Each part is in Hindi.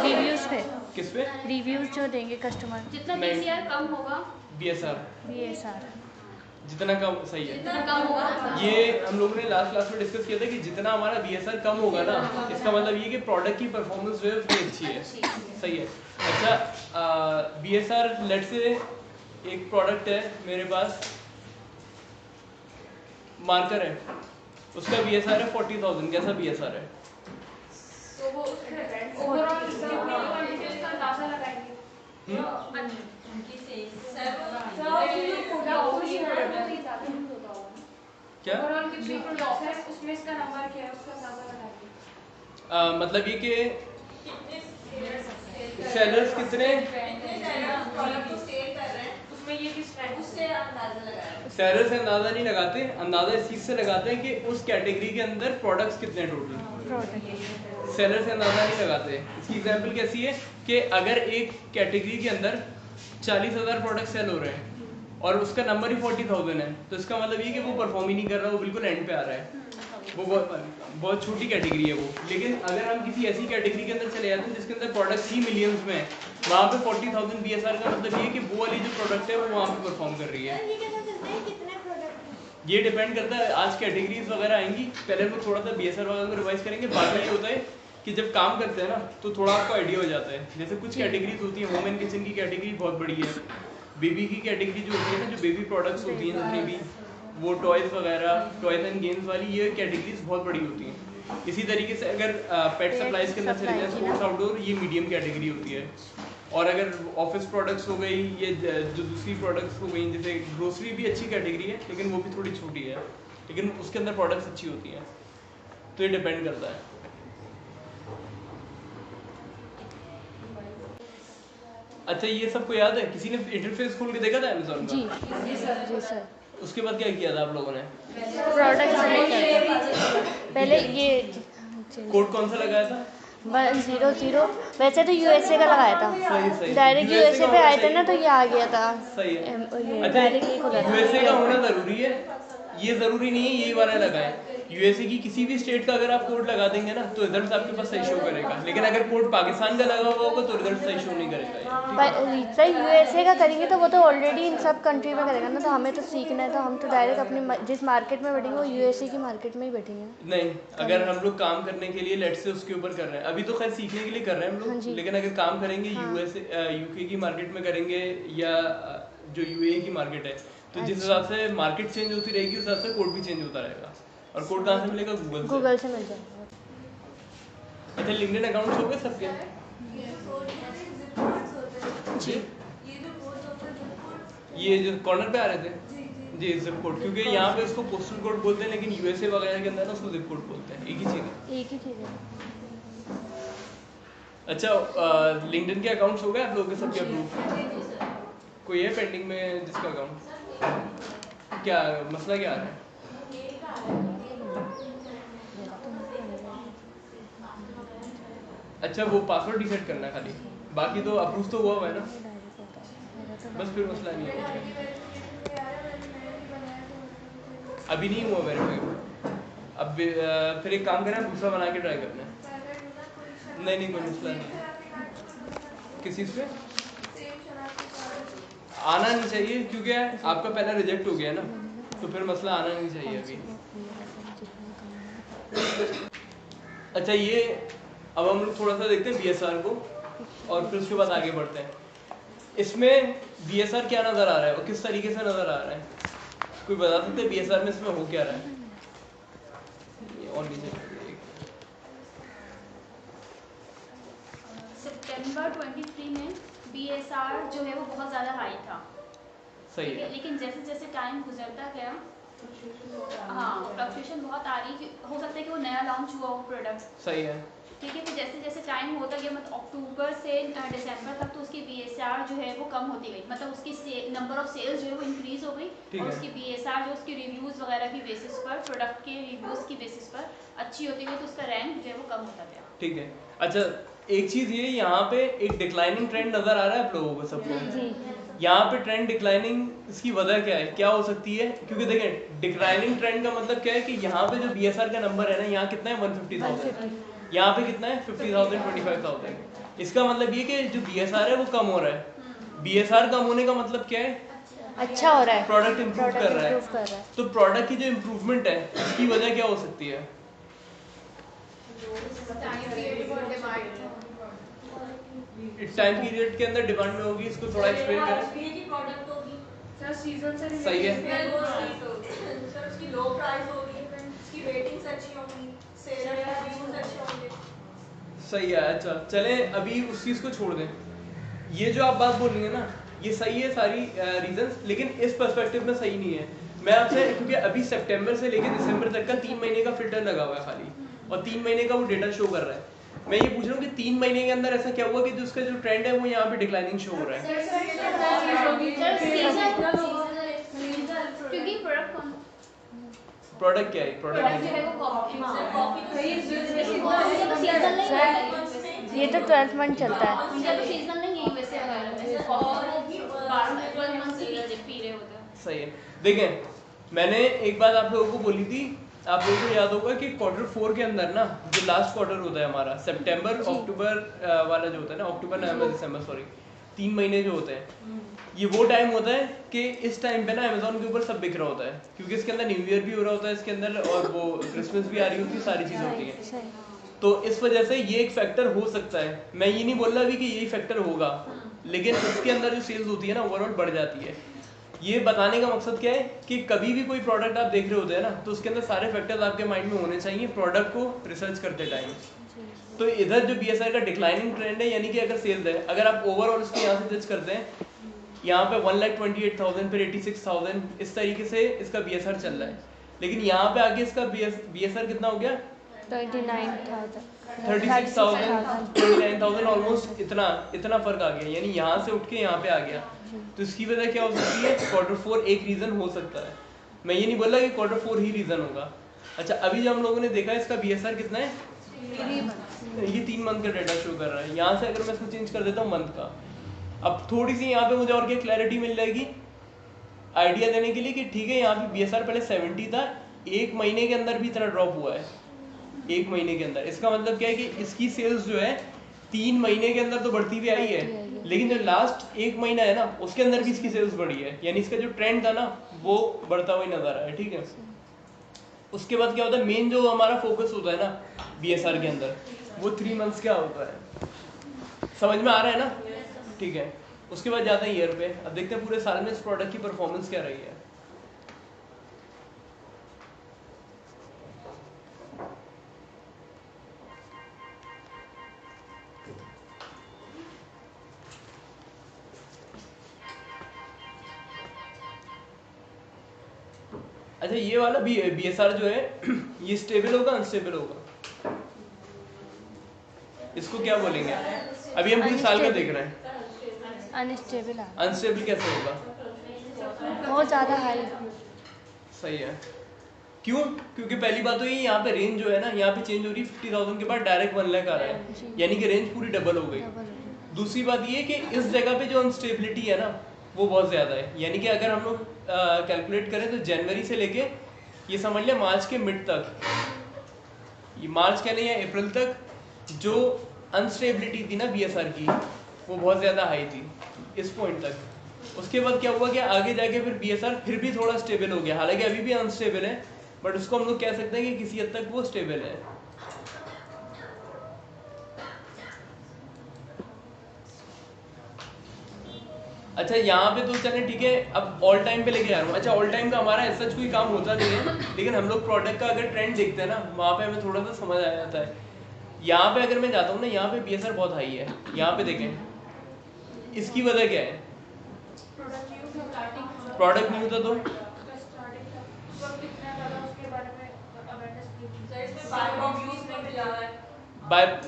रिव्यूज पे किस पे? रिव्यूज जो देंगे कस्टमर, जितना बीसीआर कम होगा बीएसआर जितना कम सही है। जितना कम होगा ये हम लोगों ने लास्ट क्लास में डिस्कस किया था कि जितना हमारा बीएसआर कम होगा ना, इसका मतलब ये कि प्रोडक्ट की परफॉर्मेंस जो है उतनी अच्छी है। सही है। अच्छा, बीएसआर लेट से एक प्रोडक्ट है मेरे पास, मार्कर है, उसका बीएसआर है 40,000। कैसा बीएसआर है? तो वो ओवरऑल डिटेल्स का अंदाजा लगाएंगे। क्या ओवरऑल कितनी प्रोडक्ट है उसमें इसका नंबर क्या है उसका अंदाजा लगाएंगे। मतलब ये कि सेलर्स कितने उसमें ये किस उससे अंदाजा लगाएंगे। सेलर से अंदाजा नहीं लगाते, अंदाजा इस चीज से लगाते हैं कि उस कैटेगरी के अंदर प्रोडक्ट्स कितने टोटल। सेलर से अंदाजा नहीं लगाते। इसकी एग्जांपल कैसी है कि अगर एक कैटेगरी के अंदर 40,000 प्रोडक्ट सेल हो रहे हैं और उसका नंबर ही 40,000 है, तो इसका मतलब ये कि वो परफॉर्म ही नहीं कर रहा, वो बिल्कुल एंड पे आ रहा है, वो बहुत छोटी कैटेगरी है वो। लेकिन अगर हम किसी ऐसी कैटेगरी के अंदर चले जाते हैं जिसके अंदर प्रोडक्ट्स ही मिलियंस में है, वहाँ पे 40,000 बीएसआर का मतलब ये है कि वो वाली जो प्रोडक्ट है वो वहाँ पे परफॉर्म कर रही है। ये डिपेंड करता है, आज कैटेगरीज वगैरह आएंगी, पहले हम थोड़ा सा बीएसआर वगैरह को रिवाइज करेंगे। बाकी ये होता है कि जब काम करते हैं ना तो थोड़ा आपको आइडिया हो जाता है। जैसे कुछ कैटेगरीज होती है, होम एंड किचन की कैटेगरी बहुत बड़ी है, बेबी की कैटेगरी जो होती है ना, जो बेबी प्रोडक्ट्स होती हैं जितनी भी, वो टॉयज वगैरह, टॉयज एंड गेम्स वाली, ये कैटेगरीज बहुत बड़ी होती हैं। इसी तरीके से अगर पेट सप्लाईज के अंदर चले जाए, स्पोर्ट्स आउटडोर, ये मीडियम कैटेगरी होती है। और अगर ऑफिस प्रोडक्ट्स हो गई, ये जो दूसरी प्रोडक्ट्स हो गई, जैसे ग्रोसरी भी अच्छी कैटेगरी है लेकिन वो भी थोड़ी छोटी है, लेकिन उसके अंदर प्रोडक्ट्स अच्छी होती हैं। तो ये डिपेंड करता है। अच्छा, ये सबको याद है? किसी ने इंटरफेस खोल के देखा था अमेज़न का? जी सर। उसके बाद क्या किया था आप लोगों ने? प्रोडक्ट पहले ये कोड कौन सा लगाया था? 100। वैसे तो यूएसए का लगाया था, सही। डायरेक्ट यूएसए पे आए थे ना, तो ये आ गया था। सही है। डायरेक्ट ये खुला था। यूएसए का होना जरूरी है, ये जरूरी नहीं है ये वाला लगाएं। यूएसए की किसी भी स्टेट का अगर आप कोड लगा देंगे ना तो रिजल्ट आपके पास सही शो करेगा, लेकिन अगर कोड पाकिस्तान का लगा हुआ होगा तो रिजल्ट सही शो नहीं करेगा। सर यूएसए का करेंगे तो वो तो ऑलरेडी इन सब कंट्री में करेगा ना, तो हमें तो सीखना है, तो हम तो डायरेक्ट अपनी जिस मार्केट में बैठेंगे वो यूएसए की मार्केट में ही बैठेंगे। नहीं, अगर हम लोग काम करने के लिए लेट से उसके ऊपर कर रहे हैं, अभी तो खैर सीखने के लिए कर रहे हैं हम लोग, लेकिन अगर काम करेंगे यूएसए यूके की मार्केट में करेंगे या जो यूएई की मार्केट है, तो जिस हिसाब से मार्केट चेंज होती रहेगी उस हिसाब से कोड भी चेंज होता रहेगा। और कोड कहाँ से मिलेगा? गूगल से मिल जाएगा। अच्छा, लिंक्डइन अकाउंट्स हो गए सबके? जी। ये जो कॉर्नर पे आ रहे थे जी, जिप कोड, क्योंकि यहाँ पे इसको पोस्टल कोड बोलते हैं, लेकिन यूएसए वगैरह के अंदर ना उसको जिप कोड बोलते हैं। एक ही चीज़ है। अच्छा, लिंक्डइन के अकाउंट्स हो गए आप लोगों के सबके अप्रूव? कोई है पेंडिंग में जिसका अकाउंट? क्या मसला क्या आ रहा है? अच्छा, वो पासवर्ड रीसेट करना है खाली, बाकी तो अप्रूव तो हुआ है ना, बस फिर मसला नहीं है। अभी नहीं हुआ वेरीफाई, अब फिर एक काम करें, दूसरा बना के ट्राई करना है। नहीं, कोई मसला नहीं है। किस चीज़ पे आना नहीं चाहिए, क्योंकि आपका पहला रिजेक्ट हो गया ना, तो फिर मसला आना नहीं चाहिए अभी। अच्छा, ये अब हम लोग थोड़ा सा देखते हैं बीएसआर को और फिर उसके बाद आगे बढ़ते हैं। इसमें बीएसआर क्या नज़र आ रहा है और किस तरीके से नज़र आ रहा है? कोई बता सकते हैं बीएसआर में इसमें हो क्या रहा है? और सितंबर 23 में बीएसआर जो है वो बहुत ज़्यादा हाई था। सही है। लेकिन जैसे जैसे टाइम गुजरता गया, फ्लक्चुएशन बहुत आ रही, हो सकता है कि वो नया लॉन्च हुआ हो प्रोडक्ट। सही है। ठीक है, तो जैसे जैसे टाइम होता गया, मतलब अक्टूबर से दिसंबर तक, तो उसकी बीएसआर जो है वो कम होती गई, मतलब उसकी नंबर ऑफ सेल्स जो है वो इंक्रीज हो गई, और उसकी बीएसआर जो उसकी रिव्यूज़ वगैरह की बेसिस पर, प्रोडक्ट के रिव्यूज़ की बेसिस पर अच्छी होती गई, तो उसका रैंक जो है वो कम होता गया। ठीक है। अच्छा, एक चीज़ ये यहाँ पे एक डिक्लाइनिंग ट्रेंड नज़र आ रहा है आप लोगों को सबको? यहाँ पे ट्रेंड डिक्लाइनिंग, इसकी वजह क्या है, क्या हो सकती है? क्योंकि देखें, डिक्लाइनिंग ट्रेंड का मतलब क्या है कि यहाँ पे जो बीएसआर का नंबर है ना, यहाँ कितना है? 150,000। यहाँ पे कितना है 50,000 25,000। इसका मतलब ये कि जो BSR है वो कम हो रहा है। BSR कम होने का मतलब क्या है? अच्छा हो रहा है, प्रोडक्ट इम्प्रूव कर रहा improve कर रहा है। है। तो प्रोडक्ट की जो इम्प्रूवमेंट है उसकी वजह क्या हो सकती है? टाइम पीरियड के अंदर डिमांड में होगी, इसको थोड़ा एक्सप्लेन करें। प्रोडक्ट होगी सर सीजन से सही है। सर, उसकी लो प्राइस होगी, उसकी रेटिंग्स अच्छी होंगी, सेलर रिव्यूज अच्छे होंगे। सही है। अच्छा चले अभी उस चीज को छोड़ दें। ये जो आप बात बोल रही है ना, ये सही है सारी रीजंस, लेकिन इस पर्सपेक्टिव में सही नहीं है। मैं आपसे, क्योंकि अभी सितंबर से लेकर दिसंबर तक का 3 महीने का फिल्टर लगा हुआ है खाली, और 3 महीने का वो डेटा शो कर रहा है। मैं ये पूछ रहा हूँ कि 3 महीने के अंदर ऐसा क्या हुआ कि जो उसका जो ट्रेंड है वो यहाँ पे डिक्लाइनिंग शो हो रहा है? क्योंकि प्रोडक्ट क्या है? प्रोडक्ट जो है वो ये तो 12th मंथ चलता है। सीजनल नहीं है वैसे पी रहे होते हैं। सही है। देखें, मैंने एक बात आप लोगों को बोली थी, आप लोगों को याद होगा कि Q4 के अंदर ना, जो लास्ट क्वार्टर होता है हमारा, सितंबर अक्टूबर वाला जो होता है ना, अक्टूबर नवंबर दिसंबर, सॉरी 3 महीने जो होते हैं, ये वो टाइम होता है कि इस टाइम पे ना अमेज़न के ऊपर सब बिक रहा होता है, क्योंकि इसके अंदर न्यू ईयर भी हो रहा होता है इसके अंदर, और वो क्रिसमस भी आ रही होती है, सारी चीज़ होती है। तो इस वजह से ये एक फैक्टर हो सकता है। मैं ये नहीं बोल रहा अभी कि यही फैक्टर होगा, लेकिन इसके अंदर जो सेल्स होती है ना ओवरऑल बढ़ जाती है। ये बताने का मकसद क्या है कि कभी भी कोई प्रोडक्ट आप देख रहे होते हैं ना, तो उसके अंदर सारे फैक्टर्स आपके माइंड में होने चाहिए प्रोडक्ट को रिसर्च करते टाइम। तो इधर जो BSR का डिक्लाइनिंग ट्रेंड है, यानी कि अगर सेल्स है, अगर आप ओवरऑल इसको यहाँ से जज करते हैं, यहाँ पे 1,28,000 फिर 86,000 इस तरीके से इसका BSR चल रहा है, लेकिन यहाँ पे आगे इसका BSR कितना हो गया? 39,000 36,000 29,000, ऑलमोस्ट इतना फर्क आ गया, यानी यहाँ से उठ के यहाँ पे आ गया। तो इसकी वजह क्या हो सकती है? Q4 एक रीजन हो सकता है। मैं ये नहीं बोल रहा कि Q4 ही रीजन होगा। अच्छा, अभी जो हम लोगों ने देखा इसका BSR कितना है? ये 3 मंथ का डेटा शो कर रहा है। यहाँ से अगर मैं इसको चेंज कर देता हूँ मंथ का, अब थोड़ी सी यहाँ पे मुझे और क्या क्लैरिटी मिल जाएगी आइडिया देने के लिए कि ठीक है, यहाँ पे BSR पहले 70 था, 1 महीने के अंदर भी इतना ड्रॉप हुआ है, 1 महीने के अंदर। इसका मतलब क्या है कि इसकी सेल्स जो है 3 महीने के अंदर तो बढ़ती भी आई है, लेकिन जो लास्ट 1 महीना है ना, उसके अंदर भी इसकी सेल्स बढ़ी है, यानी इसका जो ट्रेंड था ना वो बढ़ता हुआ नजर आया। ठीक है, उसके बाद क्या होता है, मेन जो हमारा फोकस होता है ना BSR के अंदर, वो 3 मंथ्स क्या होता है, समझ में आ रहा है ना? ठीक है, उसके बाद जाते हैं ईयर पे। अब देखते हैं पूरे साल में इस प्रोडक्ट की परफॉर्मेंस क्या रही है। अच्छा, ये वाला भी BSR जो है ये स्टेबल होगा अनस्टेबल होगा? इसको क्या बोलेंगे? अभी हम पूरे साल का देख रहे हैं। अनस्टेबल है। अनस्टेबल कैसे होगा? बहुत ज़्यादा हाई। सही है। क्यों? क्योंकि पहली बात तो ये, यहाँ पे रेंज जो है ना, यहाँ पे चेंज हो रही है 50,000 के बाद डायरेक्ट 1 लाख आ रहा है, यानी कि रेंज पूरी डबल हो गई। दूसरी बात ये कि इस जगह पे जो अनस्टेबिलिटी है ना वो बहुत ज़्यादा है, यानी कि अगर हम लोग कैलकुलेट करें तो जनवरी से लेके ये समझ लें मार्च के मिड तक, ये मार्च कहने या अप्रैल तक जो अनस्टेबिलिटी थी ना BSR की, वो बहुत ज़्यादा हाई थी इस पॉइंट तक। उसके बाद क्या हुआ कि आगे जाके फिर BSR फिर भी थोड़ा स्टेबल हो गया, हालांकि अभी भी अनस्टेबल है, बट उसको हम लोग कह सकते हैं कि किसी हद तक वो स्टेबल है। अच्छा, यहाँ पे तो चलें ठीक है, अब ऑल टाइम पे लेके आ रहा हूँ। अच्छा, ऑल टाइम का हमारा ऐसा कोई काम होता नहीं है, लेकिन हम लोग प्रोडक्ट का अगर ट्रेंड देखते हैं ना, वहाँ पे हमें थोड़ा सा समझ आ जाता है। यहाँ पे अगर मैं जाता हूँ ना, यहाँ पे BSR बहुत हाई है, यहाँ पे देखें इसकी वजह क्या है? प्रोडक्ट न्यू था तो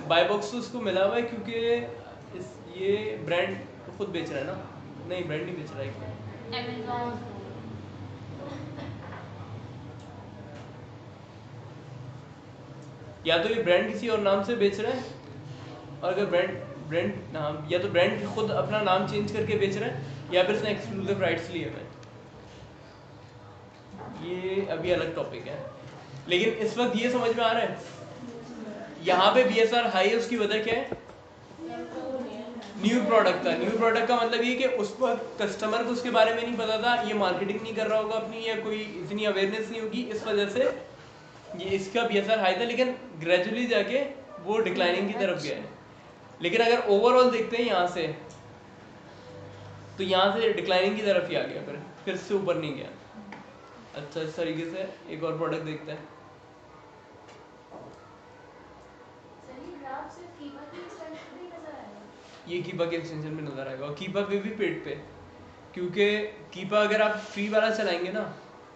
बाय बॉक्स तो उसको मिला हुआ है, क्योंकि ये ब्रांड तो खुद बेच रहा है ना, नहीं ब्रांड नहीं बेच रहा है, या तो ये ब्रांड किसी और नाम से बेच रहा है, और अगर ब्रांड नाम, या तो ब्रांड खुद अपना नाम चेंज करके बेच रहा है, या फिर उसने एक्सक्लूसिव राइट्स लिए हुए। ये अभी अलग टॉपिक है, लेकिन इस वक्त ये समझ में आ रहा है, यहाँ पे BSR हाई है, उसकी वजह क्या है? न्यू प्रोडक्ट था। न्यू प्रोडक्ट का मतलब ये कि उस पर कस्टमर को उसके बारे में नहीं पता था, ये मार्केटिंग नहीं कर रहा होगा अपनी, या कोई इतनी अवेयरनेस नहीं होगी, इस वजह से ये इसका BSR हाई था, लेकिन ग्रेजुअली जाके वो डिक्लाइनिंग की तरफ गया है। लेकिन अगर ओवरऑल देखते हैं यहाँ से, तो यहाँ से डिक्लाइनिंग की तरफ ही आ गया, फिर से ऊपर नहीं गया। अच्छा, इस तरीके से एक और प्रोडक्ट देखते हैं। ये कीपा के एक्सटेंशन में नजर आएगा, और कीपा पे भी पेड पे, क्योंकि कीपा अगर आप फ्री वाला चलाएंगे ना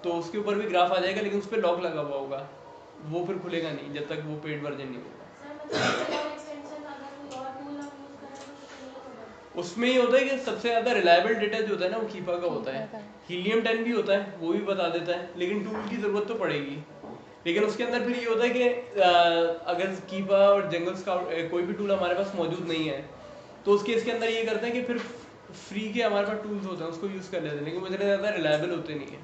तो उसके ऊपर भी ग्राफ आ जाएगा, लेकिन उस पर लॉक लगा हुआ होगा, वो फिर खुलेगा नहीं जब तक वो पेड वर्जन नहीं होगा। उसमें ये होता है कि सबसे ज्यादा रिलायबल डेटा जो होता है ना वो कीपा का होता है। हीलियम 10 भी होता है, वो भी बता देता है, लेकिन टूल की जरूरत तो पड़ेगी। लेकिन उसके अंदर फिर ये होता है कि अगर कीपा और जंगल स्काउट कोई भी टूल हमारे पास मौजूद नहीं है, तो उस केस के अंदर ये करते हैं कि फिर फ्री के हमारे पास टूल्स होते हैं, उसको यूज़ कर लेते हैं, लेकिन वो इतने ज़्यादा रिलायबल होते नहीं है,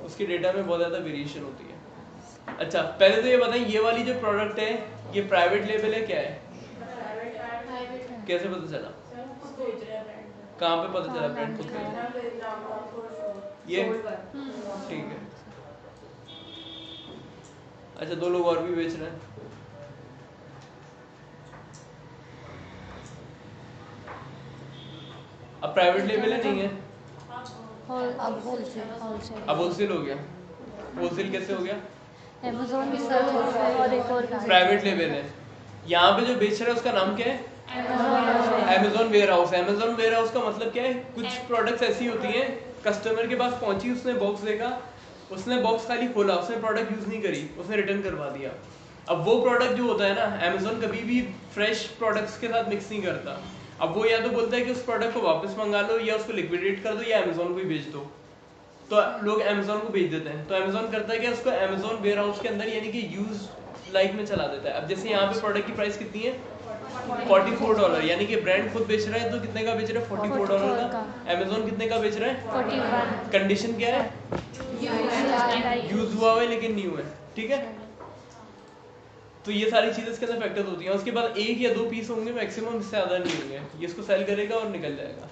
उसके डेटा में बहुत ज़्यादा वेरिएशन होती है। अच्छा, पहले तो ये बताएं, ये वाली जो प्रोडक्ट है ये प्राइवेट लेबल है, क्या है, कैसे पता चला, कहाँ पे पता चला? ब्रांड खुद ये ठीक है। अच्छा, 2 लोग और भी बेच रहे हैं। अब प्राइवेट लेबल है, नहीं है, अब होलसेल हो गया। होलसेल कैसे हो गया? Amazon भी सर्च होता है और एक और प्राइवेट लेबल है। यहाँ पे जो बेच रहा है उसका नाम क्या है? Amazon warehouse. Amazon warehouse का मतलब क्या है? कुछ प्रोडक्ट्स ऐसी होती हैं, कस्टमर के पास पहुंची, उसने बॉक्स देखा, उसने बॉक्स खाली खोला, उसने प्रोडक्ट यूज नहीं करी, उसने रिटर्न करवा दिया। अब वो प्रोडक्ट जो होता है ना, Amazon कभी भी फ्रेश प्रोडक्ट्स के साथ मिक्स नहीं करता। अब वो या तो बोलता है कि उस प्रोडक्ट को वापस मंगा लो, या उसको लिक्विडेट कर दो, या Amazon को ही बेच दो। तो लोग Amazon को बेच देते हैं। तो Amazon करता है कि उसको Amazon वेयर हाउस के अंदर यानी कि यूज लाइक में चला देता है। अब जैसे यहाँ पे प्रोडक्ट की प्राइस कितनी है? $44, यानी कि ब्रांड खुद बेच रहा है तो कितने का बेच रहा है? $44 का। Amazon कितने का बेच रहा है? 41। कंडीशन क्या है? यूज हुआ है लेकिन न्यू है, ठीक है। तो ये सारी चीजें इसके अंदर फैक्टर्स होती हैं। उसके बाद 1 या 2 पीस होंगे मैक्सिमम, इससे ज्यादा नहीं होंगे। ये इसको सेल करेगा और निकल जाएगा।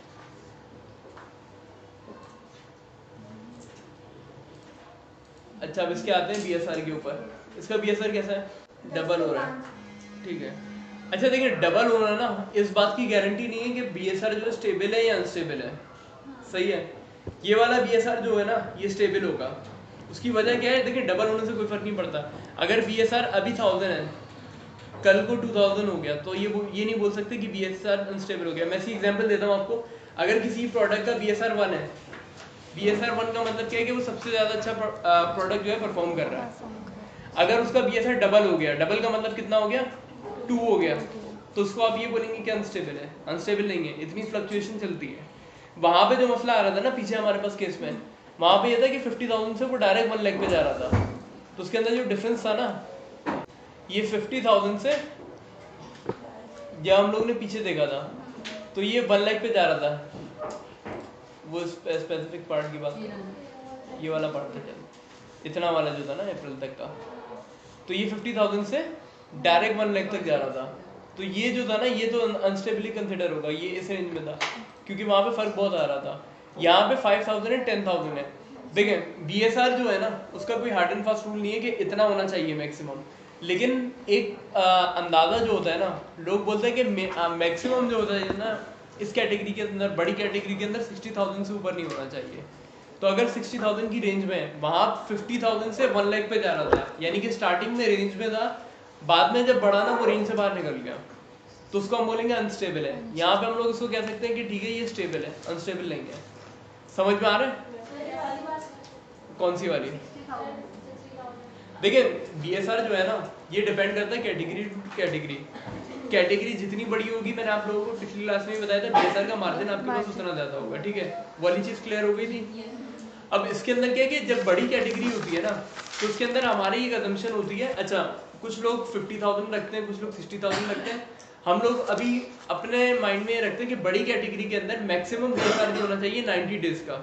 अच्छा, अब इसके आते हैं BSR के ऊपर। इसका BSR कैसा है? डबल हो रहा है, ठीक है। अच्छा देखिए, डबल होना ना इस बात की गारंटी नहीं है कि BSR जो स्टेबल है या अनस्टेबल है, सही है। ये वाला BSR जो है ना ये स्टेबल होगा। उसकी वजह क्या है? देखिए, डबल होने से कोई फर्क नहीं पड़ता। अगर BSR अभी 1000 है, कल को 2000 हो गया, तो ये नहीं बोल सकते कि BSR अनस्टेबल हो गया। मैं इसी एग्जांपल देता हूँ आपको। अगर किसी प्रोडक्ट का BSR 1 है, BSR 1 का मतलब क्या है कि वो सबसे ज्यादा अच्छा प्रोडक्ट जो है परफॉर्म कर रहा है। अगर उसका BSR डबल हो गया, डबल का मतलब कितना हो गया? 2 हो गया, तो उसको आप ये बोलेंगे कि अनस्टेबल है। अनस्टेबल नहीं है, इतनी फ्लक्चुएशन चलती है। वहां पे जो मसला आ रहा था ना पीछे हमारे पास केस में, वहां पे ये था कि 50,000 से वो डायरेक्ट 1 लाख पे जा रहा था। तो उसके अंदर जो डिफरेंस था ना, ये 50,000 से, जब हम लोग ने पीछे देखा था तो ये 1 लाख पे जा रहा था। वो स्पेसिफिक पार्ट की बात, ये वाला पार्ट था, चल इतना वाला जो था ना अप्रैल तक का, तो ये 50,000 से डायरेक्ट 1 लाख तक जा रहा था। तो ये जो था ना, ये तो अनस्टेबली कंसिडर होगा, ये इस रेंज में था, क्योंकि वहां पे फर्क बहुत आ रहा था। यहाँ पे 5,000 है, 10,000 है। देखें, BSR जो है ना उसका कोई हार्ड एंड फास्ट रूल नहीं है कि इतना होना चाहिए मैक्सिमम, लेकिन एक अंदाजा जो होता है ना, लोग बोलते हैं कि मैक्सिमम जो होता है ना इस कैटेगरी के अंदर, बड़ी कैटेगरी के अंदर 60,000 से ऊपर नहीं होना चाहिए। तो अगर 60,000 की रेंज में, वहां 50,000 से 1 लाख पे जा रहा था, यानी कि स्टार्टिंग में रेंज में था, बाद में जब बढ़ा ना वो रेंज से बाहर निकल गया, तो उसको हम बोलेंगे अनस्टेबल है। यहाँ पे हम लोग इसको कह सकते हैं कि ठीक है ये स्टेबल है, अनस्टेबल नहीं है। समझ में आ रहा है? कौन सी वाली? देखिए, BSR जो है ना ये डिपेंड करता है कैटेगरी टू कैटेगरी। कैटेगरी जितनी बड़ी होगी, मैंने आप लोगों को पिछली क्लास में भी बताया था, BSR का मार्जिन आपके पास उतना ज्यादा होगा, ठीक है। वाली चीज क्लियर हो गई थी। अब इसके अंदर क्या है कि जब बड़ी कैटेगरी होती है ना, तो उसके अंदर हमारी एक असम्पशन होती है। अच्छा, कुछ लोग 50,000 रखते हैं, कुछ लोग 60,000 रखते हैं। हम लोग अभी अपने माइंड में रखते हैं कि बड़ी कैटेगरी के अंदर मैक्सिमम BSR जो होना चाहिए 90 डेज का,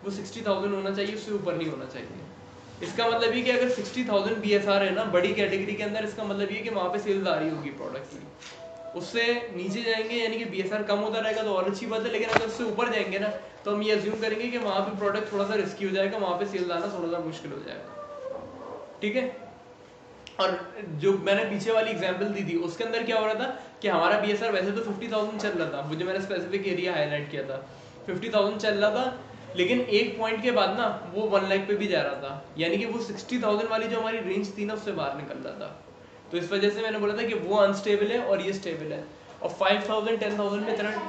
वो 60,000 होना चाहिए, उससे ऊपर नहीं होना चाहिए। इसका मतलब ये कि अगर 60,000 BSR है ना बड़ी कैटेगरी के अंदर, इसका मतलब ये कि वहाँ पे सेल्स आ रही होगी प्रोडक्ट की। उससे नीचे जाएंगे यानी कि BSR कम होता रहेगा तो और अच्छी बात है, लेकिन अगर उससे ऊपर जाएंगे ना तो हम ये अज्यूम करेंगे कि वहाँ पे प्रोडक्ट थोड़ा सा रिस्की हो जाएगा, वहाँ पे सेल्स आना थोड़ा सा मुश्किल हो जाएगा। ठीक है। और जो मैंने पीछे वाली एग्जांपल दी थी उसके अंदर क्या हो रहा था कि हमारा BSR वैसे तो 50,000 चल रहा था, मुझे मैंने स्पेसिफिक एरिया हाईलाइट किया था, 50,000 चल रहा था, लेकिन एक पॉइंट के बाद ना वो 1 लाख पे भी जा रहा था, यानी कि वो 60,000 वाली जो हमारी रेंज थी ना उससे बाहर निकल रहा था। तो इस वजह से मैंने बोला था कि वो अनस्टेबल है और ये स्टेबल है। और 5,000 10,000 में तरह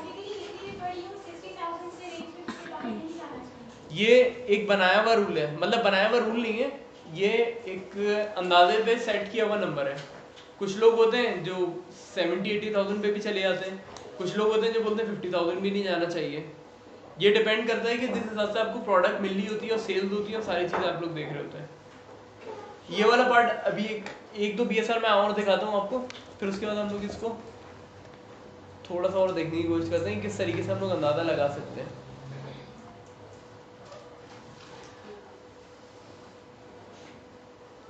ये एक बनाया हुआ रूल है, मतलब बनाया हुआ रूल नहीं है, ये एक अंदाजे पे सेट किया हुआ नंबर है। कुछ लोग होते हैं जो 70-80,000 पे भी चले जाते हैं, कुछ लोग होते हैं जो बोलते हैं 50,000 भी नहीं जाना चाहिए। ये डिपेंड करता है कि जिस हिसाब से आपको प्रोडक्ट मिल रही होती है और सेल्स होती है और सारी चीज़ें आप लोग देख रहे होते हैं। ये वाला पार्ट अभी एक दो BSR मैं और दिखाता हूँ आपको, फिर उसके बाद हम लोग इसको थोड़ा सा और देखने की कोशिश करते हैं किस तरीके से हम लोग अंदाजा लगा सकते हैं।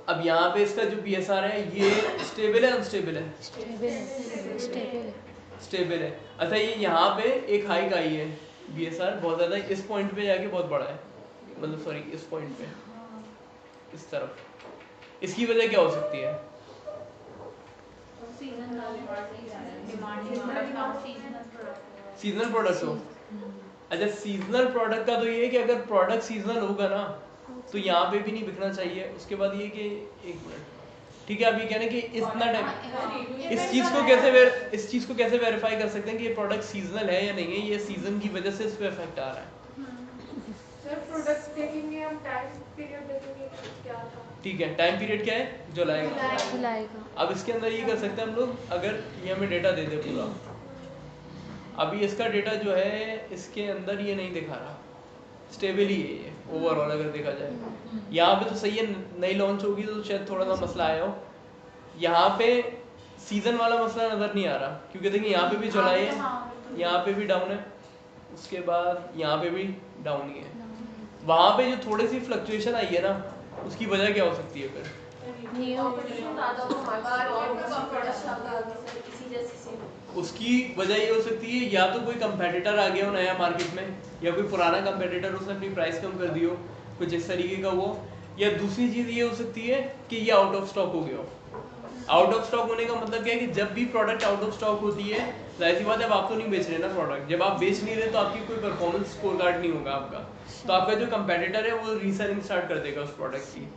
अब यहाँ पे इसका जो BSR है ये स्टेबल है अनस्टेबल है? स्टेबल है। अच्छा ये यहाँ पे एक हाइक आई है BSR बहुत ज़्यादा, इस पॉइंट पे जाके बहुत बड़ा है, मतलब सॉरी इस पॉइंट पे इस तरफ, इसकी वजह क्या हो सकती है? सीजनल प्रोडक्ट हो। अच्छा सीजनल प्रोडक्ट का तो ये है कि अगर प्रोडक्ट सीजनल होगा ना तो यहाँ पे भी नहीं बिकना चाहिए। उसके बाद ये कि एक मिनट, ठीक है, आप ये कहने कि इतना टाइम इस चीज़ को कैसे वेरीफाई कर सकते हैं कि ये प्रोडक्ट सीजनल है या नहीं है, ये सीजन की वजह से इस पे इफेक्ट आ रहा है। सर प्रोडक्ट देखेंगे हम, टाइम पीरियड देखेंगे क्या था। ठीक है, टाइम पीरियड क्या है? जुलाई का। अब इसके अंदर ये कर सकते हैं हम लोग, अगर ये हमें डेटा दे दे पूरा, अभी इसका डेटा जो है इसके अंदर ये नहीं दिखा रहा, स्टेबल ही है ये ओवरऑल अगर देखा जाए। यहाँ पे तो सही है, नई लॉन्च होगी तो शायद थोड़ा सा मसला आया हो। यहाँ पे सीजन वाला मसला नज़र नहीं आ रहा क्योंकि देखिए यहाँ पे भी जुलाई है, यहाँ पे भी डाउन है, उसके बाद यहाँ पे भी डाउन ही है। वहाँ पे जो थोड़ी सी फ्लक्चुएशन आई है ना उसकी वजह क्या हो सकती है फिर? उसकी वजह ये हो सकती है या तो कोई कंपेटिटर आ गया हो नया मार्केट में, या कोई पुराना कंपेटिटर उसने अपनी प्राइस कम कर दी हो, कुछ इस तरीके का वो, या दूसरी चीज़ ये हो सकती है कि ये आउट ऑफ स्टॉक हो गया हो। आउट ऑफ स्टॉक होने का मतलब क्या है कि जब भी प्रोडक्ट आउट ऑफ स्टॉक होती है, जाहिर सी बात है अब आप तो नहीं बेच रहे ना प्रोडक्ट, जब आप बेच नहीं रहे तो आपकी कोई परफॉर्मेंस स्कोर कार्ड नहीं होगा आपका, तो आपका जो कंपेटिटर है वो रीसेलिंग स्टार्ट कर देगा उस प्रोडक्ट की।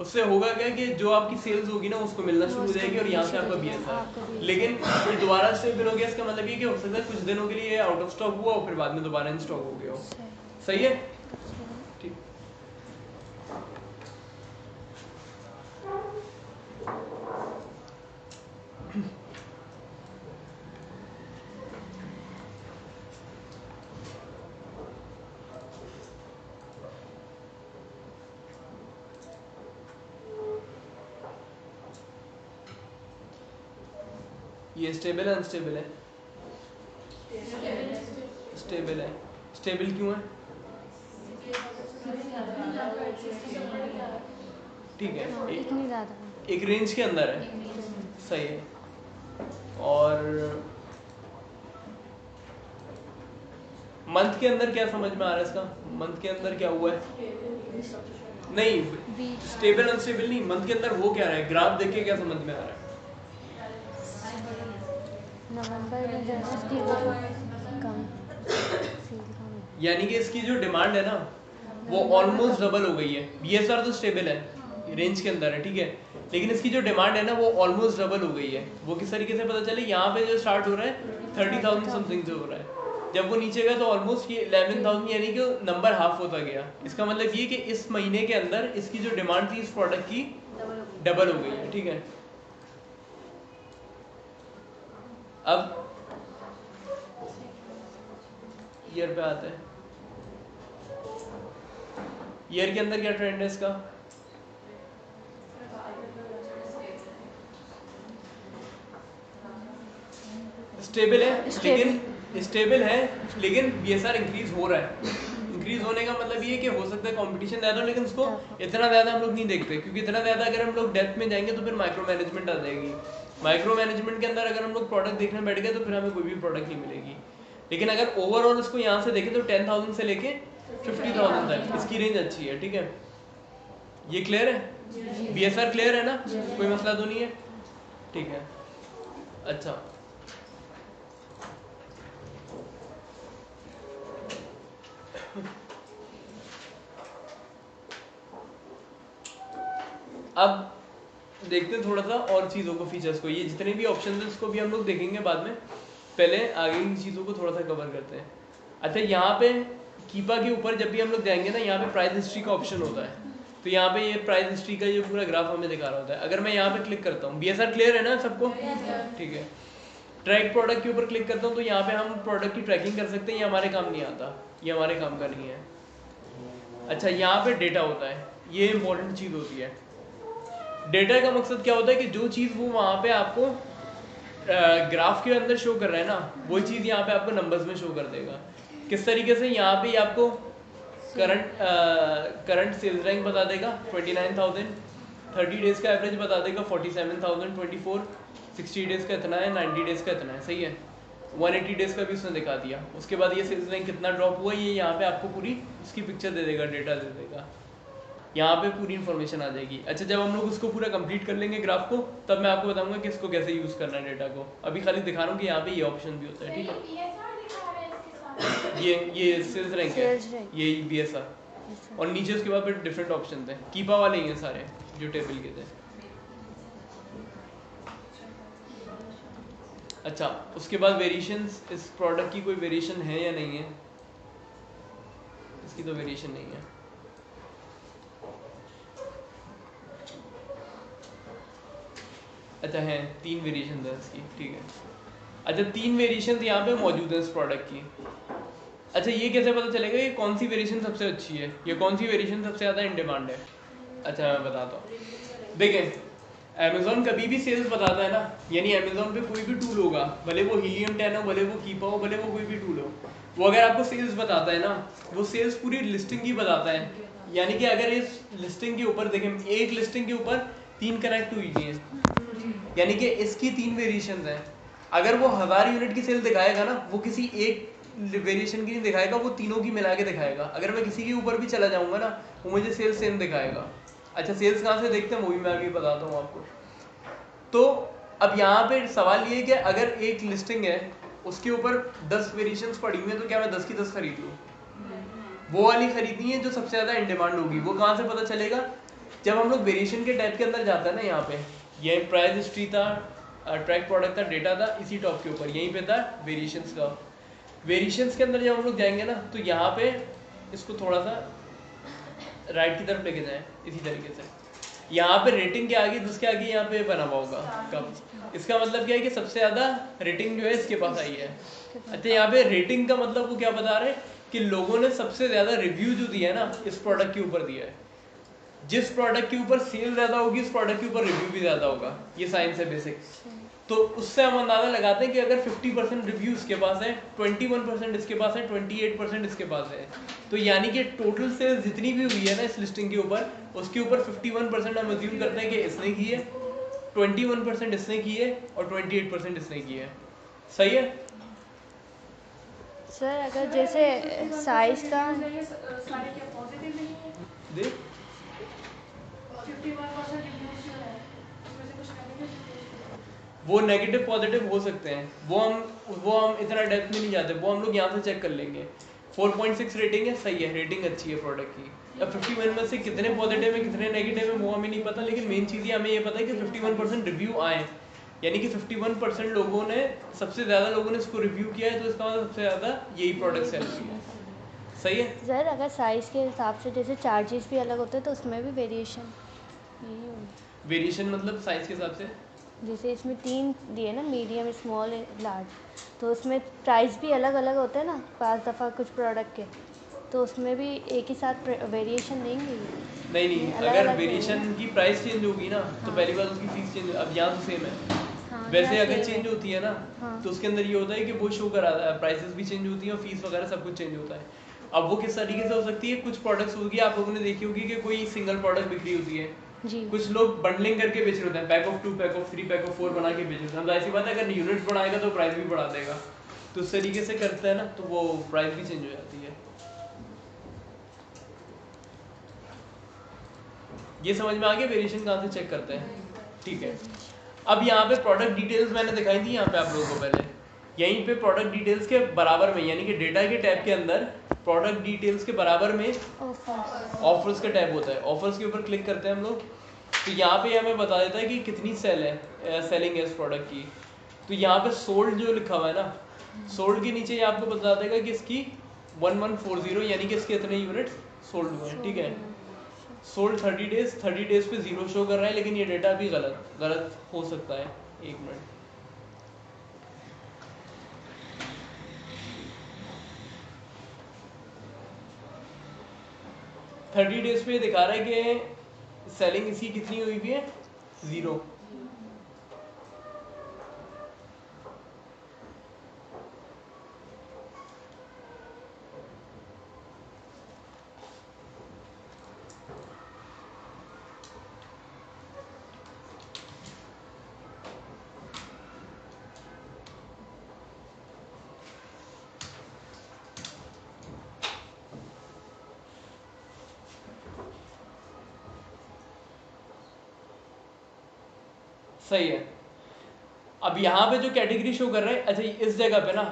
उससे होगा क्या कि जो आपकी सेल्स होगी ना उसको मिलना शुरू हो जाएगी और यहाँ से आपका BSR, लेकिन ये दोबारा स्टेबल हो गया, इसका मतलब ये कि हो सकता है कुछ दिनों के लिए आउट ऑफ स्टॉक हुआ और फिर बाद में दोबारा इन स्टॉक हो गया हो। सही है, ठीक। ये स्टेबल है अनस्टेबल है? स्टेबल है। स्टेबल क्यों है? ठीक है, एक रेंज के अंदर है, सही है। और मंथ के अंदर क्या समझ में आ रहा है इसका? मंथ के अंदर क्या हुआ है? नहीं स्टेबल अनस्टेबल नहीं, मंथ के अंदर हो क्या रहा है, ग्राफ देख के क्या समझ में आ रहा है? नवंबर में कम, यानी कि इसकी जो डिमांड है ना वो ऑलमोस्ट डबल हो गई है। BSR तो स्टेबल है, रेंज के अंदर है, ठीक है, लेकिन इसकी जो डिमांड है ना वो ऑलमोस्ट डबल हो गई है। वो किस तरीके से पता चले? यहाँ पे जो स्टार्ट हो रहा है 30,000 समथिंग से हो रहा है, जब वो नीचे गया तो ऑलमोस्ट ये 11,000 यानी कि नंबर हाफ होता गया। इसका मतलब ये कि इस महीने के अंदर इसकी जो डिमांड थी इस प्रोडक्ट की डबल हो गई है, ठीक है। अब ईयर पे आते हैं, ईयर के अंदर क्या ट्रेंड है इसका? स्टेबल है, लेकिन स्टेबल है लेकिन BSR इंक्रीज हो रहा है। इंक्रीज होने का मतलब ये है कि हो सकता है कंपटीशन ज़्यादा हो, लेकिन उसको इतना ज़्यादा हम लोग नहीं देखते, क्योंकि इतना ज़्यादा अगर हम लोग डेप्थ में जाएंगे तो फिर माइक्रो मैनेजमेंट आ जाएगी। माइक्रो मैनेजमेंट के अंदर अगर हम लोग प्रोडक्ट देखने बैठ गए तो फिर हमें कोई भी प्रोडक्ट नहीं मिलेगी। लेकिन अगर ओवरऑल उसको यहाँ से देखें तो 10,000 से लेके 50,000 तक इसकी रेंज अच्छी है। ठीक है, ये क्लियर है? BSR क्लियर है ना? कोई मसला तो नहीं है? ठीक है, अच्छा अब देखते हैं थोड़ा सा और चीज़ों को, फीचर्स को। ये जितने भी ऑप्शन हैं इसको भी हम लोग देखेंगे बाद में, पहले आगे की चीज़ों को थोड़ा सा कवर करते हैं। अच्छा, यहाँ पे कीपा के ऊपर जब भी हम लोग जाएंगे ना, यहाँ पे प्राइस हिस्ट्री का ऑप्शन होता है। तो यहाँ पे ये प्राइस हिस्ट्री का ये पूरा ग्राफ हमें दिखा रहा होता है। अगर मैं यहाँ पे क्लिक करता हूँ, BSR क्लियर है ना सबको? ठीक है, ट्रैक प्रोडक्ट के ऊपर क्लिक करता हूँ तो यहाँ पे हम प्रोडक्ट की ट्रैकिंग कर सकते हैं। ये हमारे काम नहीं आता, ये हमारे काम का नहीं है। अच्छा, यहाँ पे डेटा होता है, ये इंपॉर्टेंट चीज़ होती है। डेटा का मकसद क्या होता है कि जो चीज़ वो वहाँ पे आपको ग्राफ के अंदर शो कर रहा है ना, वही चीज़ यहाँ पे आपको नंबर्स में शो कर देगा। किस तरीके से? यहाँ पे आपको करंट सेल्स रैंक बता देगा 29,000, 30 डेज का एवरेज बता देगा 47,024, 60 डेज का इतना है, 90 डेज का इतना है। सही है, 180 डेज का भी उसने दिखा दिया। उसके बाद ये सेल्स रैंक कितना ड्रॉप हुआ, ये यहाँ पे आपको पूरी उसकी पिक्चर दे देगा, डेटा दे देगा, यहाँ पे पूरी इन्फॉर्मेशन आ जाएगी। अच्छा, जब हम लोग उसको पूरा कंप्लीट कर लेंगे ग्राफ को, तब मैं आपको बताऊंगा कि इसको कैसे यूज़ करना है डेटा को। अभी खाली दिखा रहा हूँ कि यहाँ पे ये ऑप्शन भी होता है। ठीक है, ये सेल्स रैंक है, ये BSR, और नीचे उसके बाद फिर डिफरेंट ऑप्शन थे, कीपा वाले ही हैं सारे जो टेबल के थे। अच्छा, उसके बाद वेरिएशंस, इस प्रोडक्ट की कोई वेरिएशन है या नहीं है? इसकी तो वेरिएशन नहीं है। अच्छा, है 3 वेरिएशन है इसकी। ठीक है, अच्छा 3 वेरिएशन यहाँ पे मौजूद है इस प्रोडक्ट की। अच्छा, ये कैसे पता चलेगा कि कौन सी वेरिएशन सबसे अच्छी है या कौन सी वेरिएशन सबसे ज़्यादा इन डिमांड है? अच्छा, मैं बताता हूँ। देखें, अमेज़ॉन कभी भी सेल्स बताता है ना, यानी अमेज़ॉन पे कोई भी टूल होगा, भले वो हीलियम 10 हो, भले वो कीपा हो, भले वो कोई भी टूल हो, वो अगर आपको सेल्स बताता है ना, वो सेल्स पूरी लिस्टिंग ही बताता है। यानी कि अगर इस लिस्टिंग के ऊपर देखें, एक लिस्टिंग के ऊपर 3 कनेक्ट हुई हैं, यानी कि इसकी 3 वेरिएशन हैं। अगर वो 1000 यूनिट की सेल दिखाएगा ना, वो किसी एक वेरिएशन की नहीं दिखाएगा, वो तीनों की मिला के दिखाएगा। अगर मैं किसी के ऊपर भी चला जाऊंगा ना, वो मुझे सेल्स सेम दिखाएगा। अच्छा, सेल्स कहाँ से देखते हैं वो भी मैं अभी बताता हूँ आपको। तो अब यहाँ पे सवाल ये है कि अगर एक लिस्टिंग है, उसके ऊपर 10 वेरिएशंस पड़ी हुई हैं, तो क्या मैं 10 की 10 खरीद लूँ? वो वाली खरीदनी है जो सबसे ज़्यादा इन डिमांड होगी। वो कहाँ से पता चलेगा? जब हम लोग वेरिएशन के टाइप के अंदर जाता है ना, यहाँ पे ये प्राइस हिस्ट्री था, ट्रैक प्रोडक्ट था, डेटा था, इसी टॉप के ऊपर यहीं पे था वेरिएशंस का। वेरिएशंस के अंदर जब हम लोग जाएंगे ना, तो यहाँ पे इसको थोड़ा सा राइट की तरफ लेके जाएं, इसी तरीके से। यहाँ पे रेटिंग के आगे, जिसके आगे यहाँ पे बना हुआ होगा कब, इसका मतलब क्या है कि सबसे ज़्यादा रेटिंग जो है इसके पास आई है। अच्छा, यहाँ पे रेटिंग का मतलब वो क्या बता रहे हैं कि लोगों ने सबसे ज़्यादा रिव्यू जो दिया है ना, इस प्रोडक्ट के ऊपर दिया है। जिस प्रोडक्ट के ऊपर सेल ज़्यादा होगी, उस प्रोडक्ट के ऊपर रिव्यू भी ज़्यादा होगा। ये साइंस है बेसिक। तो उससे हम अंदाजा लगाते हैं कि अगर 50% रिव्यू इसके पास है, 21% इसके पास है, 28% इसके पास है, तो यानी कि टोटल सेल्स जितनी भी हुई है ना इस लिस्टिंग के ऊपर, उसके ऊपर 51% हम अज्यूम करते हैं कि इसने की है, 21% इसने की है और 28% इसने की है। सही है सर? अगर जैसे साइज का सारे क्या पॉजिटिव नहीं है? देख, 51% रिव्यूज जो है उसमें से कुछ नेगेटिव, वो नेगेटिव पॉजिटिव हो सकते हैं, वो हम इतना डेप्थ में नहीं जाते, वो हम लोग यहाँ से चेक कर लेंगे। 4.6 रेटिंग है, सही है, रेटिंग अच्छी है प्रोडक्ट की। अब 51 में से कितने पॉजिटिव है कितने नेगेटिव है वो हमें नहीं पता, लेकिन मेन चीज़ हमें ये पता है कि 51% रिव्यू आए, यानी कि 51% लोगों ने, सबसे ज़्यादा लोगों ने इसको रिव्यू किया है, तो इसका मतलब सबसे ज़्यादा यही प्रोडक्ट सेल हुई है। सही है सर? अगर साइज़ के हिसाब से जैसे चार्जेस भी अलग होते हैं, तो उसमें भी वेरिएशन यही होगी? वेरिएशन मतलब साइज़ के हिसाब से? जैसे इसमें 3 दिए ना, मीडियम, स्मॉल, लार्ज, तो उसमें प्राइस भी अलग अलग होते हैं ना 5 दफ़ा कुछ प्रोडक्ट के, तो उसमें भी एक ही साथ वेरिएशन देंगे? नहीं, अलग अगर अलग वेरिएशन की प्राइस चेंज होगी ना, तो हाँ। पहली बार उसकी फीस चेंज, अब यहाँ तो सेम है। हाँ, वैसे यहाँ अगर same चेंज है। होती है ना, हाँ। तो उसके अंदर ये होता है कि वो शो करा, प्राइसेस भी चेंज होती हैं और फीस वगैरह सब कुछ चेंज होता है। अब वो किस तरीके से हो सकती है, कुछ प्रोडक्ट्स होगी आप लोगों ने देखी होगी कि कोई सिंगल प्रोडक्ट बिक्री होती है जी कुछ लोग बंडलिंग करके बेच रहे होते हैं, pack of 2 pack of 3 pack of 4 बना के बेच रहे हैं। ऐसी बात है अगर यूनिट्स बढ़ाएगा तो प्राइस भी बढ़ा देगा, तो उस तरीके से करता है ना तो वो प्राइस भी चेंज हो जाती है। ये समझ में आ गया वेरिएशन कहाँ से चेक करते हैं, ठीक है। अब यहाँ पे प्रोडक्ट डिटेल्स मैंने दिखाई थी यहाँ पे आप लोगों को पहले, यहीं पे प्रोडक्ट डिटेल्स के बराबर में यानी कि डेटा के टैब के अंदर प्रोडक्ट डिटेल्स के बराबर में ऑफर्स का टैब होता है। ऑफर्स के ऊपर क्लिक करते हैं हम लोग, तो यहाँ पे हमें बता देता है कि कितनी सेलिंग है इस प्रोडक्ट की। तो यहाँ पे सोल्ड जो लिखा हुआ है ना, सोल्ड के नीचे आपको बता देगा कि इसकी 1140 यानी कि इसके इतने यूनिट्स सोल्ड हुए हैं, ठीक है। सोल्ड 30 डेज पे 0 शो कर रहा है, लेकिन ये डेटा भी गलत हो सकता है। एक मिनट, थर्टी डेज पे दिखा रहा है कि सेलिंग इसकी कितनी हुई भी है 0। सही है। अब यहाँ पे जो कैटेगरी शो कर रहा है, अच्छा इस जगह पे ना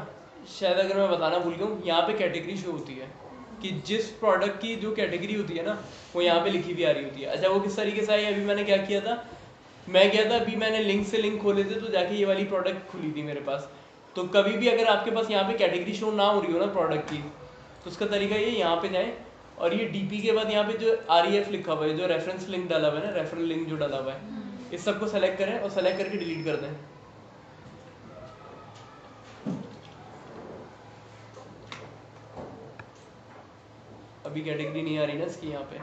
शायद अगर मैं बताना भूल गया हूँ, यहाँ पे कैटेगरी शो होती है कि जिस प्रोडक्ट की जो कैटेगरी होती है ना वो यहाँ पे लिखी भी आ रही होती है। अच्छा वो किस तरीके से आई, अभी मैंने क्या किया था, मैं गया था अभी मैंने लिंक से लिंक खोले थे तो जाके ये वाली प्रोडक्ट खुली थी मेरे पास। तो कभी भी अगर आपके पास यहाँ पे कैटेगरी शो ना हो रही हो ना प्रोडक्ट की, तो उसका तरीका ये यहाँ पे जाए और ये डीपी के बाद यहाँ पे जो REF लिखा हुआ है, जो रेफरेंस लिंक डाला हुआ है ना, रेफरल लिंक जो डाला हुआ है, इस सबको सेलेक्ट करें और सेलेक्ट करके डिलीट कर दें। अभी कैटेगरी नहीं आ रही ना इसकी यहाँ पे,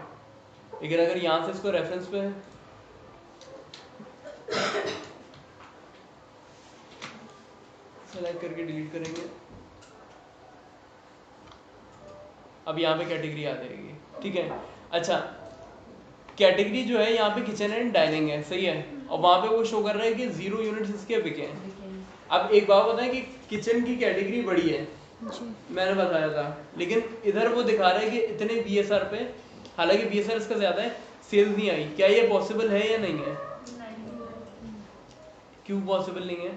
लेकिन अगर यहाँ से इसको रेफरेंस पे सेलेक्ट करके डिलीट करेंगे, अब यहाँ पे कैटेगरी आ जाएगी, ठीक है। अच्छा कैटेगरी जो है यहाँ पे किचन एंड डाइनिंग है, सही है, और वहाँ पे वो शो कर रहा है कि 0 यूनिट्स इसके बिके हैं। अब एक बात बताएं कि किचन की कैटेगरी बड़ी है मैंने बताया था, लेकिन इधर वो दिखा रहा है कि इतने BSR पे, हालांकि BSR इसका ज्यादा है, सेल्स नहीं आई। क्या ये पॉसिबल है या नहीं है? क्यों पॉसिबल नहीं है?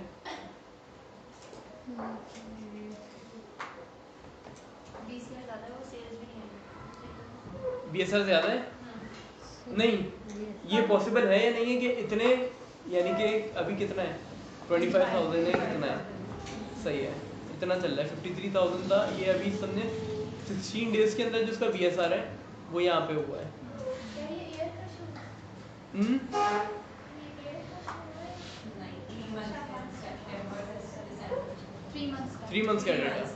BSR ज्यादा है? नहीं, ये पॉसिबल है या नहीं है कि इतने, यानी कि अभी कितना है 25,000 है, कितना है, सही है, इतना चल रहा है, 53,000 था, ये अभी समझे 16 डेज के अंदर जो उसका BSR है वो यहाँ पे हुआ है। 3 मंथ्स का डेटा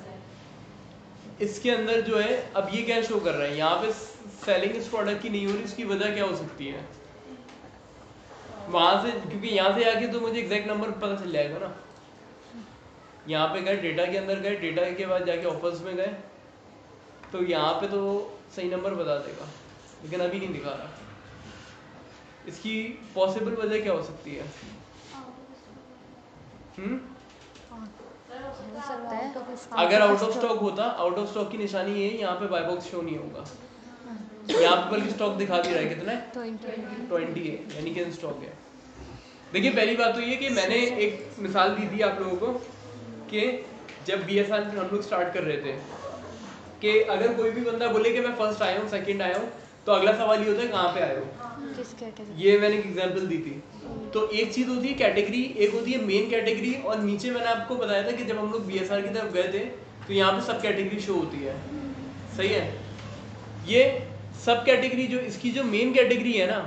इसके अंदर जो है। अब ये क्या शो कर रहा है यहाँ पे, सेलिंग इस प्रोडक्ट की नहीं हो रही, उसकी वजह क्या हो सकती है वहां से, क्योंकि यहाँ से आके तो मुझे एग्जैक्ट नंबर पता चल जाएगा ना। यहाँ पे गए, डेटा के अंदर गए, डेटा के बाद जाके ऑफर्स में गए, तो यहाँ पे तो सही नंबर बता देगा, लेकिन अभी नहीं दिखा रहा। इसकी पॉसिबल वजह क्या हो सकती है? अगर आउट ऑफ स्टॉक होता, आउट ऑफ स्टॉक की निशानी ये यहाँ पे बाय बॉक्स शो नहीं होगा, यहाँ पे बल्कि स्टॉक दिखा भी रहा है, कितना है 20 है, यानी कि इन स्टॉक है। देखिए पहली बात तो ये कि मैंने एक मिसाल दी थी आप लोगों को कि जब BSR हम लोग स्टार्ट कर रहे थे कि अगर कोई भी बंदा बोले कि मैं फर्स्ट आया हूँ, सेकंड आया हूँ, तो अगला सवाल ये होता है कहाँ पे आए हो। ये मैंने एक एग्जांपल दी थी। तो एक चीज होती है कैटेगरी, एक होती है मेन कैटेगरी, और नीचे मैंने आपको बताया था कि जब हम लोग BSR की तरफ गए थे तो यहाँ पे सब कैटेगरी शो होती है, सही है। ये सब कैटेगरी जो इसकी जो मेन कैटेगरी है ना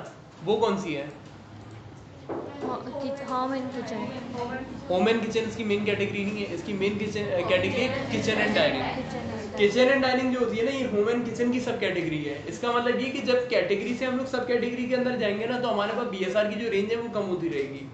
वो कौन सी है? Home and kitchen. Home and kitchen इसकी मेन कैटेगरी नहीं है, इसकी main category kitchen and dining. Kitchen and dining जो होती है ना, ये होम एंड किचन की सब कैटेगरी है। इसका मतलब ये कि जब कैटेगरी से हम लोग सब कैटेगरी के अंदर जाएंगे ना, तो हमारे पास BSR की जो रेंज है वो कम होती रहेगी,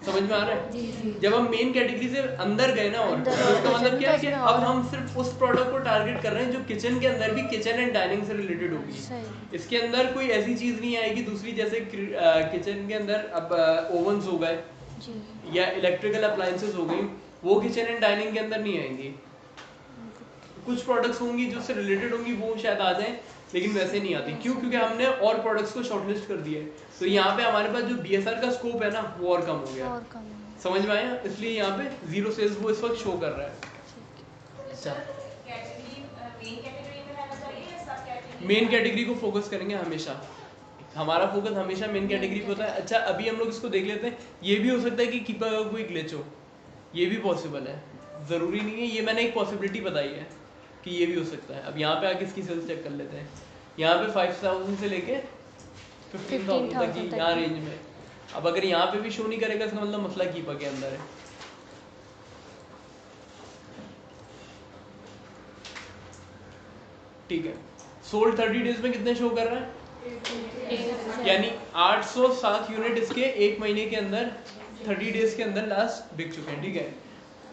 समझ में आ रहा है? जी जी। जब हम मेन कैटेगरी से अंदर गए ना, और अंदर तो इसका और मतलब क्या है कि उसमें अब और- हम सिर्फ उस प्रोडक्ट को टारगेट कर रहे हैं जो किचन के अंदर भी किचन एंड डाइनिंग से रिलेटेड होगी। सही। इसके अंदर कोई ऐसी चीज नहीं आएगी दूसरी, जैसे किचन के अंदर अब ओवन्स हो गए जी। या इलेक्ट्रिकल अप्लायंसेस हो गई, वो किचन एंड डाइनिंग के अंदर नहीं आएंगी। कुछ प्रोडक्ट्स होंगी जो उससे रिलेटेड होंगी, वो शायद आ जाएं, लेकिन वैसे नहीं आती। क्यों? क्योंकि हमने और प्रोडक्ट्स को शॉर्टलिस्ट कर दिया है। तो यहाँ पे हमारे पास जो बीएसआर का स्कोप है ना, वो और कम हो गया। और कम है। समझ में आया? इसलिए यहाँ पे जीरो सेल्स वो इस वक्त शो कर रहा है। अच्छा, मेन कैटेगरी में रहना चाहिए या सब कैटेगरी? मेन कैटेगरी को फोकस करेंगे हमेशा, हमारा फोकस हमेशा मेन कैटेगरी पे होता है। अच्छा, अभी हम लोग इसको देख लेते हैं। ये भी हो सकता है कि कीपर का कोई ग्लिच हो, ये भी पॉसिबल है, ज़रूरी नहीं है। ये मैंने एक पॉसिबिलिटी बताई है कि ये भी हो सकता है। अब यहाँ पे आके इसकी सेल्स चेक कर लेते हैं। यहाँ पे 5000 से लेके 15,000 तक की 15,000 यहाँ रेंज में। अब अगर यहाँ पे भी शो नहीं करेगा, इसका मतलब मसला कीपर के अंदर है। ठीक है, सोल्ड 30 डेज में कितने शो कर रहा है? यानी 807 यूनिट इसके एक महीने के अंदर 30 डेज के अंदर लास्ट बिक चुके हैं। ठीक है,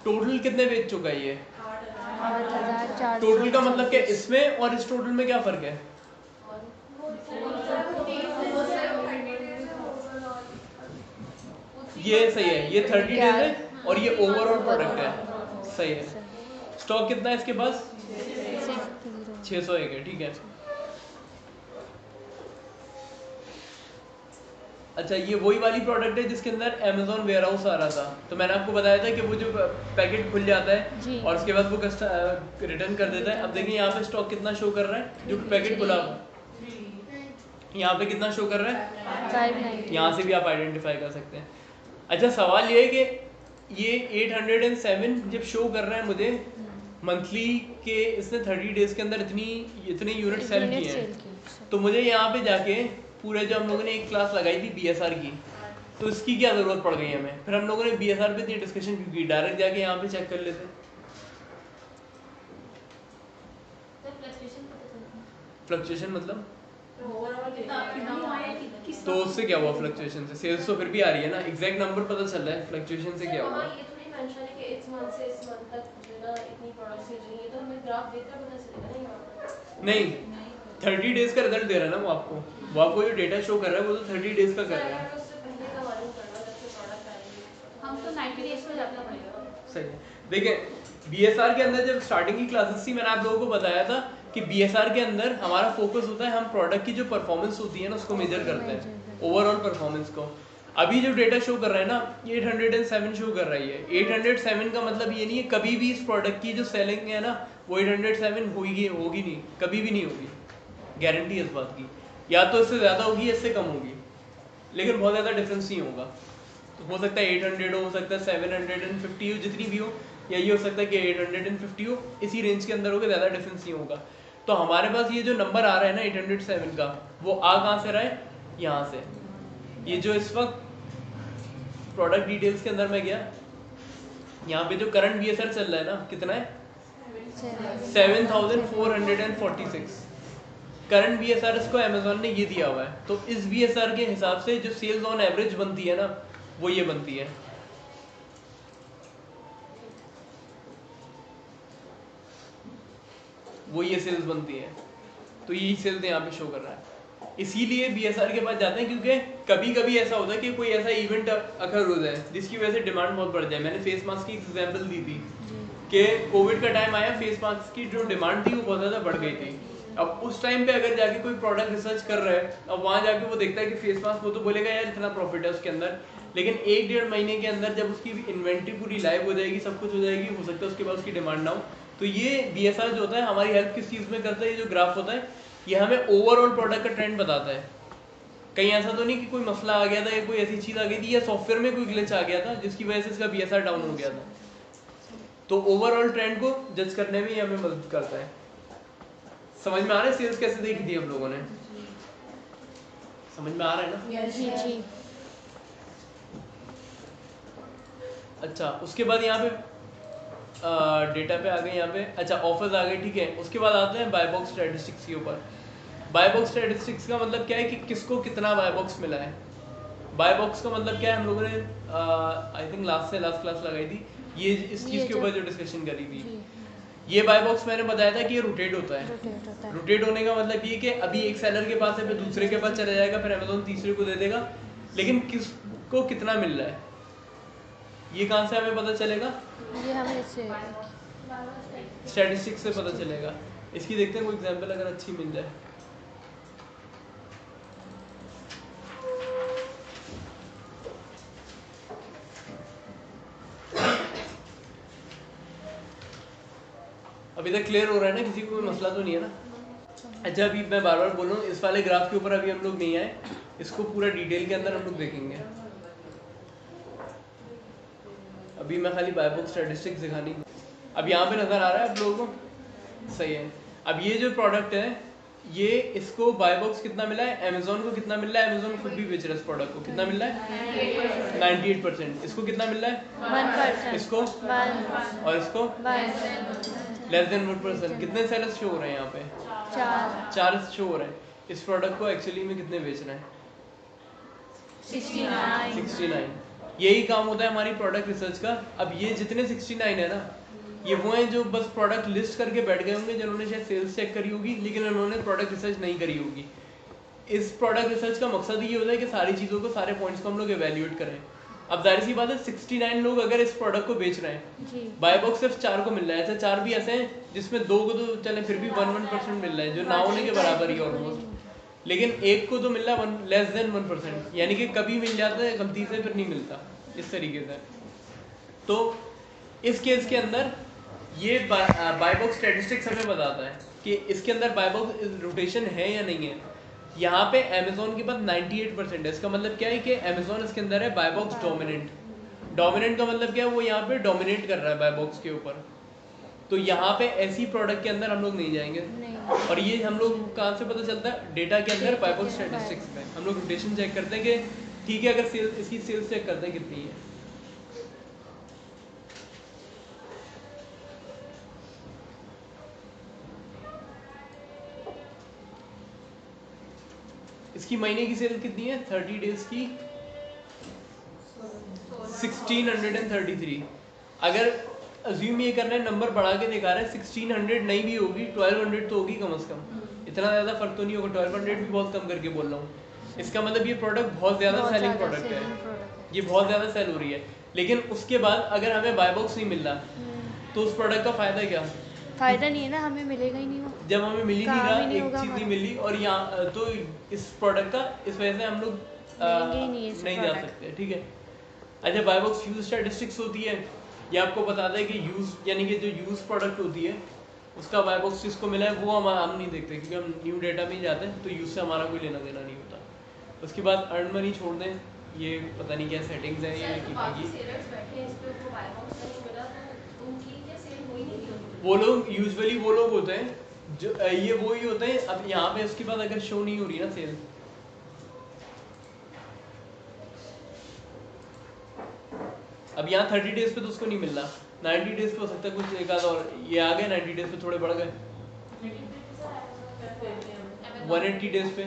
टोटल कितने बेच चुका है ये? 8,400। टोटल का मतलब क्या, इसमें और इस टोटल में क्या फर्क है? ये सही है, ये 30 डेज है और ये ओवरऑल प्रोडक्ट है। सही है। स्टॉक कितना है इसके पास? 601 है। ठीक है, अच्छा, ये वही वाली प्रोडक्ट है जिसके अंदर Amazon वेयर हाउस आ रहा था। तो मैंने आपको बताया था कि वो जो पैकेट खुल जाता जी। है और उसके बाद वो रिटर्न कर देता है। अब देखिए यहाँ पे स्टॉक कितना शो कर रहा है, जो पैकेट खुला हुआ यहाँ पे कितना शो कर रहा है? 590। यहाँ से भी आप आइडेंटिफाई कर सकते हैं। अच्छा, सवाल ये है कि ये 807 जब शो कर रहा है मुझे मंथली के, इसने 30 डेज के अंदर इतने यूनिट सेल किए हैं, तो मुझे यहाँ पे जाके पूरे जो हम लोगों ने एक क्लास लगाई थी बीएसआर की, तो इसकी क्या जरूरत पड़ गई हमें? फिर हम लोगों ने बीएसआर पे इतनी डिस्कशन क्यों की? डायरेक्ट जाके यहाँ पे चेक कर लेते। फ्लक्चुएशन मतलब तो उससे क्या हुआ? फ्लक्चुएशन से सेल्स तो फिर भी आ रही है ना, एग्जैक्ट नंबर पता चल रहा है, फ्लक्चुएशन से क्या हुआ? ये थोड़ी मेंशन है कि इस मंथ से इस मंथ तक जो है ना इतनी प्रोडक्ट सेल हुई है, तो हमें ग्राफ देखकर पता चलेगा ना यहाँ पर। नहीं, 30 डेज का रिजल्ट दे रहा है ना वो आपको जो डेटा शो कर रहा है वो तो 30 डेज का कर रहा है। उससे पहले का मालूम करना जब से प्रोडक्ट आएंगे। हम तो 90 डेज पर जाना पड़ेगा। सही है। देखिए, बीएसआर के अंदर जब स्टार्टिंग की क्लासेस थी, मैंने आप लोगों को बताया था कि बीएसआर के अंदर हमारा फोकस होता है, हम प्रोडक्ट की जो परफॉर्मेंस होती है ना उसको मेजर करते हैं, ओवरऑल परफॉर्मेंस को। अभी जो डेटा शो कर रहा है ना, ये 807 शो कर रही है। 807 का मतलब ये नहीं है कभी भी इस प्रोडक्ट की जो सेलिंग है ना वो 807 होगी नहीं, कभी भी नहीं होगी, गारंटी है इस बात की। या तो इससे ज़्यादा होगी या इससे कम होगी, लेकिन बहुत ज़्यादा डिफरेंस नहीं होगा। तो हो सकता है 800 हो सकता है 750 हो, जितनी भी हो, या ये हो सकता है कि 850 हो, इसी रेंज के अंदर होगा, ज़्यादा डिफरेंस नहीं होगा। तो हमारे पास ये जो नंबर आ रहा है ना 807 का, वो आ कहाँ से रहा है? यहाँ से। ये जो इस वक्त प्रोडक्ट डिटेल्स के अंदर मैं गया, यहाँ पे जो करंट बीएसआर चल रहा है ना, कितना है? 7446 करंट बीएसआर इसको अमेजोन ने ये दिया हुआ है। तो इस बीएसआर के हिसाब से जो सेल्स ऑन एवरेज बनती है ना, वो ये बनती है। वो ये सेल्स बनती है, तो यही सेल्स यहाँ पे शो कर रहा है। इसीलिए बीएसआर के पास जाते हैं, क्योंकि कभी कभी ऐसा होता है कि कोई ऐसा इवेंट अकर हो जाए जिसकी वजह से डिमांड बहुत बढ़ जाए। मैंने फेस मास्क की एग्जांपल दी थी कि कोविड का टाइम आया, फेस मास्क की जो डिमांड थी वो बहुत ज़्यादा बढ़ गई थी। अब उस टाइम पे अगर जाके कोई प्रोडक्ट रिसर्च कर रहा है, अब वहाँ जाके वो देखता है कि फेस मास्क, वो तो बोलेगा यार इतना प्रॉफिट है उसके अंदर, लेकिन 1-1.5 महीने के अंदर जब उसकी इन्वेंट्री पूरी लाइव हो जाएगी, सब कुछ हो जाएगी, हो सकता है उसके बाद उसकी डिमांड ना हो। तो ये बीएसआर जो होता है हमारी हेल्प किस चीज़ में करता है? ये जो ग्राफ होता है ये हमें ओवरऑल प्रोडक्ट का ट्रेंड बताता है। कहीं ऐसा तो नहीं कि कोई मसला आ गया था या कोई ऐसी चीज़ आ गई थी या सॉफ्टवेयर में कोई ग्लिच आ गया था जिसकी वजह से इसका बीएसआर डाउन हो गया था। तो ओवरऑल ट्रेंड को जज करने में ये हमें मदद करता है। समझ में आ रहा है सेल्स कैसे देखी थी हम लोगों ने? समझ में आ रहा है ना? जी जी। अच्छा, उसके बाद यहाँ पे डेटा पे आ गए, यहाँ पे अच्छा ऑफर्स आ गए, ठीक है। उसके बाद आते हैं बाय बॉक्स स्टैटिस्टिक्स के ऊपर। बाय बॉक्स स्टैटिस्टिक्स का मतलब क्या है कि किसको कितना बाय बॉक्स मिला है। बाय बॉक्स का मतलब क्या है, हम लोगों ने आई थिंक लास्ट क्लास लगाई थी ये इस चीज़ के ऊपर जो डिस्कशन करी थी। ये बाय बॉक्स मैंने बताया था कि ये रोटेट होता है। रोटेट होने का मतलब ये कि अभी एक सेलर के पास है, फिर दूसरे के पास चला जाएगा, फिर अमेज़न तीसरे को दे देगा, लेकिन किसको कितना मिल रहा है ये कहाँ से हमें पता चलेगा? ये हमें इससे स्टैटिस्टिक्स से पता चलेगा। इसकी देखते हैं कोई एग्जांपल अगर अच्छी मिल जाए। अभी तक क्लियर हो रहा है ना, किसी को कोई मसला तो नहीं है ना? अच्छा, अभी मैं बार बार बोल रहा हूँ, इस वाले ग्राफ के ऊपर अभी हम लोग नहीं आए, इसको पूरा डिटेल के अंदर हम लोग देखेंगे। अभी मैं खाली बाय बॉक्स स्टैटिस्टिक्स दिखानी। अब यहाँ पे नजर आ रहा है आप लोगों को? सही है। अब ये जो प्रोडक्ट है, ये इसको बाय बॉक्स कितना मिला है, अमेज़न को कितना मिल रहा है, अमेज़न खुद भी बेच रहा है इस प्रोडक्ट को, कितना मिल रहा है 98%। इसको कितना मिल रहा है 1%, इसको 1, और इसको 1, लेस देन 1%। कितने सेलर्स शो हो रहे हैं यहाँ पे? 4 शो हो रहे हैं। इस प्रोडक्ट को एक्चुअली में कितने बेच रहे हैं? 69। यही काम होता है हमारी प्रोडक्ट रिसर्च का। अब ये जितने 69 है ना, ये वो हैं जो बस प्रोडक्ट लिस्ट करके बैठ गए होंगे, जिन्होंने शायद सेल्स चेक करी होगी लेकिन उन्होंने प्रोडक्ट रिसर्च नहीं करी होगी। इस प्रोडक्ट रिसर्च का मकसद ये होता है कि सारी चीज़ों को, सारे पॉइंट्स को हम लोग एवेल्यूएट करें। अब जाहिर सी बात है 69 लोग अगर इस प्रोडक्ट को बेच रहे हैं, बाय बॉक्स सिर्फ 4 को मिल रहा है। ऐसे 4 भी ऐसे हैं जिसमें 2 को तो चले फिर भी 1% मिल रहा है, जो ना होने के बराबर ही ऑलमोस्ट, लेकिन एक को तो मिल रहा है लेस देन 1%, यानी कि कभी मिल जाता है, गलती से फिर नहीं मिलता, इस तरीके से। तो इस केस के अंदर ये बाय बॉक्स स्टैटिस्टिक्स हमें बताता है कि इसके अंदर बाय बॉक्स रोटेशन है या नहीं है। यहाँ पे अमेज़न के पास 98% है। इसका मतलब क्या है कि अमेज़न इसके अंदर है बाय बॉक्स डोमिनेंट का मतलब क्या है, वो यहाँ पे डोमिनेट कर रहा है बाय बॉक्स के ऊपर। तो यहाँ पे ऐसी प्रोडक्ट के अंदर हम लोग नहीं जाएंगे। और ये हम लोग कहाँ से पता चलता है? डेटा के अंदर बाय बॉक्स स्टैटिस्टिक्स में हम लोग रोटेशन चेक करते हैं कि ठीक है, अगर सेल्स, इसकी सेल्स चेक करते हैं कितनी है। इसकी महीने की सेल कितनी है? 30 डेज की 1633। अगर अज्यूम ये कर रहे हैं, नंबर बढ़ा के दिखा रहे हैं, 1600 नहीं भी होगी, 1200 तो होगी कम से कम। इतना ज़्यादा फर्क तो नहीं होगा, 1200 भी बहुत कम करके बोल रहा हूँ। इसका मतलब ये प्रोडक्ट बहुत ज़्यादा सेलिंग प्रोडक्ट है, ये बहुत ज़्यादा सेल हो रही है। लेकिन उसके बाद अगर हमें बाय बॉक्स नहीं मिल रहा तो उस प्रोडक्ट का फ़ायदा क्या? फायदा नहीं है ना, हमें मिलेगा ही नहीं वो। जब हमें मिल ही नहीं काम रहा, ही नहीं एक होगा चीज़ नहीं हमारा। मिली, और यहाँ तो इस प्रोडक्ट का इस वजह से हम लोग लेंगे ही नहीं इस नहीं जा product। सकते, ठीक है। अच्छा, बाय बॉक्स यूज स्टैटिस्टिक्स होती है, ये आपको बताता है कि यूज यानी कि जो यूज प्रोडक्ट होती है उसका बाय बॉक्स जिसको मिला है वो हम नहीं देखते, क्योंकि हम न्यू डेटा में ही जाते हैं, तो यूज से हमारा कोई लेना देना नहीं होता। उसके बाद अर्न मनी छोड़ दें, ये पता नहीं क्या सेटिंग्स हैं ये की। वो लोग यूजुअली वो लोग होते हैं जो ये वो ही होते हैं। अब यहाँ पे उसके बाद अगर शो नहीं हो रही ना सेल, अब यहाँ 30 डेज पे तो उसको नहीं मिल रहा, 90 डेज पे हो सकता है कुछ एक आधा, और ये आ गए 90 डेज पे थोड़े बढ़ गए, 180 डेज पे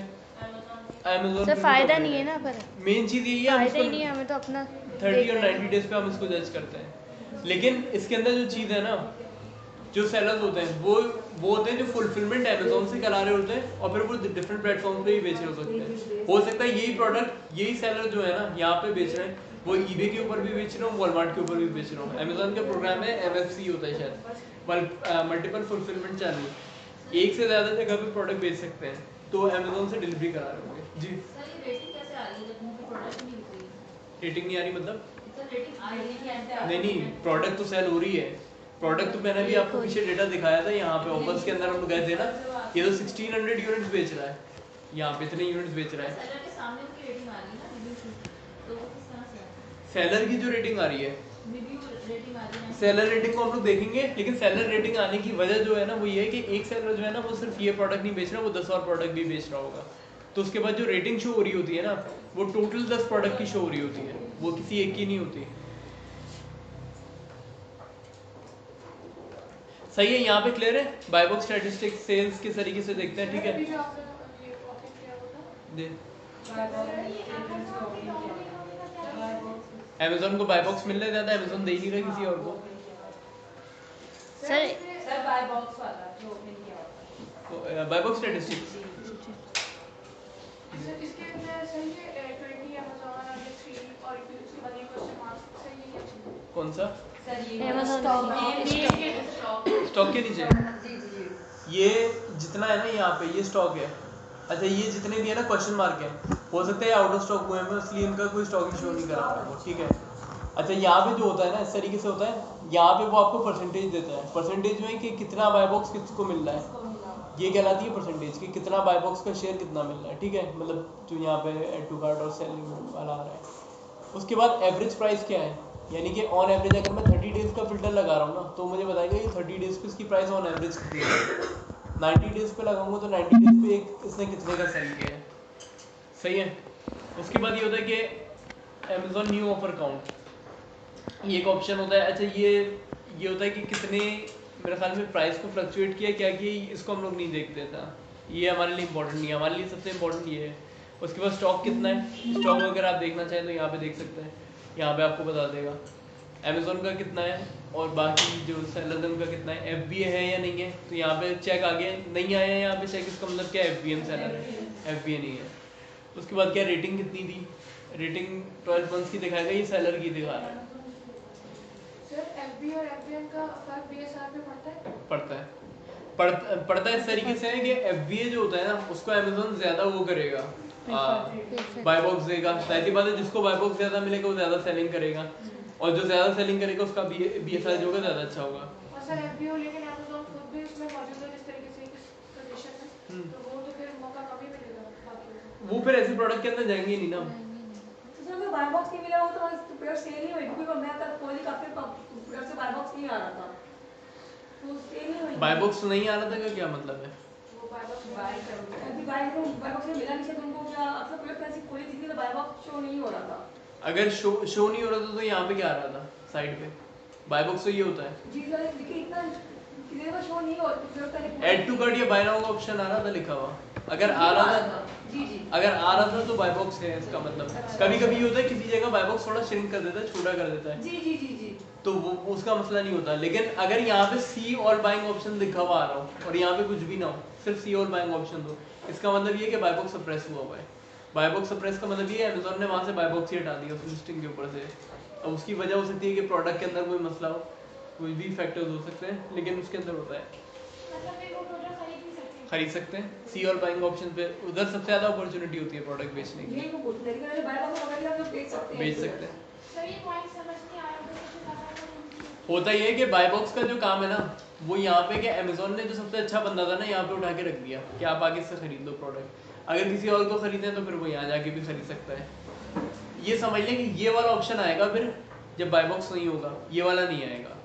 अमेज़न सर फायदा नहीं है ना, पर मेन चीज़ यही है, फायदा ही नहीं है, हमें तो अपना 30 और 90 डेज पे हम इसको जज करते हैं। लेकिन इसके अंदर जो चीज़ है ना, जो सेलर्स होते हैं वो होते हैं जो फुलफिलमेंट अमेज़न से करा रहे होते हैं, और फिर वो डिफरेंट प्लेटफॉर्म पे ही बेच रहे हो सकते हैं। हो सकता है यही प्रोडक्ट यही सेलर जो है ना यहाँ पे बेच रहे हैं, वो ईबे के ऊपर भी बेच रहे हो, वॉलमार्ट के ऊपर भी बेच रहे हो। अमेज़न का प्रोग्राम है MFC होता है शायद, मल्टीपल फुलफिलमेंट चैनल, एक से ज़्यादा जगह पे प्रोडक्ट बेच सकते हैं, तो अमेज़न से डिलीवरी करा रहे होंगे जी। रेटिंग नहीं आ रही मतलब? नहीं, प्रोडक्ट तो सेल हो रही है। प्रोडक्ट तो मैंने भी आपको पीछे डेटा दिखाया था, यहाँ पे ऑफर्स के अंदर हम लोग गए थे ना, ये तो 1600 यूनिट्स बेच रहा है, यहाँ पे इतने यूनिट्स बेच रहा है। सेलर की जो रेटिंग आ रही है, सेलर रेटिंग को हम लोग देखेंगे, लेकिन सेलर रेटिंग आने की वजह जो है ना वो ये है कि एक सेलर जो है ना वो सिर्फ ये प्रोडक्ट नहीं बेच रहा, वो 10 और प्रोडक्ट भी बेच रहा होगा। तो उसके बाद जो रेटिंग शो हो रही होती है ना, वो टोटल 10 प्रोडक्ट की शो हो रही होती है, वो किसी एक की नहीं होती। सही है, यहाँ पे क्लियर है? बाय बॉक्स स्टैटिस्टिक्स सेल्स किस तरीके से देखते हैं, ठीक है। अमेजोन को बाय बॉक्स मिल रहा है ज़्यादा, अमेजोन दे ही नहीं रहा किसी और को। सर बाय बॉक्स वाला जो ओपन किया होता बाय बॉक्स स्टैटिस्टिक्स इसके अंदर सही है 20 Amazon और 3 और उसके बाद ये क्वेश्चन मार्क सही है या कौन सा? सर ये Amazon स्टॉक के नीचे जी जी जी ये जितना है ना यहाँ पे ये स्टॉक है। अच्छा ये जितने भी है ना क्वेश्चन मार्क है, हो सकता है आउट ऑफ स्टॉक हुए हैं इसलिए इनका कोई स्टॉक शो नहीं करा रहा है, ठीक है। अच्छा यहाँ पे जो होता है ना इस तरीके से होता है, यहाँ पे वो आपको परसेंटेज देता है, परसेंटेज में कि कितना बाय बॉक्स किसको मिल रहा है, ये कहलाती है परसेंटेज कि कितना बाय बॉक्स का शेयर कितना मिल रहा है, ठीक है। मतलब जो यहाँ पे एड टू कार्ट और सेलिंग वाला आ रहा है। उसके बाद एवरेज प्राइस क्या है, यानी कि ऑन एवरेज अगर मैं 30 डेज का फिल्टर लगा रहा हूँ ना तो मुझे बताएगा कि 30 डेज पे इसकी प्राइस ऑन एवरेज कितनी है। 90 डेज पे लगाऊंगा तो 90 डेज पे एक इसने कितने का सेल किया है, सही है। उसके बाद ये होता है कि अमेजोन न्यू ऑफर काउंट, ये एक ऑप्शन होता है। अच्छा ये होता है कि कितने मेरे ख्याल में प्राइस को फ्लक्चुएट किया क्या कि इसको हम लोग नहीं देखते था, ये हमारे लिए इंपॉर्टेंट नहीं है, हमारे लिए सबसे इंपॉर्टेंट ये है। उसके बाद स्टॉक कितना है, स्टॉक अगर आप देखना चाहें तो यहाँ पे देख सकते हैं, यहाँ पे आपको बता देगा अमेजोन का कितना है और बाकी जो सेलर उनका कितना है, FBA है या नहीं है, तो यहाँ पे चेक आ गया, नहीं आया यहाँ पे चेक, इसका मतलब क्या है FBM सेलर है, FBA नहीं है। उसके बाद क्या रेटिंग कितनी थी, रेटिंग 12 मंथ्स की दिखाएगा, ये सेलर की दिखा रहा है। सर FB और FBN का फर्क BSR पे पड़ता है पड़ता है इस तरीके से है कि FBA जो होता है ना उसको अमेजोन ज्यादा वो करेगा, बाय बॉक्स देगा, जाहिर सी बात है जिसको बाय बॉक्स ज्यादा मिलेगा वो ज्यादा सेलिंग करेगा और जो ज्यादा सेलिंग करेगा उसका BSR जो होगा ज्यादा अच्छा होगा। और सर FBO लेकिन Amazon खुद भी इसमें मौजूद है जिस तरीके से इस कंडीशन में, तो वो तो फिर मौका कम ही मिलेगा बाकी को। वो फिर ऐसे प्रोडक्ट के अंदर जाएंगे नहीं ना। सर मैं बाय बॉक्स नहीं मिला वो तो प्रोडक्ट सेल नहीं हुई क्योंकि मैं तक कोई काफी प्रोडक्ट से बाय बॉक्स नहीं आ रहा था, तो सेल नहीं हुई। बाय बॉक्स नहीं आ रहा था का क्या मतलब है? वो बाय बॉक्स बाय अभी बाय बॉक्स में मिला नहीं था तुमको, क्या अक्सर प्रोडक्ट ऐसी कोई थी तो बाय बॉक्स शो नहीं हो रहा था। अगर शो नहीं हो रहा था तो यहाँ पे क्या आ रहा था साइड पे, बाय बॉक्स तो ये होता है जी सर देखिए इतना किसी का शो नहीं हो रहा, ऐड टू कार्ट या बाय नाउ का ऑप्शन आ रहा था लिखा हुआ, अगर आ रहा था जी जी अगर आ रहा था तो बाय बॉक्स है इसका मतलब। कभी कभी ये होता है किसी जगह बाय बॉक्स थोड़ा श्रिंक कर देता है, छोटा कर देता है, जी जी जी जी तो वो उसका मसला नहीं होता। लेकिन अगर यहाँ पे सी ऑल बाइंग ऑप्शन लिखा हुआ आ रहा हो और यहाँ पे कुछ भी ना हो, सिर्फ सी ऑल बाइंग ऑप्शन दो, इसका मतलब ये कि बाय बॉक्स सप्रेस हुआ हुआ है। बाय बॉक्स सप्रेस का मतलब ये है अमेजोन ने वहाँ से बाय बॉक्स ही हटा दिया उस लिस्टिंग के ऊपर से। अब उसकी वजह हो सकती है कि प्रोडक्ट के अंदर कोई मसला हो, कोई भी फैक्टर्स हो सकते हैं, लेकिन उसके अंदर होता है मतलब फिर वो प्रोडक्ट खरीद सकते हैं। सी ऑल बाइंग ऑप्शन पे उधर सबसे ज़्यादा अपॉर्चुनिटी होती है प्रोडक्ट बेचने की, ये वो बोलते हैं कि बाय बॉक्स वगैरह आप बेच सकते हैं, बेच सकते हैं। सर ये पॉइंट समझ नहीं आया मुझे सबसे ज़्यादा। होता ये है कि बाय बॉक्स का जो काम है ना वो यहाँ पे कि अमेजोन ने जो सबसे अच्छा बंदा था ना यहाँ पे उठा के रख दिया कि आप आगे से खरीद लो प्रोडक्ट, अगर किसी और को खरीदें तो फिर वो यहाँ जाके भी खरीद सकता है। ये समझ लें कि ये वाला ऑप्शन आएगा फिर जब बाय बॉक्स नहीं होगा, ये वाला नहीं आएगा।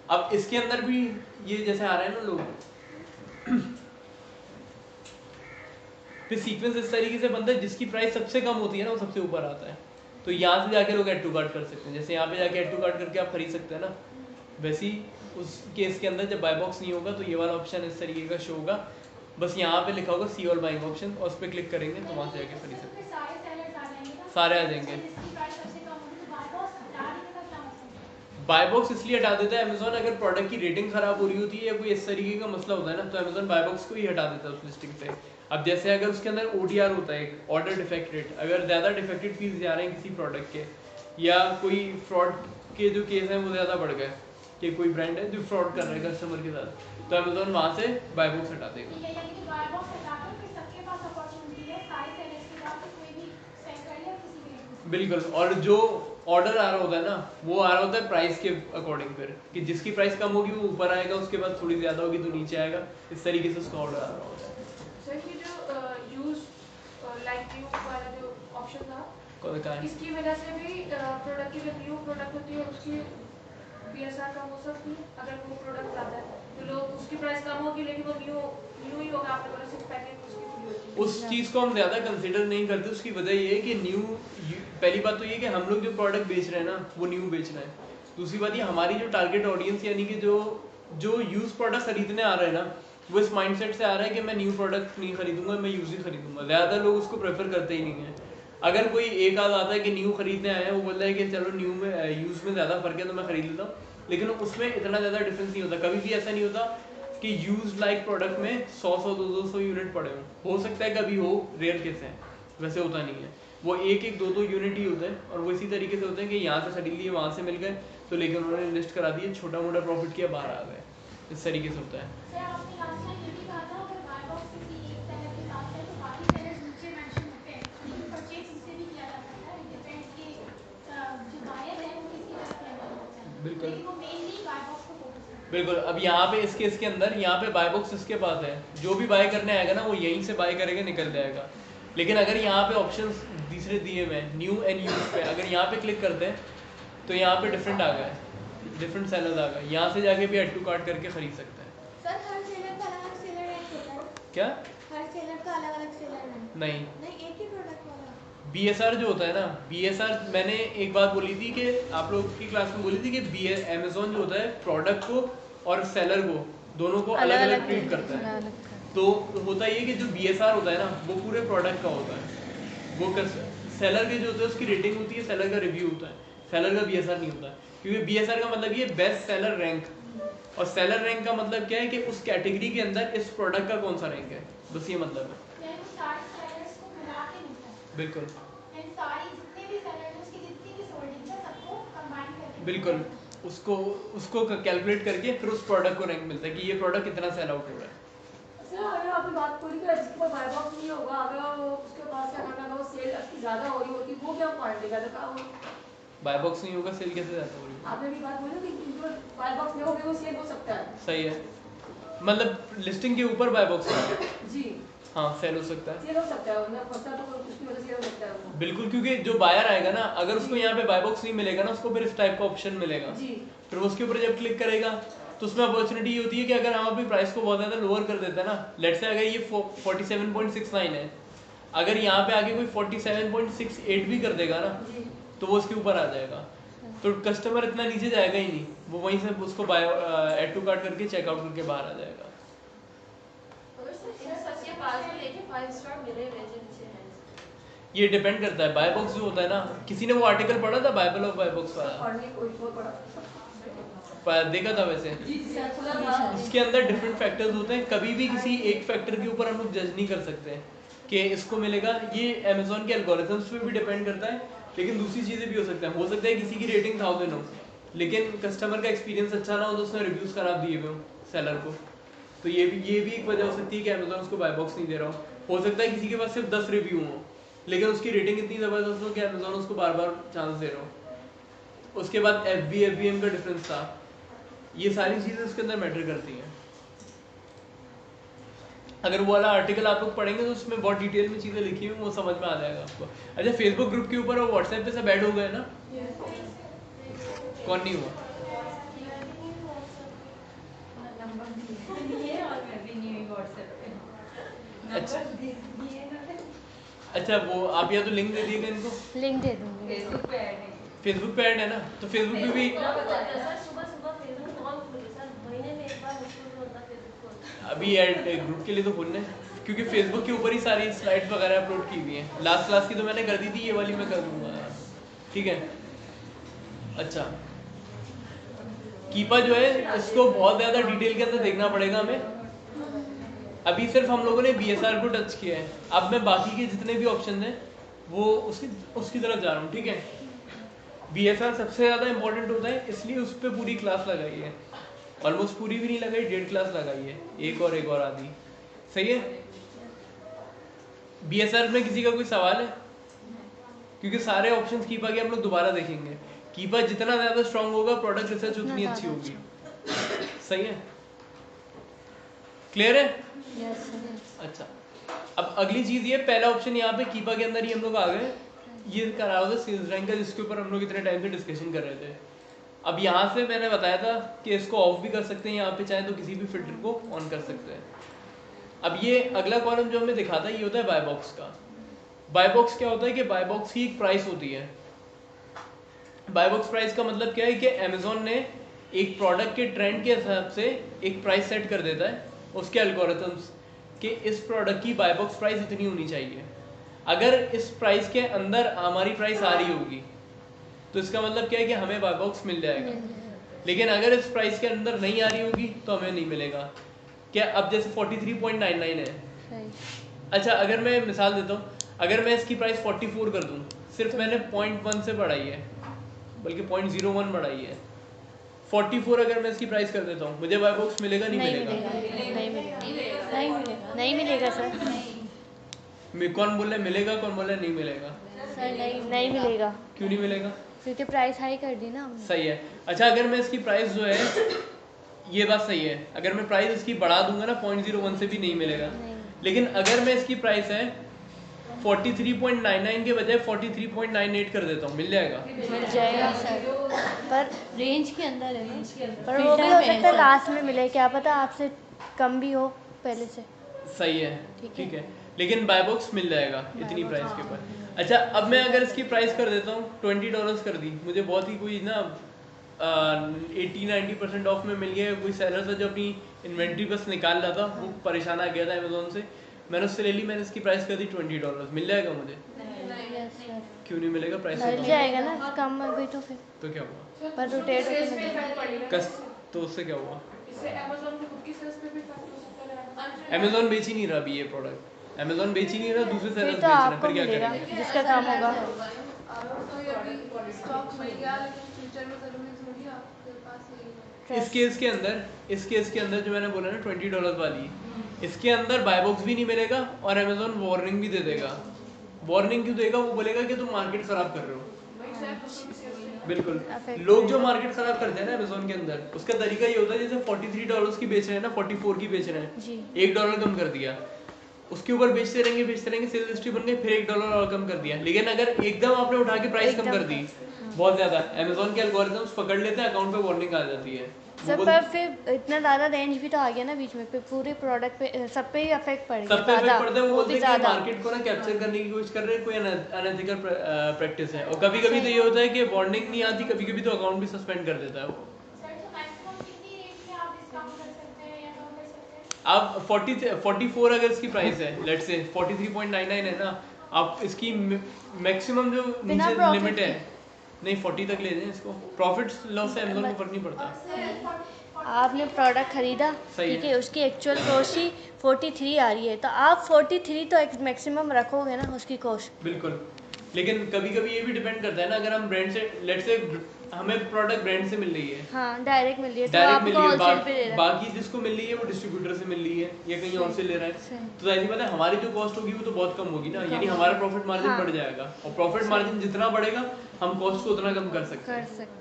अब इसके अंदर भी ये जैसे आ रहे हैं ना लोग फिर सीक्वेंस इस तरीके से बनता है जिसकी प्राइस सबसे कम होती है ना वो सबसे ऊपर आता है, तो यहाँ से जाके लोग ऐड टू कार्ट कर सकते हैं, जैसे यहाँ पे जाके ऐड टू कार्ट करके आप खरीद सकते हैं ना, वैसे ही उस केस के अंदर जब बाय बॉक्स नहीं होगा तो ये वाला ऑप्शन इस तरीके का शो होगा, बस यहाँ पे लिखा होगा सी ऑल बाइंग ऑप्शन और उस पर क्लिक करेंगे तो वहाँ से जाके खरीद सकते हैं, सारे सेलर्स आ जाएंगे ना, सारे आ जाएंगे। जिसकी प्राइस सबसे कम होगी तो बाय बॉक्स हटा देने का क्या मतलब? बाय बॉक्स इसलिए हटा देता है अमेजोन, अगर प्रोडक्ट की रेटिंग खराब हो रही होती है या कोई इस तरीके का मसला होता है ना तो अमेजोन बाय बॉक्स को ही हटा देता है उस लिस्टिंग से। अब जैसे अगर उसके अंदर ODR होता है एक ऑर्डर डिफेक्ट रेट, अगर ज़्यादा डिफेक्टेड पीस जा रहे हैं किसी प्रोडक्ट के या कोई फ्रॉड के जो केस हैं वो ज़्यादा बढ़ गए कि कोई ब्रांड है जो फ्रॉड कर रहा है कस्टमर के साथ, तो अमेजोन वहाँ से बाय बॉक्स हटा देगा। ठीक है, यानी कि बाय बॉक्स हटाकर फिर सबके पास अपॉर्चुनिटी है सारे सेलर्स के पास कोई भी सेल कर ले किसी भी। बिल्कुल, और जो ऑर्डर आ रहा होता है ना वो आ रहा होता है प्राइस के अकॉर्डिंग, फिर कि जिसकी प्राइस कम होगी वो ऊपर आएगा, उसके बाद थोड़ी ज़्यादा होगी तो नीचे आएगा, इस तरीके से उसका ऑर्डर आ रहा होता है। सर ये जो यूज लाइक न्यू वाला जो ऑप्शन था कौन कहा है? इसकी वजह से भी प्रोडक्ट की जो न्यू प्रोडक्ट होती है उसकी BSR कम हो सकती है, अगर वो प्रोडक्ट आता है तो लोग उसकी प्राइस कम होगी लेकिन वो न्यू ही होगा, आपने बोला सिर्फ पैकेज उसकी फ्री होती है। उस चीज़ को हम ज़्यादा कंसिडर नहीं करते, उसकी वजह ये है कि न्यू, पहली बात तो ये कि हम लोग जो प्रोडक्ट बेच रहे हैं ना वो न्यू बेच रहे हैं, दूसरी बात ये हमारी जो टारगेट ऑडियंस यानी कि जो यूज प्रोडक्ट खरीदने आ रहे हैं ना वो इस माइंडसेट से आ रहा है कि मैं न्यू प्रोडक्ट नहीं खरीदूंगा, मैं यूज ही खरीदूंगा। ज़्यादा लोग उसको प्रेफर करते ही नहीं है। अगर कोई एक आध आता है कि न्यू खरीदने आया है, वो बोलता है कि चलो न्यू में यूज़ में ज़्यादा फर्क है तो मैं खरीद लेता हूँ, लेकिन उसमें इतना ज़्यादा डिफरेंस नहीं होता। कभी भी ऐसा नहीं होता कि यूज लाइक प्रोडक्ट में 100-200 यूनिट पड़े हो सकता है कभी हो, रेयर केस है, वैसे होता नहीं है। वो एक 2 यूनिट ही होते हैं, और वो इसी तरीके से होते हैं कि यहाँ से खरीद लिए, वहाँ से मिल गए तो लेकिन उन्होंने लिस्ट करा दिए, छोटा मोटा प्रॉफिट किया, बाहर आ गए। इस तरीके से होता है। सर आपने लास्ट टाइम ये भी कहा था अगर बाय बॉक्स किसी एक सेलर के साथ है तो बाकी सेलर्स नीचे मेंशन होते हैं, लेकिन परचेज इससे भी किया जा सकता है, डिपेंड्स कि जो बायर है वो किसकी तरफ लेना होता है, बिल्कुल लेकिन वो मेनली बाय बॉक्स को फोकस करता है। बिल्कुल। अब यहाँ पे इस केस के अंदर यहाँ पे बाय बॉक्स इसके पास है, जो भी बाय करने आएगा ना वो यहीं से बाय करेगा, निकल जाएगा। लेकिन अगर यहाँ पे ऑप्शंस दूसरे दिए हुए हैं न्यू एंड यूज पे, अगर यहाँ पे क्लिक करते हैं तो यहाँ पे डिफरेंट आ गया है, डिफरेंट सेलर्स आ गए, यहाँ से जाके भी ऐड टू कार्ट करके खरीद सकते हैं। सर हर सेलर का अलग अलग सेलर रैंक होता है? क्या? हर सेलर का अलग अलग सेलर रैंक? नहीं, एक ही प्रोडक्ट वाला? BSR जो होता है ना, BSR मैंने एक बात बोली थी कि आप लोग की क्लास में बोली थी कि अमेजोन जो होता है प्रोडक्ट को और सेलर को दोनों को अलग अलग ट्रीट करता है। तो होता ये कि जो BSR होता है ना वो पूरे प्रोडक्ट का होता है, वो सेलर के जो होता है उसकी रेटिंग होती है, सेलर का रिव्यू होता है, सेलर का BSR नहीं होता। क्योंकि BSR का मतलब ये बेस्ट सेलर रैंक, और सेलर रैंक का मतलब क्या है कि उस कैटेगरी के अंदर इस प्रोडक्ट का कौन सा रैंक है, बस ये मतलब है। यानी वो सारे सेलर्स को मिला के मिलता है। बिल्कुल यानी सारी जितने भी सेलर हैं उसकी जितनी भी होल्डिंग्स है सबको कंबाइन करके बिल्कुल, उसको कैलकुलेट करके फिर उस प्रोडक्ट को रैंक मिलता है कि ये प्रोडक्ट कितना सेल आउट हो रहा है। अच्छा, अगर आपने बात पूरी की जिसके पास बाय बॉक्स नहीं होगा, अगर वो उसके पास क्या करना, अगर वो सेल अच्छी ज़्यादा हो रही होती वो क्या पॉइंट देगा? तो क्या बाय बॉक्स नहीं होगा, सेल कैसे जाता हो रही है? आपने भी बात बोली कि जो बाय बॉक्स में होगी वो सेल हो सकता है। सही है, मतलब लिस्टिंग के ऊपर बाय बॉक्स है जी हाँ, सेल हो सकता है, सेल हो सकता है, मतलब फंसा तो कुछ नहीं होता, सेल हो सकता है वो। बिल्कुल। क्योंकि जो बायर आएगा ना, अगर उसको यहाँ पे बाय बॉक्स नहीं मिलेगा ना, उसको फिर इस टाइप का ऑप्शन मिलेगा, जी फिर उसके ऊपर जब क्लिक करेगा तो उसमें अपॉर्चुनिटी ये होती है कि अगर हम अपनी प्राइस को बहुत ज़्यादा लोअर कर देते हैं ना, लेट्स से अगर ये 47.69 है, अगर यहाँ पे आगे कोई 47.68 भी कर देगा ना जी तो वो उसके ऊपर आ जाएगा, तो कस्टमर इतना नीचे जाएगा ही नहीं, वो वहीं से उसको बाय ऐड टू कार्ट करके चेकआउट करके बाहर आ जाएगा। अगर सर सबके पास भी देखिए 5 स्टार मिले हुए हैं जिनसे हैं, ये डिपेंड करता है, बाय बॉक्स जो होता है ना, किसी ने वो आर्टिकल पढ़ा था बाइबल ऑफ बाय बॉक्स वाला, पढ़ने कोई बहुत बड़ा देखा था वैसे? जी सर खुला था। इसके अंदर डिफरेंट फैक्टर्स होते हैं, कभी भी किसी एक फैक्टर के ऊपर हम लोग जज नहीं कर सकते हैं कि इसको मिलेगा। ये अमेजोन के एल्गोरिथम्स पे भी डिपेंड करता है, लेकिन दूसरी चीज़ें भी हो सकता है किसी की रेटिंग 1000 हो लेकिन कस्टमर का एक्सपीरियंस अच्छा ना हो तो उसने रिव्यूज़ खराब दिए हुए हो सेलर को, तो ये भी एक वजह हो सकती है कि अमेजोन उसको बाय बॉक्स नहीं दे रहा हो सकता है किसी के पास सिर्फ 10 रिव्यू हो लेकिन उसकी रेटिंग इतनी ज़बरदस्त हो कि अमेजोन उसको बार बार चांस दे रहा हो। उसके बाद FBM का डिफरेंस था, ये सारी चीज़ें उसके अंदर मैटर करती हैं। अगर वो वाला आर्टिकल आप लोग पढ़ेंगे तो उसमें बहुत डिटेल में चीज़ें लिखी हुई वो समझ में आ जाएगा आपको। अच्छा, फेसबुक ग्रुप के ऊपर और व्हाट्सएप पे सब ऐड हो गए ना? कौन नहीं हुआ? अच्छा अच्छा, वो आप या तो लिंक दे दिएगा इनको, लिंक दे दूँगी। फेसबुक पे ऐड है ना, तो फेसबुक पे भी क्या बताते हैं सर, सुबह फेसबुक कौन खोले सर, महीने में एक बार मुश्किल होता है फेसबुक खोलना। अभी ऐड ग्रुप के लिए तो खोलना है, क्योंकि फेसबुक के ऊपर ही सारी स्लाइड्स वगैरह अपलोड की हुई हैं। लास्ट क्लास की तो मैंने कर दी थी, ये वाली मैं कर दूंगा, ठीक है। अच्छा, कीपा जो है इसको बहुत ज़्यादा डिटेल के अंदर देखना पड़ेगा हमें। अभी सिर्फ हम लोगों ने BSR को टच किया है, अब मैं बाकी के जितने भी ऑप्शन हैं वो उसकी तरफ जा रहा हूँ, ठीक है। BSR सबसे ज़्यादा इंपॉर्टेंट होता है, इसलिए उस पर पूरी क्लास लगाई है, ऑलमोस्ट पूरी भी नहीं लगाई, 1.5 क्लास लगाई है, एक और आधी, सही है। BSR में किसी का कोई सवाल है? क्योंकि सारे ऑप्शंस कीपा के हम लोग दोबारा देखेंगे, कीपा जितना ज़्यादा स्ट्रांग होगा प्रोडक्ट रिसर्च उतनी अच्छी होगी, सही है, क्लियर है? यस। अच्छा, अब अगली चीज़ ये, पहला ऑप्शन यहाँ पे कीपा के अंदर ही हम लोग आ गए, ये करा हुआ था सेल्स रैंक का, जिसके ऊपर हम लोग इतने टाइम से डिस्कशन कर रहे थे। अब यहाँ से मैंने बताया था कि इसको ऑफ भी कर सकते हैं, यहाँ पे चाहे तो किसी भी फिल्टर को ऑन कर सकते हैं। अब ये अगला कॉलम जो हमें दिखाता है ये होता है बाय बॉक्स का। बाय बॉक्स क्या होता है कि बाय बॉक्स की एक प्राइस होती है। बाय बॉक्स प्राइस का मतलब क्या है कि अमेजोन ने एक प्रोडक्ट के ट्रेंड के हिसाब से एक प्राइस सेट कर देता है उसके एल्गोरिथम्स कि इस प्रोडक्ट की बाय बॉक्स प्राइस इतनी होनी चाहिए। अगर इस प्राइस के अंदर हमारी प्राइस आ रही होगी तो इसका मतलब क्या है कि हमें बाय बॉक्स मिल जाएगा, लेकिन अगर इस प्राइस के अंदर नहीं आ रही होगी तो हमें नहीं मिलेगा। क्या अब जैसे 43.99 है, सही। अच्छा अगर मैं मिसाल देता हूँ, अगर मैं इसकी प्राइस 44 कर दूँ, सिर्फ मैंने 0.1 से बढ़ाई है, बल्कि 0.01 बढ़ाई है, 44 अगर मैं इसकी प्राइस कर देता हूँ, मुझे बाय बॉक्स मिलेगा नहीं मिलेगा? नहीं मिलेगा, नहीं मिलेगा, नहीं मिलेगा सर। कौन बोल रहा है मिलेगा, कौन बोल रहा है नहीं मिलेगा? सर नहीं मिलेगा, क्यों नहीं मिलेगा? क्योंकि प्राइस हाई कर दी ना हमने। सही है। अच्छा अगर मैं इसकी प्राइस जो है, ये बात सही है, अगर मैं प्राइस इसकी बढ़ा दूंगा ना 0.01 से भी नहीं मिलेगा, लेकिन अगर मैं इसकी प्राइस है 43.99 के बजाय 43.98 कर देता हूँ, मिल जाएगा? मिल जाएगा सर, पर रेंज के अंदर है ना, पर वो भी हो सकता है लास्ट में मिले, क्या पता आपसे कम भी हो पहले से। सही है, ठीक है, लेकिन बाय बॉक्स मिल जाएगा इतनी प्राइस के ऊपर। अच्छा अब मैं अगर इसकी प्राइस कर देता हूँ $20 कर दी, मुझे बहुत ही कोई ना 80-90% ऑफ में मिल गया। कोई सेलर था जो अपनी इन्वेंट्री बस निकाल रहा था, वो परेशान आ गया था अमेजोन से, मैंने उससे ले ली, मैंने इसकी प्राइस कर दी $20, मिल जाएगा मुझे? क्यों नहीं मिलेगा? प्राइस मिल जाएगा ना, कम है भी तो फिर तो क्या हुआ? पर रोटेट सेल्स होके पे मिलेगा। इफेक्ट पड़ेगा। कस तो उससे क्या हुआ? इससे अमेज़न की खुद की सेल्स पे भी इफेक्ट हो सकता है। अमेजोन बेच ही नहीं रहा अभी ये प्रोडक्ट, अमेजोन बेच ही नहीं रहा, दूसरे फिर सेलर्स तो बेच रहे हैं, आपको फिर क्या मिलेगा करेंगे? जिसका काम होगा। तो ये अभी स्टॉक मिल गया, लेकिन फ्यूचर में जरूरी थोड़ी आपके पास यही है। इस केस के अंदर जो मैंने बोला ना $20 वाली, इसके अंदर बाय बॉक्स भी नहीं मिलेगा और अमेजोन वार्निंग भी दे देगा। वार्निंग क्यों देगा? वो बोलेगा कि तुम मार्केट खराब कर रहे हो। बिल्कुल, लोग जो मार्केट खराब करते हैं ना अमेजोन के अंदर, उसका तरीका ये होता है जैसे $43 की बेच रहे हैं ना, 44 की बेच रहे हैं, $1 कम कर दिया, उसके ऊपर बेचते रहेंगे, सेल्स हिस्ट्री बन गई, फिर $1 और कम कर दिया। लेकिन अगर एकदम आपने उठा के प्राइस कम कर दी बहुत ज्यादा, अमेजोन के एल्गोरिथम्स पकड़ लेते हैं, अकाउंट पे वार्निंग आ जाती है। सर पर फिर इतना ज़्यादा रेंज भी तो आ गया ना बीच में, फिर पूरे प्रोडक्ट पे सब पे ही इफेक्ट पड़ गया। सब पे इफेक्ट पड़ता है। वो बोलते हैं कि ज़्यादा मार्केट को ना कैप्चर करने की कोशिश कर रहे हैं, कोई अनएथिकल प्रैक्टिस है। और कभी कभी तो ये होता है कि वार्निंग नहीं आती, कभी कभी तो अकाउंट भी सस्पेंड कर देता है वो। आप 44 अगर इसकी प्राइस है, लेट्स से 43.99 है ना, आप इसकी मैक्सिमम जो नीचे लिमिट है, नहीं 40 तक ले जाएं इसको, प्रॉफिट लॉस से अमेज़न को फर्क नहीं पड़ता। आपने प्रोडक्ट खरीदा, ठीक है, उसकी एक्चुअल कॉस्ट ही 43 आ रही है, तो आप 43 तो मैक्सिमम रखोगे ना उसकी कॉस्ट। बिल्कुल, लेकिन कभी कभी ये भी डिपेंड करता है ना, अगर हम ब्रांड से, लेट्स से हमें प्रोडक्ट ब्रांड से मिल रही है, हाँ डायरेक्ट मिल रही है, तो डायरेक्ट मिल आपको रही है, होलसेल पे दे रहा है। बाकी जिसको मिल रही है वो डिस्ट्रीब्यूटर से मिल रही है या कहीं और से ले रहा है, तो जाहिर बात है हमारी जो कॉस्ट होगी वो तो बहुत कम होगी ना, यानी हमारा प्रॉफिट मार्जिन बढ़ जाएगा, और प्रॉफिट मार्जिन जितना बढ़ेगा हम कॉस्ट को उतना कम कर सकते हैं। कस्टमर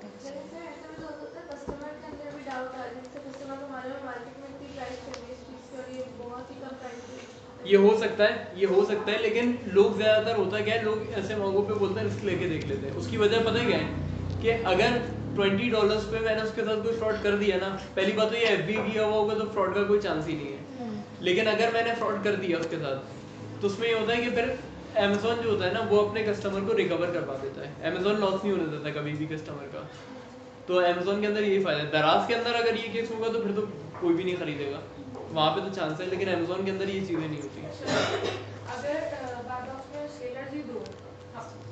के अंदर भी डाउट आ जैसे कस्टमर को मालूम है मार्केट में इतनी प्राइस चल रही है इस चीज़ के और ये बहुत ही कम प्राइस है। ये हो सकता है, लेकिन लोग ज़्यादातर होता क्या है, लोग ऐसे मौकों पे बोलते हैं रिस्क लेके देख लेते हैं। उसकी वजह पता है क्या है कि अगर $20 पे मैंने उसके साथ कोई फ्रॉड कर दिया ना, पहली बात तो ये FB किया हुआ होगा तो फ्रॉड का कोई चांस ही नहीं है, लेकिन अगर मैंने फ्रॉड कर दिया उसके साथ तो उसमें ये होता है कि फिर अमेज़ॉन जो होता है ना वो अपने कस्टमर को रिकवर करवा देता है, अमेज़ॉन लॉस नहीं होने देता कभी भी कस्टमर का। तो अमेज़ॉन के अंदर यही फायदा है। दराज के अंदर अगर ये केस होगा तो फिर तो कोई भी नहीं खरीदेगा, वहाँ पे तो चांस है, लेकिन अमेज़ॉन के अंदर ये चीज़ें नहीं होती। अगर बाय बॉक्स में सेलर ही दो,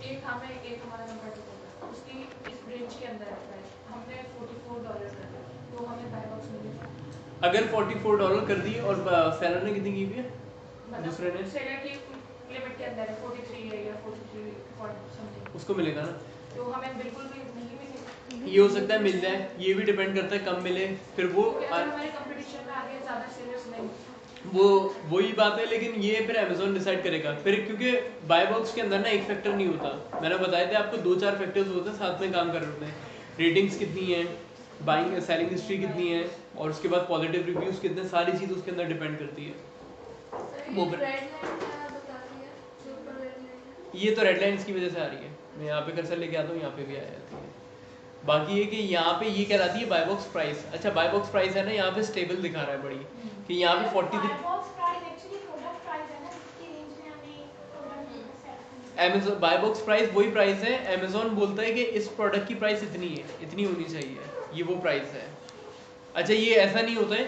एक हमें एक हमारा नंबर होगा, उसकी इस रेंज के अंदर आता है, हमने $44 कर दिया तो हमें बाय बॉक्स मिलेगा। अगर $44 कर दी और सेलर ने कितनी की है, दूसरे ने, सेलर की लिमिट के अंदर है 43 है या 43 समथिंग, उसको मिलेगा ना। तो हमें बिल्कुल भी नहीं मिलेगा। ये हो सकता है मिल जाए, ये भी डिपेंड करता है कम मिले, फिर वो अगर हमारे कंपटीशन में आगे ज़्यादा सेलर्स नहीं, वो वही बात है, लेकिन ये फिर अमेज़ॉन डिसाइड करेगा फिर, क्योंकि बाय बॉक्स के अंदर ना एक फैक्टर नहीं होता, मैंने बताया था आपको 2-4 फैक्टर्स होते हैं साथ में काम कर रहे होते हैं, रेटिंग्स कितनी है, बाइंग सेलिंग हिस्ट्री कितनी है, और उसके बाद पॉजिटिव रिव्यूज़ कितने, सारी चीज़ उसके अंदर डिपेंड करती है। वो ये तो रेड लाइन्स की वजह से आ रही है, मैं यहाँ पे कर्सर लेके आता हूँ, यहाँ पे भी आ जाती है। बाकी ये कि यहाँ पे ये कहलाती है बाय बॉक्स प्राइस। अच्छा बाय बॉक्स प्राइस है ना, यहाँ पे स्टेबल दिखा रहा है बड़ी, कि यहाँ पे 43 बाय बॉक्स प्राइस वही प्राइस है, अमेज़ॉन बोलता है कि इस प्रोडक्ट की प्राइस इतनी है, इतनी होनी चाहिए, ये वो प्राइस है। अच्छा ये ऐसा नहीं होता है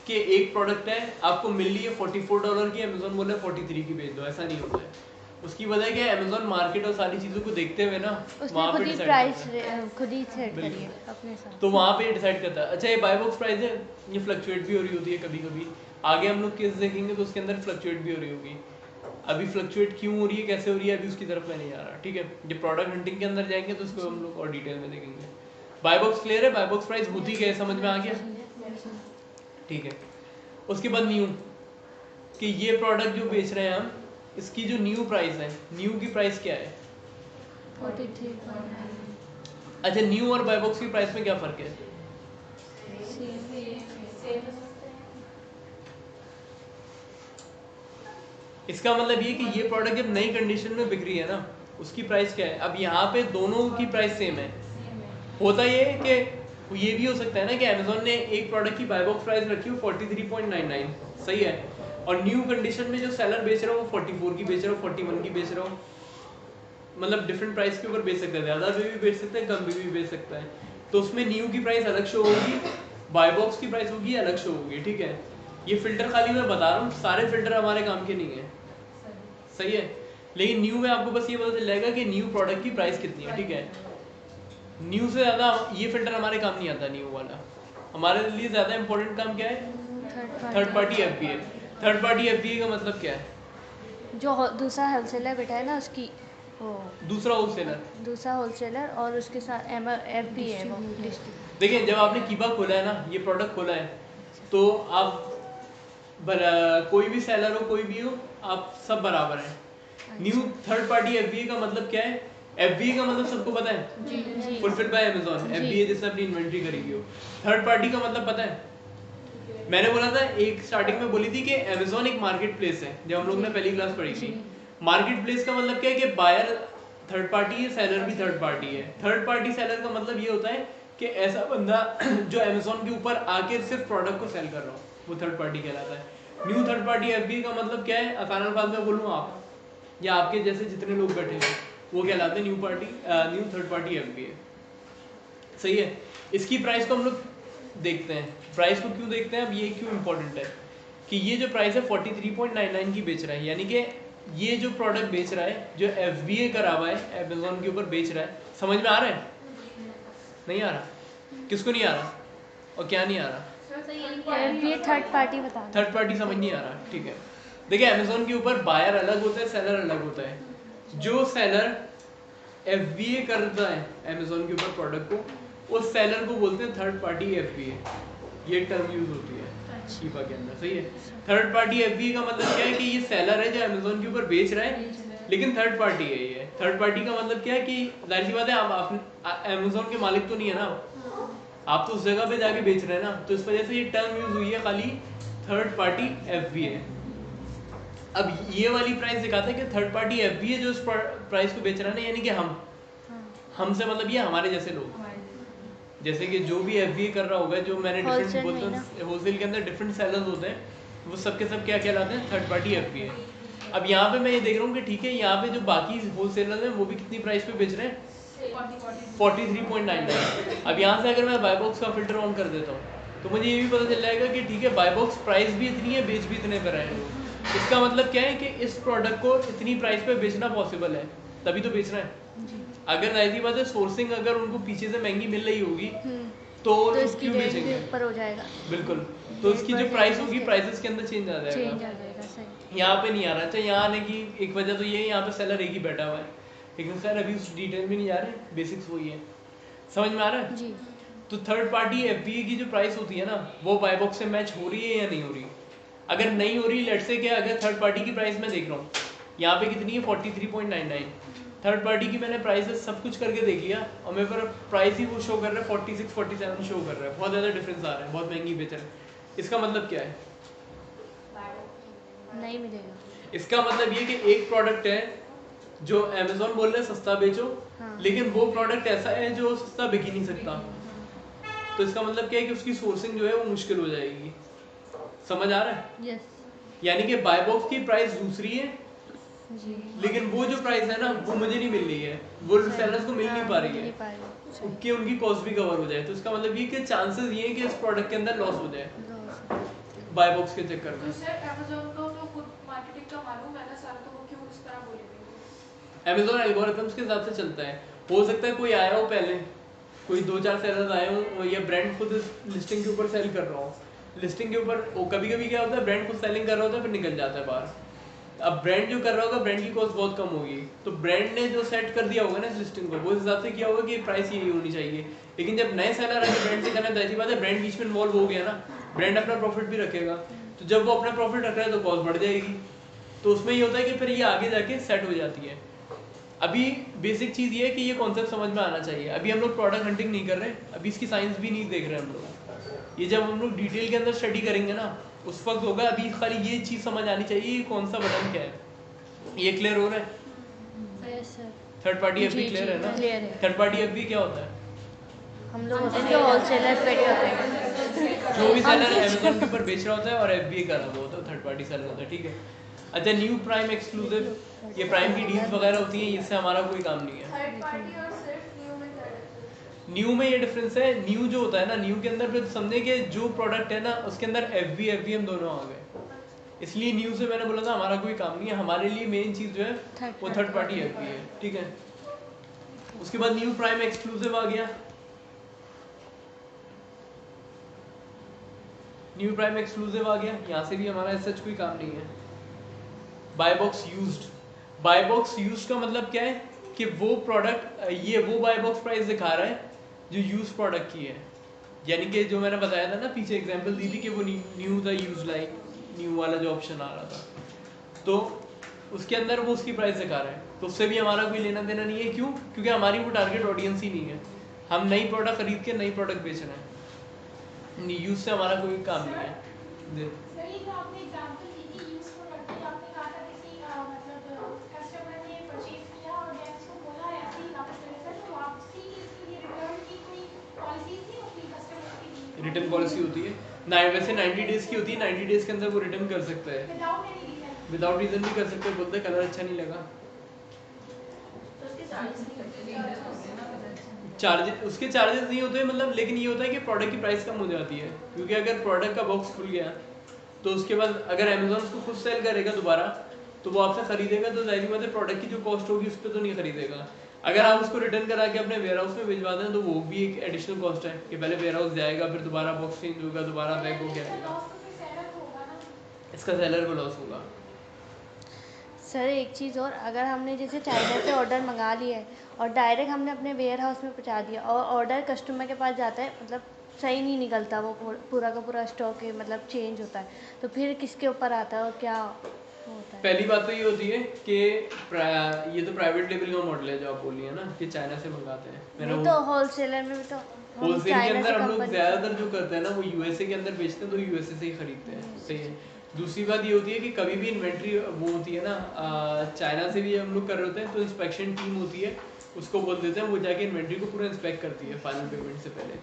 कि एक प्रोडक्ट है आपको मिल रही है $44 की, अमेजोन बोल रहा है 43 की बेच दो, ऐसा नहीं होता है। उसकी वजह क्या है, अमेजोन मार्केट और सारी चीज़ों को देखते हुए ना उसने वहाँ खुद पे ही डिसाइड प्राइस करता है। खुद ही सेट करी है बिल्कुल। अपने साथ। तो वहाँ पे डिसाइड करता है। अच्छा, ये बाय बॉक्स प्राइस है, ये फ्लक्चुएट भी हो रही होती है कभी कभी, आगे हम लोग केस देखेंगे तो उसके अंदर फ्लक्चुएट भी हो रही होगी। अभी फ्लक्चुएट क्यों हो रही है, कैसे हो रही है, अभी उसकी तरफ मैं नहीं आ रहा, ठीक है। जब प्रोडक्ट हंटिंग के अंदर जाएंगे तो उसको हम लोग और डिटेल में देखेंगे। बाय बॉक्स क्लियर है, बाय बॉक्स प्राइस होती क्या है, समझ में आ गया, ठीक है। उसके बाद न्यू, कि ये प्रोडक्ट जो बेच रहे हैं हम, इसकी जो न्यू प्राइस है, न्यू की प्राइस क्या है। 43 अच्छा, न्यू और बाय बॉक्स की प्राइस में क्या फर्क है। इसका मतलब ये कि ये प्रोडक्ट जब नई कंडीशन में बिक रही है ना, उसकी प्राइस क्या है। अब यहाँ पे दोनों की प्राइस सेम है। होता ये है कि ये भी हो सकता है ना कि अमेजोन ने एक प्रोडक्ट की बाय बॉक्स प्राइस रखी हो 43.99, सही है, और न्यू कंडीशन में जो सेलर बेच रहा हो वो 44 की बेच रहा हो, 41 की बेच रहा हो, मतलब डिफरेंट प्राइस के ऊपर बेच सकता है, ज़्यादा भी बेच सकता है, कम भी बेच सकता है। तो उसमें न्यू की प्राइस अलग शो होगी, बाय बॉक्स की प्राइस होगी अलग शो होगी, ठीक है। ये फिल्टर खाली मैं बता रहा हूँ, सारे फिल्टर हमारे काम के नहीं है, सही है। लेकिन न्यू में आपको बस ये पता चल जाएगा कि न्यू प्रोडक्ट की प्राइस कितनी है, ठीक है। न्यू से ज़्यादा ये फिल्टर हमारे काम नहीं आता, न्यू वाला। हमारे लिए ज़्यादा इंपॉर्टेंट काम क्या है, third party FBA। Third party FBA का मतलब क्या है, जो दूसरा होलसेलर बैठा है ना उसकी, वो दूसरा होलसेलर। दूसरा होलसेलर और उसके साथ FBA है वो डिस्ट्रीब्यूटर। देखिए, जब आपने कीबा खोला है ना, ये प्रोडक्ट खोला है, तो आप कोई भी सेलर हो, कोई भी हो, आप सब बराबर हैं। न्यू थर्ड पार्टी FBA का मतलब क्या है, FBA का मतलब सबको पता है, जी फुलफिल्ड बाय अमेजोन। FBA जिसने अपनी इन्वेंट्री खरीदी हो। थर्ड पार्टी का मतलब पता है, मैंने बोला था एक स्टार्टिंग में बोली थी कि अमेजोन एक मार्केट प्लेस है, जब हम लोग ने पहली क्लास पढ़ी थी। मार्केट प्लेस का मतलब क्या है कि बायर थर्ड पार्टी है, सेलर भी थर्ड पार्टी है। थर्ड पार्टी सेलर का मतलब ये होता है कि ऐसा बंदा जो अमेजोन के ऊपर आके सिर्फ प्रोडक्ट को सेल कर रहा हो, वो थर्ड पार्टी कहलाता है। न्यू थर्ड पार्टी FBA का मतलब क्या है, आसान अल्फाज में बोलूँ आप या आपके जैसे जितने लोग बैठे हैं वो कहलाते हैं न्यू थर्ड पार्टी FBA, सही है। इसकी प्राइस को हम लोग देखते हैं। प्राइस को क्यों देखते हैं, अब ये क्यों इंपॉर्टेंट है कि ये जो प्राइस है 43.99 की बेच रहा है, यानी कि ये जो प्रोडक्ट बेच रहा है, जो FBA करा हुआ है अमेजोन के ऊपर बेच रहा है, समझ में आ रहा है, नहीं आ रहा, किसको नहीं आ रहा और क्या नहीं आ रहा, FBA थर्ड पार्टी बता दो। थर्ड पार्टी समझ नहीं आ रहा, ठीक है। देखिए, अमेजोन के ऊपर बायर अलग होता है, सेलर अलग होता है। जो सेलर FBA करता है अमेजोन के ऊपर प्रोडक्ट को, उस सेलर को बोलते हैं थर्ड पार्टी FBA। ये टर्म यूज होती है शीपा के अंदर, सही है। थर्ड पार्टी FBA का मतलब क्या है कि ये सेलर है जो अमेजोन के ऊपर बेच रहा है, लेकिन थर्ड पार्टी है ये। थर्ड पार्टी का मतलब क्या है कि जाहिर सी बात है, आप अमेजोन के मालिक तो नहीं है ना, आप तो उस जगह पे जाके बेच रहे हैं ना, तो इस वजह से ये टर्म यूज हुई है खाली थर्ड पार्टी FBA। अब ये वाली प्राइस दिखाता है कि थर्ड पार्टी FBA जो इस प्राइस को बेच रहा है ना, यानी कि हमसे मतलब ये हमारे जैसे लोग, जैसे कि जो भी FBA कर रहा होगा, जो मैंने डिफरेंट बोलता हूँ होलसेल के अंदर डिफरेंट सेलर्स होते हैं, वो सबके सब क्या कहलाते हैं, थर्ड पार्टी FBA। अब यहाँ पे मैं ये देख रहा हूँ कि ठीक है, यहाँ पे जो बाकी होलसेलर हैं वो भी कितनी प्राइस पे बेच रहे हैं, 43.99। अब यहाँ से अगर मैं बाय बॉक्स का फिल्टर ऑन कर देता हूँ तो मुझे ये भी पता चल जाएगा कि ठीक है, बाय बॉक्स प्राइस भी इतनी है, बेच भी इतने पर रहे हैं। इसका मतलब क्या है कि इस प्रोडक्ट को इतनी प्राइस पे बेचना पॉसिबल है, तभी तो बेच रहे हैं। अगर जाहिर सी बात है, सोर्सिंग अगर उनको पीछे से महंगी मिल रही होगी तो इसकी क्यों रेट भी बेचेंगे, ऊपर हो जाएगा, बिल्कुल। तो इसकी जो प्राइस होगी, प्राइसेस के अंदर चेंज आ जाएगा, सही। यहाँ पे नहीं आ रहा। अच्छा, यहाँ आने की एक वजह तो ये है, यहाँ पे सेलर एक ही बैठा हुआ है, लेकिन सर अभी उस डिटेल में नहीं जा रहे, बेसिक्स वही है, समझ में आ रहा है जी। तो थर्ड पार्टी FBA की जो प्राइस होती है ना, वो बाय बॉक्स से मैच हो रही है या नहीं हो रही। अगर नहीं हो रही, लेट से क्या, अगर थर्ड पार्टी की प्राइस मैं देख रहा हूँ यहाँ पे कितनी है, 43.99। थर्ड पार्टी की मैंने प्राइसेस सब कुछ करके देख लिया और मेरे पर प्राइस ही वो शो कर रहा है 46 47 शो कर रहा है, बहुत ज़्यादा डिफरेंस आ रहा है, बहुत महंगी बेच रहे हैं। इसका मतलब क्या है, नहीं मिलेगा। इसका मतलब ये कि एक प्रोडक्ट है जो अमेजोन बोल रहे हैं सस्ता बेचो, लेकिन वो प्रोडक्ट ऐसा है जो सस्ता बिक ही नहीं सकता। तो इसका मतलब क्या है कि उसकी सोर्सिंग जो है वो मुश्किल हो जाएगी, समझ आ रहा है। यस यानी कि बाय बॉक्स की प्राइस दूसरी है, जी। लेकिन वो जो प्राइस है ना, वो मुझे नहीं मिल रही है, वो सेलर्स को मिल नहीं पा रही है कि उनकी कॉस्ट भी कवर हो जाए। तो इसका मतलब ये कि चांसेस ये है कि इस प्रोडक्ट के अंदर लॉस हो जाए। बाय बॉक्स के चक्कर में। तो सर अमेज़न को तो खुद मार्केटिंग का मालूम है ना सारा, तो वो क्यों इस तरह बोलेंगे? अमेज़न एल्गोरिथम्स के हिसाब से चलता है। हो सकता है कोई आया हो पहले, कोई 2-4 सेलर्स आए हो, या ब्रांड खुद इस लिस्टिंग के ऊपर सेल कर रहा हो। लिस्टिंग के ऊपर कभी-कभी क्या होता है, ब्रांड खुद सेलिंग कर रहा होता है, फिर निकल जाता है बाहर। अब ब्रांड जो कर रहा होगा, ब्रांड की कॉस्ट बहुत कम होगी, तो ब्रांड ने जो सेट कर दिया होगा ना इस लिस्टिंग को, वो इस हिसाब से किया होगा कि प्राइस यही होनी चाहिए। लेकिन जब नए सेलर आके ब्रांड से करना है, तो ऐसी बात है ब्रांड बीच में इन्वॉल्व हो गया ना, ब्रांड अपना प्रॉफिट भी रखेगा, तो जब वो अपना प्रॉफिट रख रहा है तो कॉस्ट बढ़ जाएगी। तो उसमें ये होता है कि फिर ये आगे जाके सेट हो जाती है। अभी बेसिक चीज़ ये है कि ये कॉन्सेप्ट समझ में आना चाहिए। अभी हम लोग प्रोडक्ट हंटिंग नहीं कर रहे, अभी इसकी साइंस भी नहीं देख रहे हम लोग। ये जब हम लोग डिटेल के अंदर स्टडी करेंगे ना, उस वक्त होगा। अभी खाली ये चीज़ समझ आनी चाहिए कि कौन सा बटन क्या है। ये क्लियर हो रहा है? Yes sir. Third party FB जी, क्लियर है ना? क्लियर है। थर्ड पार्टी एफबी क्या होता है? हम लोग होते हैं जो होलसेलर पे होते हैं, जो भी सेलर अमेज़न के ऊपर बेच रहा होता है और एफबी कर रहा होता है, थर्ड पार्टी सेलर होता है, ठीक है। अच्छा, न्यू प्राइम एक्सक्लूसिव, ये प्राइम की डील्स वगैरह होती हैं, इससे हमारा कोई काम नहीं है। थर्ड पार्टी और सिर्फ न्यू में क्या डिफरेंस? न्यू में ये डिफरेंस है, न्यू जो होता है ना, न्यू के अंदर फिर समझे कि जो प्रोडक्ट है ना उसके अंदर एफबी एफबीएम दोनों आ गए, इसलिए न्यू से मैंने बोला था हमारा कोई काम नहीं है। हमारे लिए मेन चीज़ जो है वो थर्ड पार्टी एफबी है, ठीक है। उसके बाद न्यू प्राइम एक्सक्लूसिव आ गया। न्यू प्राइम एक्सक्लूसिव आ गया, यहाँ से भी हमारा सच कोई काम नहीं है। Buy box used, buy box used का मतलब क्या है कि वो प्रोडक्ट, ये वो बाय बॉक्स प्राइस दिखा रहा है जो यूज प्रोडक्ट की है। यानी कि जो मैंने बताया था ना पीछे एग्जांपल दी थी कि वो न्यू था, यूज लाइक न्यू वाला जो ऑप्शन आ रहा था, तो उसके अंदर वो उसकी प्राइस दिखा रहा है, तो उससे भी हमारा कोई लेना देना नहीं है। क्यों? क्योंकि हमारी वो टारगेट ऑडियंस ही नहीं है। हम नई प्रोडक्ट खरीद के नई प्रोडक्ट बेच रहे हैं, यूज से हमारा कोई काम नहीं है। सर ये जो आपने एग्जांपल दी थी यूज प्रोडक्ट की, आपने कहा था किसी मतलब कस्टमर ने परचेज किया और देन उसको बोला ऐसे ही वापस कर देता, तो वापसी की इसके लिए रिटर्न की कोई पॉलिसी थी अपनी कस्टमर के लिए? रिटर्न पॉलिसी होती है ना, वैसे 90 डेज की होती है, 90 डेज के अंदर वो रिटर्न कर सकता है, without any reason? Without reason भी कर सकते हैं, बोलते कलर अच्छा नहीं लगा, तो उसके चार्जेस नहीं होते, चार्जेस उसके चार्जेस नहीं होते, मतलब लेकिन ये होता है कि प्रोडक्ट की प्राइस कम हो जाती है। क्योंकि अगर प्रोडक्ट का बॉक्स खुल गया तो उसके बाद अगर अमेज़न उसको खुद सेल करेगा दोबारा, तो वो आपसे खरीदेगा, तो जाहिर बात है प्रोडक्ट की जो कॉस्ट होगी उस पर तो नहीं खरीदेगा। अगर आप उसको रिटर्न करा के अपने वेयर हाउस में भिजवा दें तो वो भी एक एडिशनल कॉस्ट है कि पहले वेयर हाउस जाएगा, फिर दोबारा बॉक्स चेंज होगा, दोबारा बैग हो गया आएगा, लॉस तो फिर सेलर को होगा ना? इसका सेलर को लॉस होगा। सर एक चीज़ और, अगर हमने जैसे चाइना से ऑर्डर मंगा लिया है और डायरेक्ट हमने अपने वेयर हाउस में पहुंचा दिया और ऑर्डर कस्टमर के पास जाता है, मतलब सही नहीं निकलता, वो पूरा का पूरा स्टॉक मतलब चेंज होता है, तो फिर किसके ऊपर आता है और क्या होता है? पहली बात तो ये होती है कि ये तो प्राइवेट लेवल का मॉडल है जो आप बोल रही है ना कि चाइना से मंगाते हैं। मैंने नहीं तो होलसेलर में भी तो हम होलसेल के चाइना अंदर से हम लोग कंपनी ज्यादातर जो करते हैं ना वो यूएसए के अंदर बेचते हैं, तो यूएसए से ही खरीदते हैं, सही है। दूसरी बात ये होती है कि कभी भी इन्वेंट्री वो होती है ना, चाइना से भी हम लोग कर रहे होते हैं तो इंस्पेक्शन टीम होती है, उसको बोल देते हैं, वो जाके इन्वेंट्री को पूरा इंस्पेक्ट करती है फाइनल पेमेंट से पहले,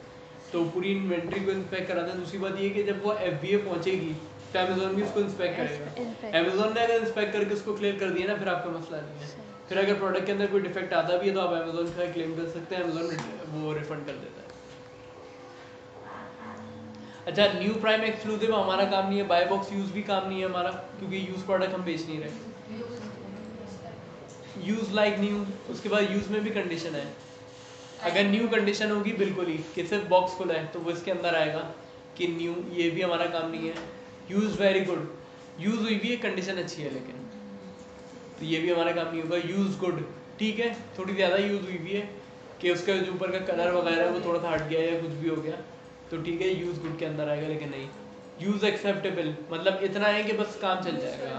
तो पूरी इन्वेंट्री को इंस्पेक्ट कराते हैं। दूसरी बात ये कि जब वो एफबीए पहुंचेगी तो अमेज़न भी उसको इंस्पेक्ट करेगा। अमेज़न ने अगर इंस्पेक्ट करके उसको क्लियर कर दिया ना, फिर आपका मसला नहीं है। फिर अगर प्रोडक्ट के अंदर कोई डिफेक्ट आता भी है तो आप अमेज़न का क्लेम कर सकते हैं, अमेज़न वो रिफंड कर देता है। अच्छा, न्यू प्राइम एक्सक्लूसिव हमारा काम नहीं है, बाय बॉक्स यूज भी काम नहीं है हमारा, क्योंकि यूज प्रोडक्ट हम बेच नहीं रहे। यूज लाइक न्यू, उसके बाद यूज में भी कंडीशन है, अगर न्यू कंडीशन होगी बिल्कुल ही कि सिर्फ बॉक्स खुला है तो वो इसके अंदर आएगा कि न्यू, ये भी हमारा काम नहीं है। यूज वेरी गुड, यूज हुई भी है, कंडीशन अच्छी है लेकिन, तो ये भी हमारा काम नहीं होगा। यूज गुड, ठीक है, थोड़ी ज़्यादा यूज हुई भी है कि उसका जो ऊपर का कलर वगैरह है वो थोड़ा सा हट गया या कुछ भी हो गया, तो ठीक है यूज गुड के अंदर आएगा, लेकिन नहीं यूज एक्सेप्टेबल, मतलब इतना है कि बस काम चल जाएगा।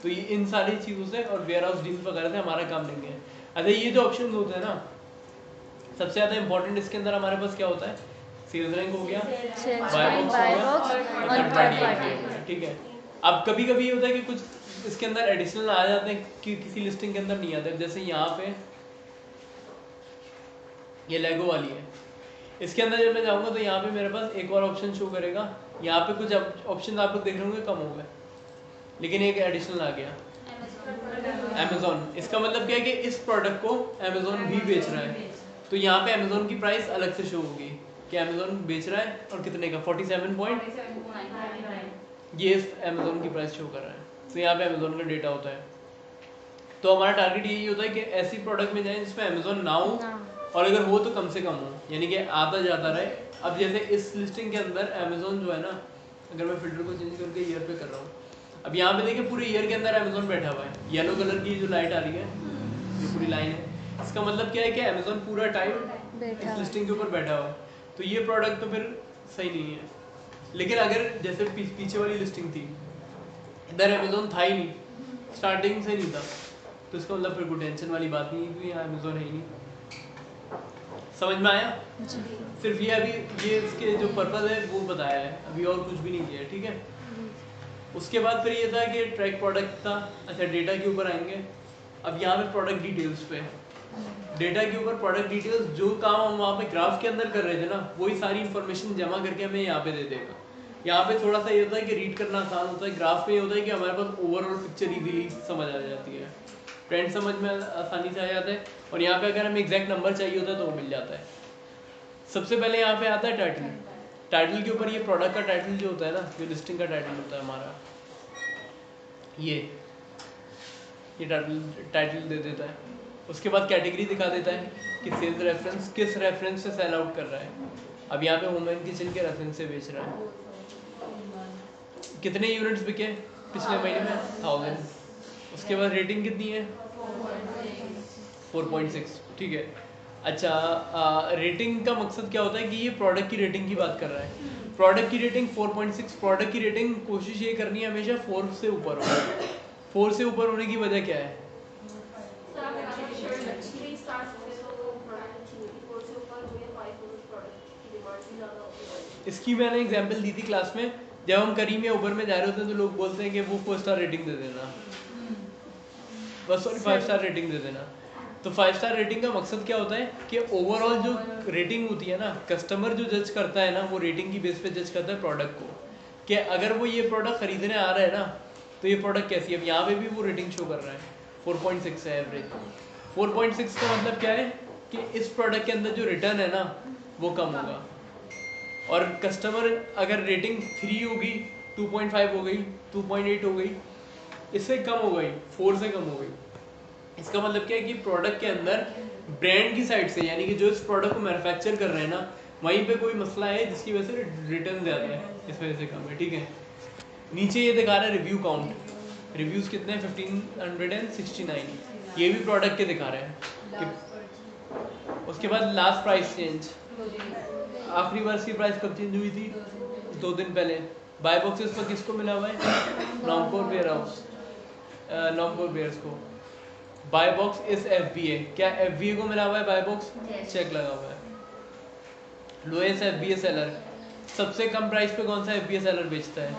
तो ये इन सारी चीज़ों से और वेयर हाउस डील्स वगैरह से हमारा काम नहीं है। अच्छा, ये जो ऑप्शन होते हैं ना, सबसे ज़्यादा इंपॉर्टेंट इसके अंदर हमारे पास क्या होता है, सेल्स रैंक हो गया, बाय बॉक्स और थर्ड पार्टी, ठीक है। अब कभी कभी ये होता है कि कुछ इसके अंदर एडिशनल आ जाते हैं कि किसी लिस्टिंग के अंदर नहीं आते, जैसे यहाँ पे ये लेगो वाली है, इसके अंदर जब मैं जाऊँगा तो यहाँ पे मेरे पास एक और ऑप्शन शो करेगा, यहाँ पे कुछ ऑप्शन आप लोग देख रहे होंगे कम हो गए, लेकिन एक एडिशनल आ गया अमेज़न। इसका मतलब क्या है कि इस प्रोडक्ट को अमेज़न भी बेच रहा है, तो यहाँ पे अमेज़न की प्राइस अलग से शो होगी कि अमेज़न बेच रहा है और कितने का, 47.9, ये अमेजोन की प्राइस शो कर रहा है, तो यहाँ पे अमेजोन का डेटा होता है। तो हमारा टारगेट यही होता है कि ऐसी प्रोडक्ट में जाएं जिसमें अमेजोन ना हो, और अगर हो तो कम से कम हो, यानी कि आता जाता रहे। अब जैसे इस लिस्टिंग के अंदर अमेजोन जो है ना, अगर मैं फिल्टर को चेंज करके ईयर पे कर रहा हूँ, अब यहाँ पे देखिए पूरे ईयर के अंदर अमेजोन बैठा हुआ है। येलो कलर की जो लाइट आ रही है, जो पूरी लाइन है, इसका मतलब क्या है कि अमेजोन पूरा टाइम इस लिस्टिंग के ऊपर बैठा हुआ है। तो ये प्रोडक्ट तो फिर सही नहीं है। लेकिन अगर जैसे पीछे वाली लिस्टिंग थी, इधर अमेजोन था ही नहीं, स्टार्टिंग से नहीं था, तो इसका मतलब फिर कोई टेंशन वाली बात नहीं है, यहाँ अमेजोन है ही नहीं। समझ में आया? सिर्फ ये अभी ये इसके जो पर्पस है वो बताया है, अभी और कुछ भी नहीं किया है, ठीक है। उसके बाद फिर ये था कि ट्रैक प्रोडक्ट था। अच्छा, डेटा के ऊपर आएंगे। अब यहाँ पे प्रोडक्ट डिटेल्स पे, डेटा के ऊपर प्रोडक्ट डिटेल्स, जो काम हम वहाँ पे ग्राफ के अंदर कर रहे थे ना, वही सारी इंफॉर्मेशन जमा करके हमें यहाँ पे दे देगा। यहाँ पे थोड़ा सा ये होता है कि रीड करना आसान होता है, ग्राफ में ये होता है कि हमारे पास ओवरऑल पिक्चर इजीली समझ आ जाती है, ट्रेंड समझ में आसानी से आ जाता है। और यहाँ पे अगर हमें एग्जैक्ट नंबर चाहिए होता है तो वो मिल जाता है। सबसे पहले यहाँ पे आता है टाइटल। टाइटल के ऊपर ये प्रोडक्ट का टाइटल जो होता है ना, जो लिस्टिंग का टाइटल होता है हमारा, ये टाइटल दे देता है। उसके बाद कैटेगरी दिखा देता है कि सेल्स रेफरेंस किस रेफरेंस से सेल आउट कर रहा है। अब यहाँ पे होम एंड किचन के रेफरेंस से बेच रहा है। कितने यूनिट्स बिके पिछले महीने में? 1000। उसके बाद रेटिंग कितनी है? 4.6, ठीक है। अच्छा, रेटिंग का मकसद क्या होता है कि ये प्रोडक्ट की रेटिंग की बात कर रहा है। प्रोडक्ट की रेटिंग 4.6, प्रोडक्ट की रेटिंग कोशिश ये करनी है हमेशा 4 से ऊपर हो। 4 से ऊपर होने की वजह क्या है? इसकी मैंने एग्जांपल दी थी क्लास में। जब हम करीम या उबर में जा रहे होते हैं तो लोग बोलते हैं कि वो 4 स्टार रेटिंग दे देना, बस सॉरी 5 स्टार रेटिंग दे देना। तो 5 स्टार रेटिंग का मकसद क्या होता है कि ओवरऑल जो रेटिंग होती है ना, कस्टमर जो जज करता है ना, वो रेटिंग की बेस पे जज करता है प्रोडक्ट को, कि अगर वो ये प्रोडक्ट खरीदने आ रहा है ना, तो ये प्रोडक्ट कैसी है। अब यहाँ पे भी वो रेटिंग शो कर रहा है, 4.6 है एवरेज। 4.6 का मतलब क्या है कि इस प्रोडक्ट के अंदर जो रिटर्न है ना, वो कम होगा। और कस्टमर अगर रेटिंग 3 होगी, 2.5 हो गई, 2.8 हो गई, इससे कम हो गई, 4 से कम हो गई, इसका मतलब क्या है कि प्रोडक्ट के अंदर ब्रांड की साइड से, यानी कि जो इस प्रोडक्ट को मैन्युफैक्चर कर रहे हैं ना, वहीं पे कोई मसला है जिसकी वजह से रिटर्न ज़्यादा है, इस वजह से कम है, ठीक है। नीचे ये दिखा रहा है रिव्यू काउंट, रिव्यूज़ कितने हैं? 1569, ये भी प्रोडक्ट के दिखा रहे हैं। उसके बाद लास्ट प्राइस चेंज, आखिरी बार इसकी प्राइस कब चेंज हुई थी? 2 दिन पहले। बाय बॉक्सेस पर किसको मिला हुआ है? नॉमकोर वेयर हाउस, नॉमकोर वेयर्स को। बाय बॉक्स इस FBA, क्या FBA को मिला हुआ है बाय बॉक्स? चेक लगा हुआ है। लोएस्ट FBA सेलर, सबसे कम प्राइस पे कौन सा FBA सेलर बेचता है?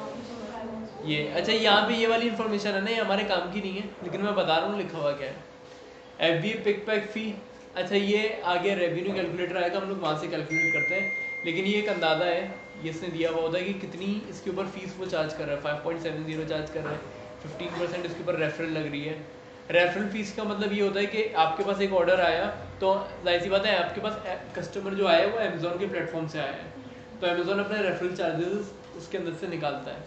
ये। अच्छा, यहाँ पे ये वाली इन्फॉर्मेशन है ना, ये हमारे काम की नहीं है, लेकिन मैं बता रहा हूँ लिखा हुआ क्या है। FBA पिक पैक फी, अच्छा ये आगे रेवेन्यू कैलकुलेटर आएगा, हम लोग वहाँ से कैलकुलेट करते हैं, लेकिन ये एक अंदाज़ा है, ये इसने दिया हुआ होता है कि कितनी इसके ऊपर फीस वो चार्ज कर रहा है। 5.70 चार्ज कर रहा है, 15% इसके ऊपर रेफरल लग रही है। रेफरल फीस का मतलब ये होता है कि आपके पास एक ऑर्डर आया, तो जाहिर सी बात है आपके पास कस्टमर जो आया है वो अमेज़ॉन के प्लेटफॉर्म से आया है, तो अमेज़ॉन अपने रेफरल चार्जेस उसके अंदर से निकालता है,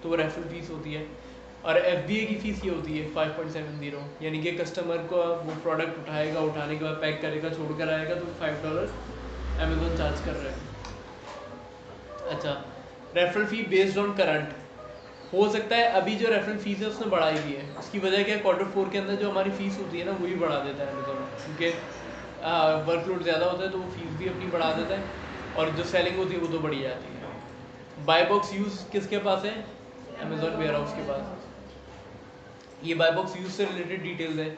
तो वो रेफरल फीस होती है। और FBA की फ़ीस ये होती है 5.70, यानी कि कस्टमर को वो प्रोडक्ट उठाएगा, उठाने के बाद पैक करेगा, छोड़ कर आएगा, तो $5 अमेज़ॉन चार्ज कर रहा है। अच्छा, referral fee based on current, हो सकता है अभी जो रेफरल फीस है उसने बढ़ाई भी है, उसकी वजह क्या है, Q4 के अंदर जो हमारी फ़ीस होती है ना, वही बढ़ा देता है अमेज़ॉन, क्योंकि वर्कलोड ज़्यादा होता है तो वो फीस भी अपनी बढ़ा देता है, और जो सेलिंग होती है वो तो बढ़ी जाती है। बाय बॉक्स यूज़ किसके पास है? अमेज़ॉन वेयर हाउस के पास। ये बाय बॉक्स यूज़ से रिलेटेड डिटेल्स है।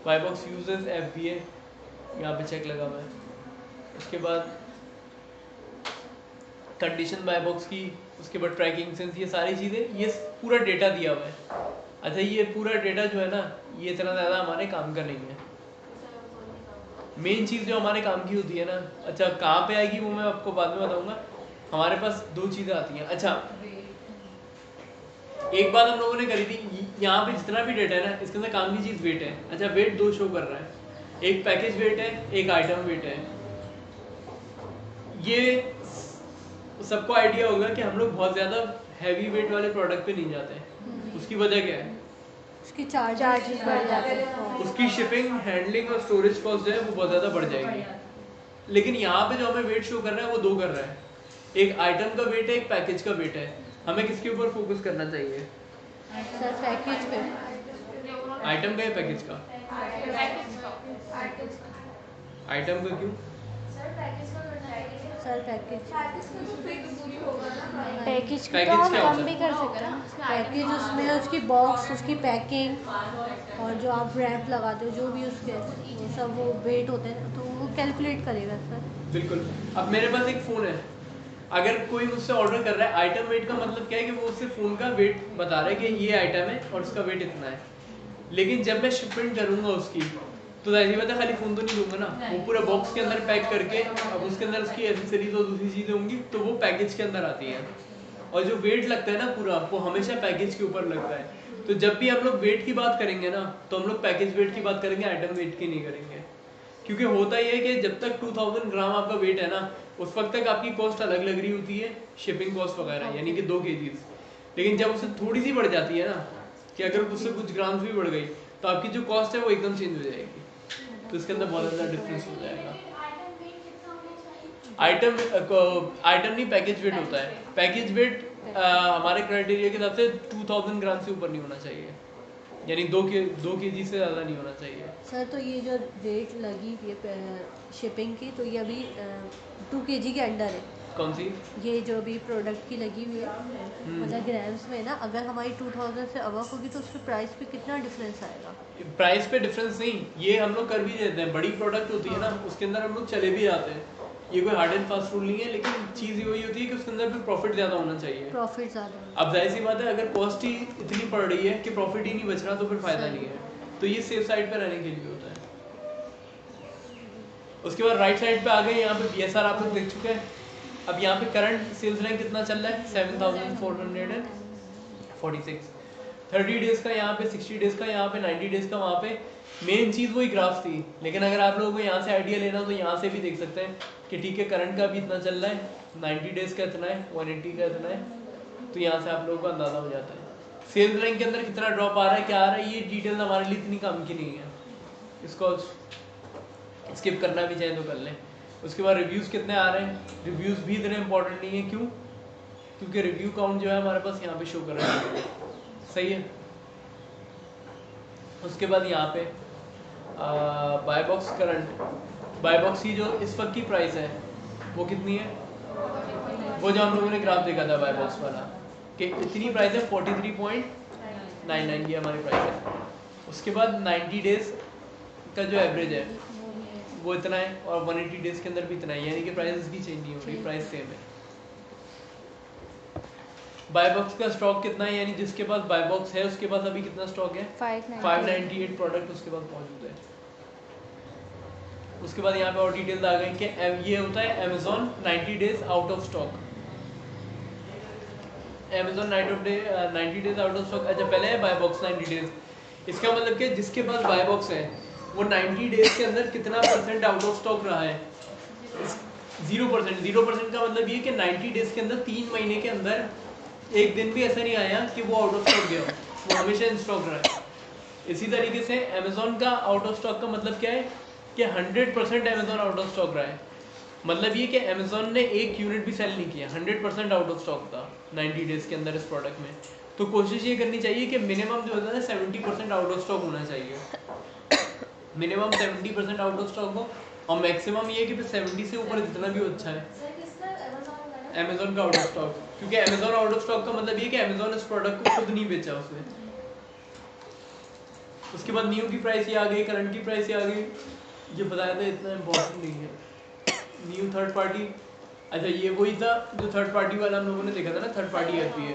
बाय बॉक्स यूजेस FBA, यहाँ पे चेक लगा हुआ है। उसके बाद कंडीशन बाय बॉक्स की, उसके बाद ट्रैकिंग सेंस, ये सारी चीज़ें, ये पूरा डेटा दिया हुआ है। अच्छा, ये पूरा डेटा जो है ना, ये इतना ज़्यादा हमारे काम का नहीं है। मेन चीज़ जो हमारे काम की होती है ना, अच्छा कहाँ पे आएगी वो मैं आपको बाद में बताऊंगा। हमारे पास 2 चीज़ें आती हैं। अच्छा, एक बात हम लोगों ने करी थी, यहाँ पे जितना भी डेटा है ना, इसके अंदर काम की चीज़ वेट है। अच्छा, वेट 2 शो कर रहा है, एक पैकेज वेट है, एक आइटम वेट है। ये सबको आइडिया होगा कि हम लोग बहुत ज़्यादा हैवी वेट वाले प्रोडक्ट पे नहीं जाते हैं। उसकी वजह क्या है? उसकी चार्जेस बढ़ जाते हैं। उसकी शिपिंग, हैंडलिंग और स्टोरेज कॉस्ट जो है वो बहुत ज़्यादा बढ़ जाएगी। लेकिन यहाँ पे जो हमें वेट शो कर रहा है वो दो कर रहा है, एक आइटम का वेट है, एक पैकेज का वेट है। हमें किसके ऊपर फोकस करना चाहिए? सर पैकेज पे। आइटम का या पैकेज का? आइटम का क्यों? सर पैकेज का करना है। सर पैकेज पैकेज की तो हम क्या कम होता भी है? कर सकते हैं। पैकेज उसमें उसकी बॉक्स, उसकी पैकिंग और जो आप रैप लगाते हो, जो भी उसके वो सब वो वेट होते हैं, तो वो कैलकुलेट करेगा सर। बिल्कुल। अब मेरे पास एक फ़ोन है, अगर कोई मुझसे ऑर्डर कर रहा है, आइटम वेट का मतलब क्या है कि वो उससे फ़ोन का वेट बता रहा है कि ये आइटम है और उसका वेट इतना है। लेकिन जब मैं शिपमेंट करूँगा उसकी, तो जाहिर बात है खाली फ़ोन तो नहीं दूंगा ना, वो पूरा बॉक्स के अंदर पैक करके, अब उसके अंदर उसकी एसेसरीज और दूसरी चीज़ें होंगी तो वो पैकेज के अंदर आती है। और जो वेट लगता है ना पूरा, वो हमेशा पैकेज के ऊपर लगता है। तो जब भी हम लोग वेट की बात करेंगे ना, तो हम लोग पैकेज वेट की बात करेंगे, आइटम वेट की नहीं करेंगे। क्योंकि होता ही है कि जब तक 2000 ग्राम आपका वेट है ना, उस वक्त तक आपकी कॉस्ट अलग लग रही होती है, शिपिंग कॉस्ट वगैरह, यानी कि 2 kg। लेकिन जब उससे थोड़ी सी बढ़ जाती है ना, कि अगर उससे कुछ ग्राम्स भी बढ़ गई, तो आपकी जो कॉस्ट है वो एकदम चेंज हो जाएगी। तो इसके अंदर बहुत ज़्यादा डिफरेंस हो जाएगा। आइटम नहीं, पैकेज वेट होता है। पैकेज वेट हमारे क्राइटेरिया के हिसाब से 2000 ग्राम से ऊपर नहीं होना चाहिए, यानी 2 kg से ज़्यादा नहीं होना चाहिए। सर तो ये जो रेट लगी हुई है शिपिंग की, तो ये अभी 2 kg के अंडर है। कौन सी? ये जो भी प्रोडक्ट की लगी हुई है, मतलब ग्राम्स में ना, अगर हमारी 2000 से अबव होगी तो उसके प्राइस पे कितना डिफरेंस आएगा? प्राइस पे डिफरेंस नहीं, ये हम लोग कर भी देते हैं। बड़ी प्रोडक्ट होती है ना, उसके अंदर हम लोग चले भी जाते हैं। ये कोई हार्ड एंड फास्ट रूल नहीं है, लेकिन चीज़ वही होती है कि उसके अंदर भी प्रॉफिट ज़्यादा होना चाहिए। प्रॉफिट ज़्यादा। अब जाहिर सी बात है, अगर कॉस्ट ही इतनी पड़ रही है कि प्रॉफिट ही नहीं बच रहा, तो फिर फायदा नहीं है। तो ये सेफ साइड पे रहने के लिए होता है। उसके बाद राइट साइड पे आ गए, यहाँ पे BSR आप लोग देख चुके हैं। अब यहाँ पे करंट सेल्स रैंक कितना चल रहा है? 7446। 30 डेज का यहाँ पे, 60 डेज का यहाँ पे, 90 डेज का वहाँ पे। मेन चीज़ वही ग्राफ थी, लेकिन अगर आप लोगों को यहाँ से आइडिया लेना तो यहाँ से भी देख सकते हैं कि ठीक है, करंट का भी इतना चल रहा है, 90 डेज का इतना है, 180 का इतना है। तो यहाँ से आप लोगों को अंदाज़ा हो जाता है सेल्स रैंक के अंदर कितना ड्रॉप आ रहा है, क्या आ रहा है। ये डिटेल हमारे लिए इतनी काम की नहीं है, इसको स्किप करना भी चाहे तो कर लें। उसके बाद रिव्यूज़ कितने आ रहे हैं, रिव्यूज़ भी इतने इंपॉर्टेंट नहीं है। क्यों? क्योंकि रिव्यू काउंट जो है हमारे पास यहाँ पे शो कर रहा है, सही है। उसके बाद यहाँ पे buy box current, buy box की जो इस वक्त की प्राइस है वो कितनी है? वो जो हम लोगों ने ग्राफ देखा था बाय बॉक्स वाला, कि इतनी प्राइस है, 43.99 की हमारी प्राइस है। उसके बाद 90 डेज का जो एवरेज है वो इतना है, और 180 डेज के अंदर भी इतना है, यानी कि प्राइस इसकी चेंज नहीं हो रही, प्राइस सेम है। बाय बॉक्स का स्टॉक कितना है, यानी जिसके पास बाय बॉक्स है उसके पास अभी कितना स्टॉक है? 598 प्रोडक्ट उसके पास मौजूद है। उसके बाद यहाँ पे और डिटेल्स आ गई कि ये होता है Amazon 90 days out of stock. Amazon 90 days out of stock. अच्छा, पहले है बाय बॉक्स 90 डेज। इसका मतलब कि जिसके पास बाय बॉक्स है वो 90 डेज के अंदर कितना % आउट ऑफ स्टॉक रहा है? 0%। 0% का मतलब ये कि 90 डेज के अंदर 3 महीने के अंदर एक दिन भी ऐसा नहीं आया कि वो आउट ऑफ स्टॉक गया, वो हमेशा इन स्टॉक रहा है। इसी तरीके से Amazon का आउट ऑफ स्टॉक का मतलब क्या है कि 100% Amazon आउट ऑफ स्टॉक रहा है। मतलब ये कि Amazon ने एक यूनिट भी सेल नहीं किया, 100% आउट ऑफ स्टॉक था 90 डेज के अंदर इस प्रोडक्ट में। तो कोशिश ये करनी चाहिए कि मिनिमम जो होता है 70% आउट ऑफ स्टॉक होना चाहिए, मिनिमम 70% आउट ऑफ स्टॉक हो, और मैक्सिमम ये कि 70 से ऊपर जितना भी अच्छा है। Amazon का आउट ऑफ स्टॉक, क्योंकि Amazon आउट ऑफ स्टॉक का मतलब ये कि Amazon इस प्रोडक्ट को खुद नहीं बेचा उसने। उसके बाद न्यू की प्राइस ये आ गई, करंट की प्राइस ये आ गई। ये बताया था, इतना इम्पोर्टेंट नहीं है। न्यू थर्ड पार्टी, अच्छा ये वही था जो थर्ड पार्टी वाला हम लोगों ने देखा था ना, थर्ड पार्टी एपी है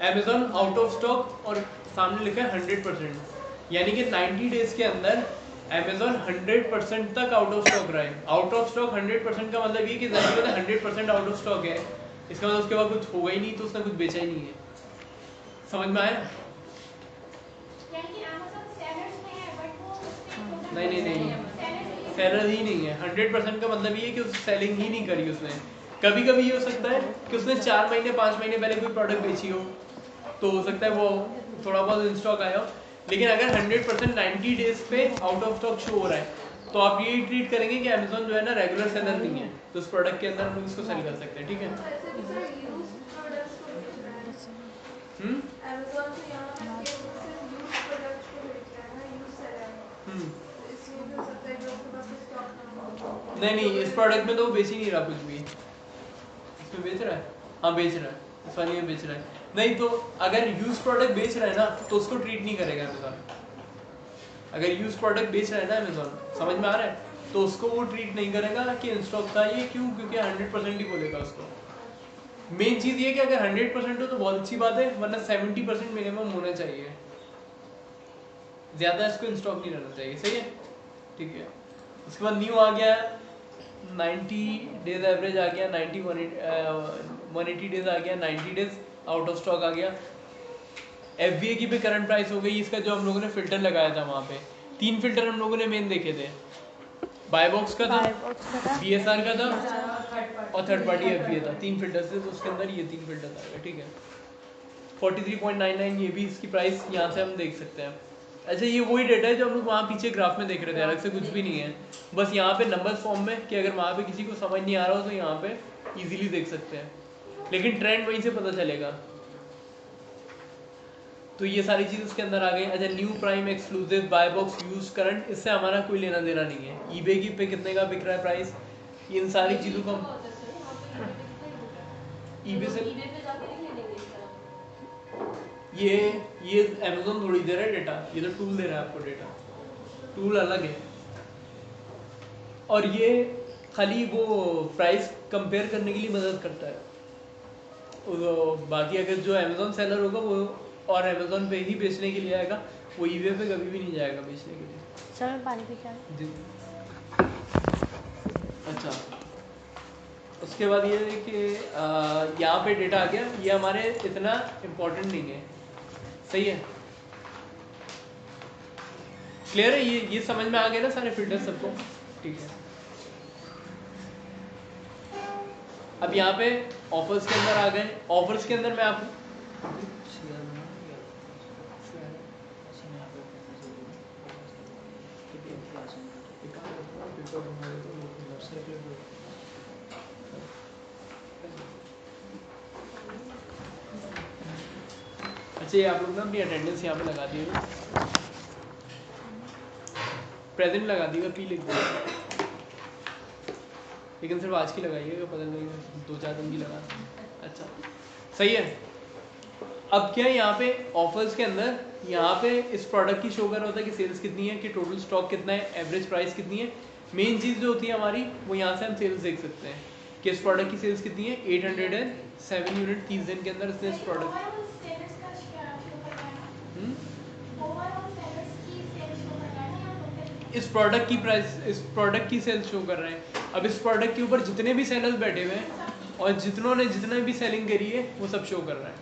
Amazon आउट ऑफ स्टॉक, और सामने लिखा है 100%, यानी कि 90 डेज के अंदर Amazon 100% तक आउट ऑफ स्टॉक रहा है। आउट ऑफ स्टॉक 100% का मतलब ये कि 100% आउट ऑफ स्टॉक है, इसका मतलब उसके बाद कुछ होगा ही नहीं, तो उसने कुछ बेचा ही नहीं है। समझ में आया? नहीं, सेलर ही नहीं है। 100% का मतलब ये है कि उस सेलिंग ही नहीं करी उसने। कभी कभी ये हो सकता है कि उसने 4 महीने 5 महीने पहले कोई प्रोडक्ट बेची हो, तो हो सकता है वो थोड़ा बहुत इन स्टॉक आया हो। लेकिन अगर 100% 90 डेज पे आउट ऑफ स्टॉक शो हो रहा है, तो आप यही ट्रीट करेंगे कि अमेजोन जो है ना रेगुलर सेलर नहीं है, तो उस प्रोडक्ट के अंदर हम लोग इसको सेल कर सकते हैं। ठीक है। ऐसे भी सर यूज प्रोडक्ट्स को बेच रहा है अमेज़न से, यहाँ तक कि वो सिर्फ यूज प्रोडक्ट्स को बेच रहा है ना, यूज सेलर है, तो इसमें भी हो सकता है कि उसके पास स्टॉक ना हो। नहीं, इस प्रोडक्ट में तो वो बेच ही नहीं रहा कुछ भी। इसमें बेच रहा है, हाँ बेच रहा है, इस वाली में बेच रहा है। नहीं तो अगर यूज प्रोडक्ट बेच रहा है ना, तो उसको ट्रीट नहीं करेगा अमेजोन। अगर यूज प्रोडक्ट बेच रहा है ना अमेजोन, समझ में आ रहा है, तो उसको वो ट्रीट नहीं करेगा कि इन स्टॉक था ये। क्यों? क्योंकि 100% ही बोलेगा उसको। मेन चीज ये कि अगर 100% हो तो बहुत अच्छी बात है, वरना 70% मिनिमम होना चाहिए, ज्यादा इसको इन स्टॉक नहीं रहना चाहिए। सही है, ठीक है। उसके बाद न्यू आ गया 90 डेज एवरेज आ गया, 180 डेज आ गया, 90 डेज आउट ऑफ स्टॉक आ गया। FBA की भी करंट प्राइस हो गई। इसका जो हम लोगों ने फिल्टर लगाया था वहाँ पे 3 फिल्टर हम लोगों ने मेन देखे थे, बाय बॉक्स का था, BSR का था और थर्ड पार्टी FBA था। 3 फिल्टर थे, तो उसके अंदर ये 3 फिल्टर था। ठीक है। 43.99 ये भी इसकी प्राइस यहाँ से हम देख सकते हैं। अच्छा, ये वही डेटा है जो हम लोग वहाँ पीछे ग्राफ में देख रहे थे, अलग से कुछ भी नहीं है, बस यहाँ पे नंबर फॉर्म में कि अगर वहाँ पे किसी को समझ नहीं आ रहा हो तो यहाँ पे इजीली देख सकते हैं, लेकिन ट्रेंड वहीं से पता चलेगा। तो ये सारी चीज़ उसके अंदर आ गई। अच्छा, new prime exclusive buy box use current, इससे हमारा कोई लेना देना नहीं है। ईबे की पे कितने का बिक रहा है प्राइस, इन सारी चीज़ों को हम ईबे से ये अमेजोन थोड़ी दे रहा है डेटा, ये तो टूल दे रहा है आपको डेटा, टूल अलग है। और ये खाली वो प्राइस कंपेयर करने के लिए मदद करता है। बाकी अगर जो अमेजोन सेलर होगा वो और अमेजोन पे ही बेचने के लिए आएगा, वो ईबे पे कभी भी नहीं जाएगा बेचने के लिए। सर मैं पानी पी के आऊँ? अच्छा, उसके बाद ये है कि यहाँ पे डेटा आ गया, ये हमारे इतना इम्पोर्टेंट नहीं है। सही है, क्लियर है? ये समझ में आ गया ना सारे फिल्टर सबको? ठीक है। अब यहाँ पे ऑफर्स के अंदर आ गए। ऑफर्स के अंदर मैं आपको अच्छा, ये आप लोग ना अपनी अटेंडेंस यहाँ पे लगा दिए, प्रेजेंट लगा दिएगा, पी लिख देगा, लेकिन सिर्फ आज की लगाइएगा, पता नहीं 2-4 दिन की लगा। अच्छा, सही है। अब क्या है यहाँ पे ऑफर्स के अंदर, यहाँ पे इस प्रोडक्ट की शो कर रहा होता है कि सेल्स कितनी है, कि टोटल स्टॉक कितना है, एवरेज प्राइस कितनी है। मेन चीज़ जो होती है हमारी, वो यहाँ से हम सेल्स देख सकते हैं कि इस प्रोडक्ट की सेल्स कितनी है। 807 यूनिट 30 दिन के अंदर इसने इस प्रोडक्ट इस प्रोडक्ट की प्राइस, इस प्रोडक्ट की सेल्स शो कर रहे हैं। अब इस प्रोडक्ट के ऊपर जितने भी सेलर्स बैठे हुए हैं और जितनों ने जितना भी सेलिंग करी है वो सब शो कर रहा है,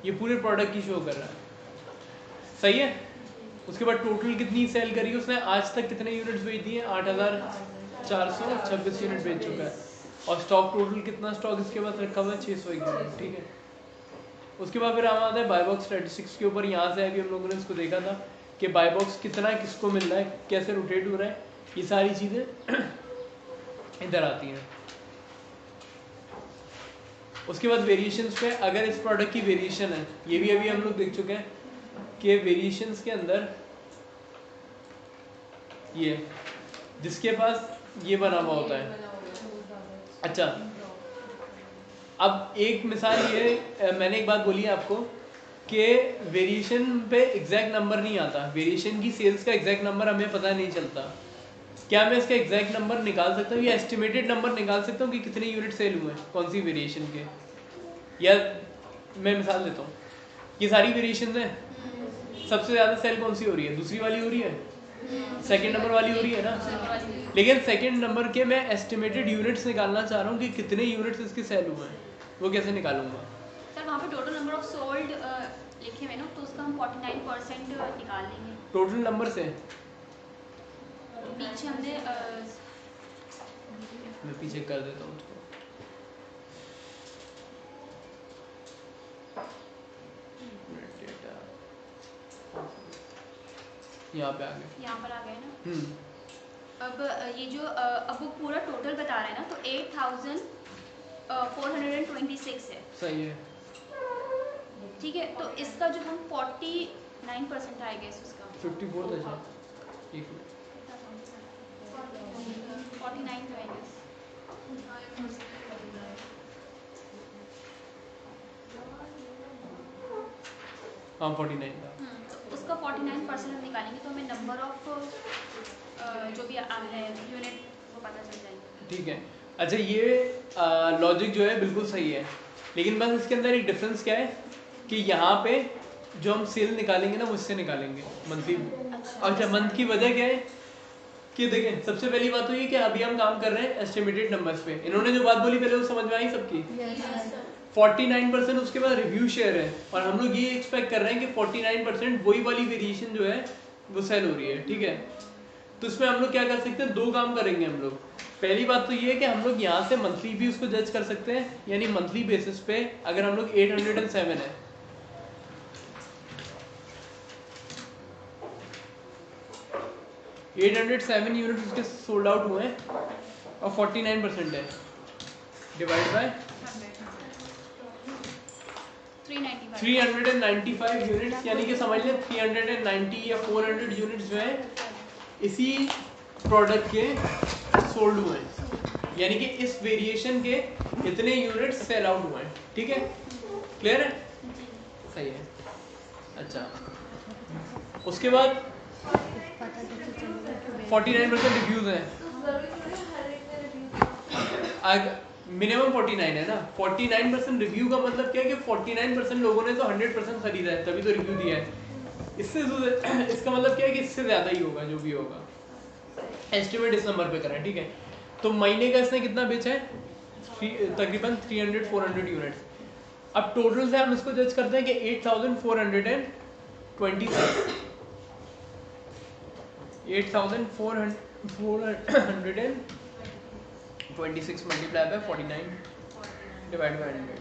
ये पूरे प्रोडक्ट की शो कर रहा है। सही है। उसके बाद टोटल कितनी सेल करी उसने, आज तक कितने यूनिट्स बेच दिए, 8426 यूनिट बेच चुका है। और स्टॉक टोटल कितना स्टॉक इसके पास रखा हुआ है, 600 यूनिट। ठीक है। उसके बाद फिर हम आते हैं बाय बॉक्स स्टैटिस्टिक्स के ऊपर। यहाँ से अभी हम लोगों ने इसको देखा था कि बाय बॉक्स कितना किसको मिल रहा है, कैसे रोटेट हो रहा है, ये सारी चीज़ें इधर आती हैं। उसके बाद वेरिएशंस पे, अगर इस प्रोडक्ट की वेरिएशन है, ये भी अभी हम लोग देख चुके हैं कि वेरिएशंस के अंदर ये जिसके पास ये बना हुआ होता है। अच्छा, अब एक मिसाल ये मैंने एक बात बोली है आपको कि वेरिएशन पे एग्जैक्ट नंबर नहीं आता, वेरिएशन की सेल्स का एग्जैक्ट नंबर हमें पता नहीं चलता। क्या मैं इसका एग्जैक्ट नंबर निकाल सकता हूँ या एस्टिमेटेड नंबर निकाल सकता हूँ कि कितने यूनिट सेल हुए हैं कौन सी वेरिएशन के? या मैं मिसाल देता हूँ, ये सारी वेरिएशन है, सबसे ज़्यादा सेल कौन सी हो रही है, दूसरी वाली हो रही है, सेकंड नंबर वाली हो रही है ना। लेकिन सेकंड नंबर के मैं एस्टिमेटेड यूनिट्स निकालना चाह रहा हूँ कि कितने यूनिट्स इसके सेल हुए हैं, वो कैसे निकालूंगा? सर वहाँ पे टोटल नंबर ऑफ सोल्ड लिखे हुए ना, तो उसका हम 49% निकाल लेंगे टोटल नंबर से। पीछे हमने मैं पीछे कर देता हूँ उसको। यहाँ पे आ गए, यहाँ पर आ गए ना। अब ये जो अब वो पूरा टोटल बता रहे हैं ना, तो 8426 है। सही है। ठीक है, तो इसका जो हम 49% आएगा उसका 54 था शायद, एक मिनट। 49 तो आएगा। हाँ 49 था। तो उसका 49% हम निकालेंगे तो हमें नंबर ऑफ जो भी है यूनिट वो पता चल जाएंगे। ठीक है। अच्छा ये लॉजिक जो है बिल्कुल सही है, लेकिन बस इसके अंदर एक डिफरेंस क्या है कि यहाँ पे जो हम सेल निकालेंगे ना वो इससे निकालेंगे मंथली। अच्छा मंथ की वजह क्या है कि देखें, सबसे पहली बात तो ये कि अभी हम काम कर रहे हैं एस्टिमेटेड नंबर्स पे। इन्होंने जो बात बोली पहले वो समझ में आई सबकी? 49% उसके बाद रिव्यू शेयर है, और हम लोग ये एक्सपेक्ट कर रहे हैं कि 49% वही वाली वेरिएशन जो है वो सेल हो रही है। ठीक है, तो इसमें हम लोग क्या कर सकते हैं, दो काम करेंगे हम लोग। पहली बात तो ये है कि हम लोग यहाँ से मंथली भी उसको जज कर सकते हैं, यानी मंथली बेसिस पे अगर हम लोग 807 है, यूनिट उसके सोल्ड आउट हुए हैं और 49% है, डिवाइड बाय 395 यूनिट्स, यानी कि समझ लें 390 या 400 यूनिट्स जो है इसी प्रोडक्ट के सोल्ड हुए हैं, यानी कि इस वेरिएशन के इतने यूनिट्स सेल आउट हुए हैं। ठीक है, क्लियर है? सही है। अच्छा, उसके बाद 49% रिव्यूज हैं, मिनिमम 49 है ना। 49% रिव्यू का मतलब क्या है कि 49% लोगों ने तो 100% खरीदा है, तभी तो रिव्यू दिया है। इसका मतलब क्या है कि इससे ज़्यादा ही होगा जो भी होगा, एस्टिमेट इस नंबर पे करें। ठीक है, तो महीने का इसने कितना बेचा है, तकरीबन 300-400 यूनिट्स। अब टोटल से हम इसको जज करते हैं कि 8,426 multiply by 49 divide by 100,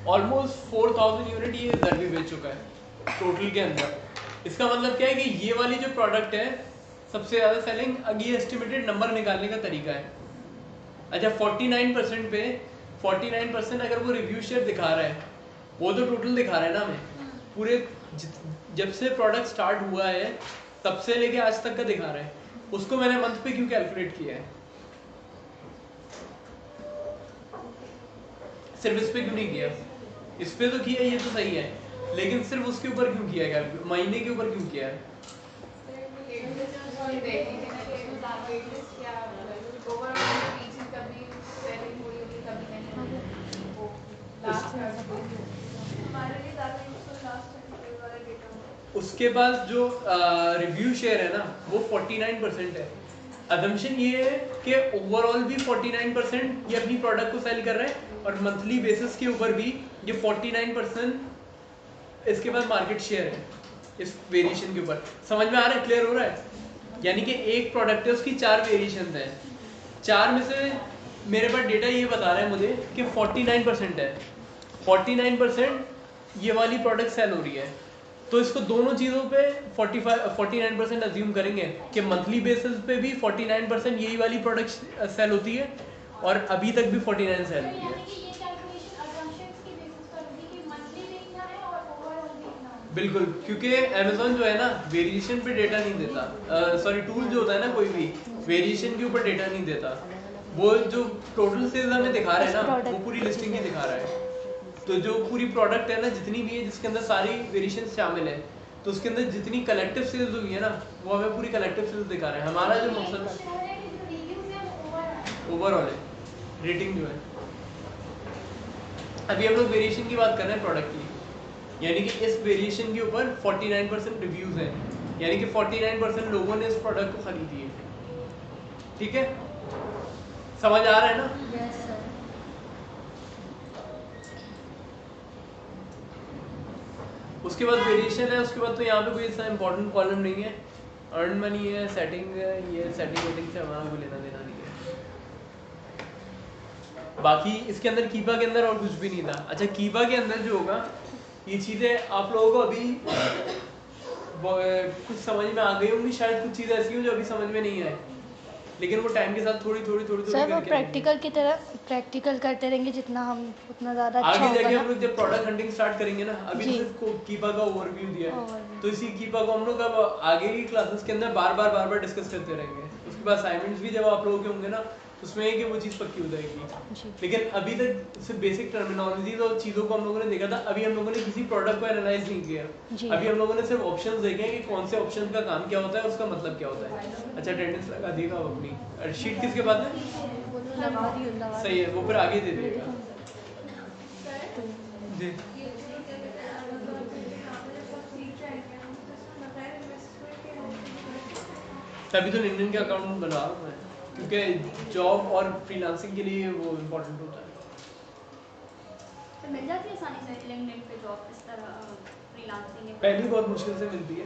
almost 4,000 unit ये इधर भी बेच चुका है टोटल के अंदर। इसका मतलब क्या है कि ये वाली जो प्रोडक्ट है सबसे ज़्यादा सेलिंग। अब ये एस्टिमेटेड नंबर निकालने का तरीका है। अच्छा 49% पे 49% अगर वो रिव्यू शेयर दिखा रहा है, वो तो टोटल दिखा रहा है ना हमें, पूरे जब से प्रोडक्ट स्टार्ट हुआ है तब से लेके आज तक का दिखा रहा है। उसको मैंने मंथ पे क्यों कैलकुलेट किया है, सिर्फ इस पे क्यों नहीं किया? इस पे तो किया, ये तो सही है, लेकिन सिर्फ उसके ऊपर क्यों किया है, महीने के ऊपर क्यों किया है? उसके पास जो रिव्यू शेयर है ना वो 49% है। अजम्पशन ये है कि ओवरऑल भी 49% ये अपनी प्रोडक्ट को सेल कर रहे हैं, और मंथली बेसिस के ऊपर भी ये 49% इसके पास मार्केट शेयर है इस वेरिएशन के ऊपर। समझ में आ रहा है, क्लियर हो रहा है? यानी कि एक प्रोडक्ट है, उसकी 4 वेरिएशन हैं, 4 में से मेरे पास डेटा ये बता रहा है मुझे कि 49% है, 49% ये वाली प्रोडक्ट सेल हो रही है। तो इसको दोनों चीज़ों पे 49% अज्यूम करेंगे कि मंथली बेसिस पे भी 49% यही वाली प्रोडक्ट सेल होती है, और अभी तक भी 49 सेल होती है। बिल्कुल, क्योंकि अमेज़न जो है ना वेरिएशन पे डेटा नहीं देता, सॉरी टूल जो होता है ना कोई भी वेरिएशन के ऊपर डेटा नहीं देता। वो जो टोटल सेल्स हमें दिखा रहा है ना वो पूरी लिस्टिंग ही दिखा रहा है। तो जो पूरी प्रोडक्ट है ना जितनी भी है जिसके अंदर सारी वेरिएशन शामिल है, तो उसके अंदर जितनी कलेक्टिव सेल्स हुई है ना वो हमें पूरी कलेक्टिव सेल्स दिखा रहा है। हमारा जो मकसद ओवरऑल है रेटिंग जो है, अभी हम लोग वेरिएशन की बात कर रहे हैं प्रोडक्ट की, यानी कि इस वेरिएशन के ऊपर 49% रिव्यूज हैं, यानी कि 49% लोगों ने इस प्रोडक्ट को खरीदी है। ठीक है, समझ आ रहा है ना? Yes sir. उसके बाद वेरिएशन है, उसके बाद तो यहाँ पे कोई ऐसा इंपॉर्टेंट कॉलम नहीं है। अर्न मनी है, सेटिंग है, ये सेटिंग वेटिंग से हमारा कोई लेना देना नहीं है। बाकी इसके अंदर कीपा के अंदर और कुछ भी नहीं था। अच्छा कीपा के अंदर जो होगा ये चीज़ें आप लोगों को अभी कुछ समझ में आ गई होंगी, शायद कुछ चीज़ें ऐसी हो जो अभी समझ में नहीं आए, लेकिन वो टाइम के साथ थोड़ी थोड़ी सर वो करके प्रैक्टिकल की तरह प्रैक्टिकल करते रहेंगे जितना हम उतना ज़्यादा अच्छा आगे होगा जाके हम ना। लोग जब प्रोडक्ट हंटिंग स्टार्ट करेंगे ना, अभी जी। तो सिर्फ कीपा का ओवरव्यू दिया है, Overview। तो इसी कीपा को हम लोग अब आगे की क्लासेस के अंदर बार बार डिस्कस करते रहेंगे। उसके बाद असाइनमेंट्स भी जब आप लोगों के होंगे ना, उसमें है कि वो चीज़ पक्की हो जाएगी। जी। लेकिन अभी तक सिर्फ बेसिक टर्मिनोलॉजीज और चीज़ों को हम लोगों ने देखा था, अभी हम लोगों ने किसी प्रोडक्ट को एनालाइज नहीं किया। जी। अभी हम लोगों ने सिर्फ ऑप्शंस देखे हैं कि कौन से ऑप्शन का काम क्या होता है, उसका मतलब क्या होता है। अच्छा अटेंडेंस लगा दिएगा आप अपनी, शीट किसके पास है? सही है, वो फिर आगे दे देगा जी। तभी तो लिंक्डइन का अकाउंट बना रहा हूँ मैं, क्योंकि जॉब और फ्रीलांसिंग के लिए वो इम्पोर्टेंट होता है। तो मिल जाती है आसानी से लिंक्डइन पे जॉब इस तरह फ्रीलांसिंग है? पहली बहुत मुश्किल से मिलती है,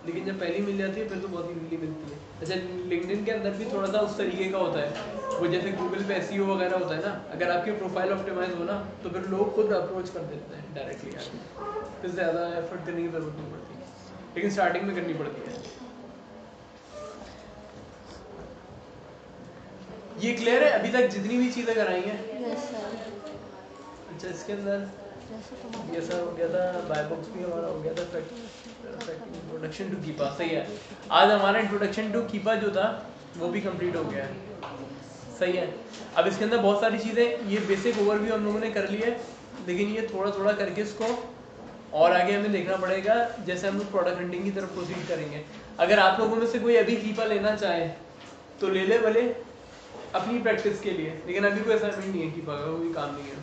लेकिन जब पहली मिल जाती है फिर तो बहुत इजीली मिलती है। अच्छा लिंक्डइन के अंदर भी थोड़ा सा उस तरीके का होता है, वो जैसे गूगल पे एसईओ वगैरह होता है ना, अगर आपकी प्रोफाइल ऑप्टिमाइज हो ना तो फिर लोग खुद अप्रोच कर देते हैं डायरेक्टली आके, फिर ज़्यादा एफर्ट करने की ज़रूरत नहीं पड़ती, लेकिन स्टार्टिंग में करनी पड़ती है। ये क्लियर है अभी तक जितनी भी चीज़ें कराई हैं? Yes sir. अच्छा इसके अंदर ये सर हो गया था, बाय बॉक्स भी हमारा हो गया था, इंट्रोडक्शन टू कीपा सही है। आज हमारा इंट्रोडक्शन टू कीपा जो था वो भी कंप्लीट हो गया है, सही है। अब इसके अंदर बहुत सारी चीज़ें, ये बेसिक ओवरव्यू हम लोगों ने कर लिया है, लेकिन ये थोड़ा थोड़ा करके इसको और आगे हमें देखना पड़ेगा जैसे हम लोग प्रोडक्ट हंटिंग की तरफ प्रोसीड करेंगे। अगर आप लोगों में से कोई अभी कीपा लेना चाहे तो ले ले भले अपनी प्रैक्टिस के लिए, लेकिन अभी कोई असाइनमेंट नहीं है कीपा का, कोई काम नहीं है,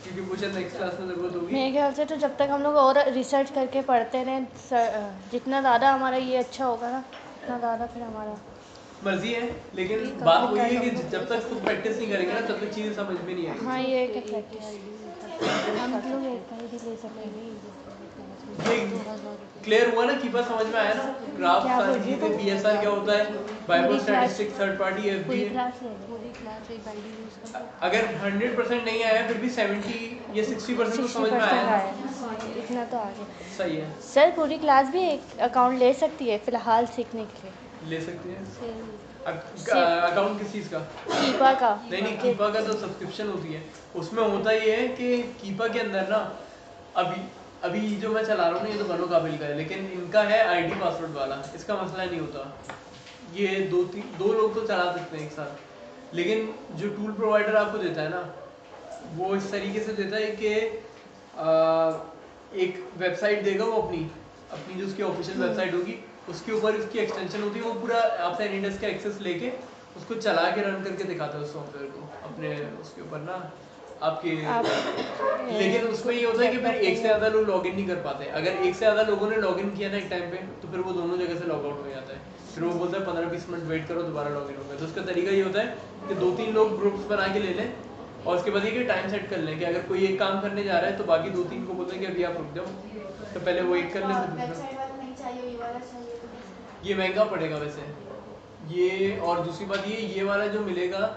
क्योंकि कुछ नेक्स्ट क्लास में ज़रूरत होगी। मेरे ख्याल से तो जब तक हम लोग और रिसर्च करके पढ़ते रहें, जितना ज़्यादा हमारा ये अच्छा होगा ना उतना ज़्यादा फिर हमारा मर्जी है, लेकिन बात वही है कि जब तक खुद प्रैक्टिस नहीं करेंगे ना तब तक चीज़ें समझ में नहीं आएगी। हाँ ये है प्रैक्टिस हम लोग एक ही ले सकते हैं। क्लियर हुआ ना, कीपा समझ में आया ना, ग्राफ क्या सारी बोल रही चीजें, हो? बीएसआर क्या होता है, बायोमो पूरी क्लास- स्टैटिस्टिक्स, थर्ड पार्टी पूरी एफबीए। क्लास ले लें, पूरी क्लास एक बाइंडिंग यूज़ करते अगर 100% नहीं आया फिर भी 70 या 60% तो समझ में आया ना, इतना तो आ गया। सही है, सर पूरी क्लास भी एक अकाउंट ले सकती है फिलहाल सीखने के लिए? ले सकते हैं। सिर्फ अकाउंट किस चीज़ का? कीपा का? नहीं कीपा का तो सब्सक्रिप्शन होती है, उसमें होता ये है कि कीपा के अंदर ना अभी जो मैं चला रहा हूँ ना ये तो बनो काबिल का है, लेकिन इनका है आईडी पासवर्ड वाला, इसका मसला नहीं होता, ये दो लोग तो चला सकते हैं एक साथ। लेकिन जो टूल प्रोवाइडर आपको देता है ना वो इस तरीके से देता है कि एक वेबसाइट देगा वो अपनी जो उसकी ऑफिशियल वेबसाइट होगी उसके ऊपर उसकी एक्सटेंशन होती है, वो पूरा आपसे एनीडेस्क का एक्सेस लेके उसको चला के रन करके दिखाता है उस सॉफ्टवेयर को अपने उसके ऊपर ना आपके लेकिन उसमें ये होता है कि फिर एक से ज़्यादा लोग लॉगिन नहीं कर पाते। अगर एक से ज़्यादा लोगों ने लॉगिन किया ना एक टाइम पे तो फिर वो दोनों जगह से लॉग आउट हो जाता है, फिर वो बोलता है 15-20 मिनट वेट करो दोबारा लॉगिन होगा। तो उसका तरीका ये होता है कि 2-3 लोग ग्रुप्स बना के ले लें और उसके बाद ये टाइम सेट कर लें कि अगर कोई एक काम करने जा रहा है तो बाकी 2-3 को बोलते हैं कि अभी आप रुक जाओ, तो पहले वो एक कर लें फिर दूसरा। ये महंगा पड़ेगा वैसे ये, और दूसरी बात ये वाला जो मिलेगा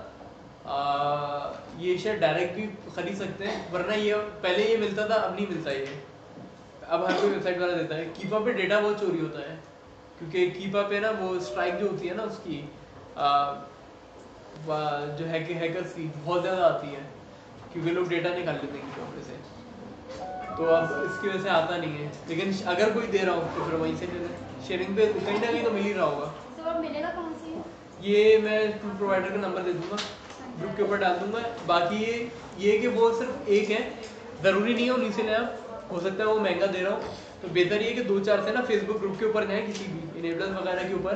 ये शायद डायरेक्ट भी खरीद सकते हैं, वरना ये पहले ये मिलता था अब नहीं मिलता ये, अब हर कोई वेबसाइट वाला देता है। कीपा पे डेटा बहुत चोरी होता है क्योंकि कीपा पे ना वो स्ट्राइक जो होती है ना उसकी जो हैकर्स की बहुत ज़्यादा आती है क्योंकि लोग डेटा निकाल लेते हैं कीपा पे से, तो अब इसकी वजह से आता नहीं है। लेकिन अगर कोई दे रहा हो तो फिर वहीं से ले लें, शेयरिंग पे कहीं ना कहीं तो मिल ही रहा होगा। तो अब मिलेगा कहाँ से? ये मैं टूल प्रोवाइडर का नंबर दे दूंगा, ग्रुप के ऊपर डाल दूंगा। बाकी ये कि वो सिर्फ एक है, ज़रूरी नहीं है उन्हीं से लें आप, हो सकता है वो महंगा दे रहा हूँ, तो बेहतर ये कि 2-4 से ना फेसबुक ग्रुप के ऊपर जाएँ किसी भी इनेबलर्स वगैरह के ऊपर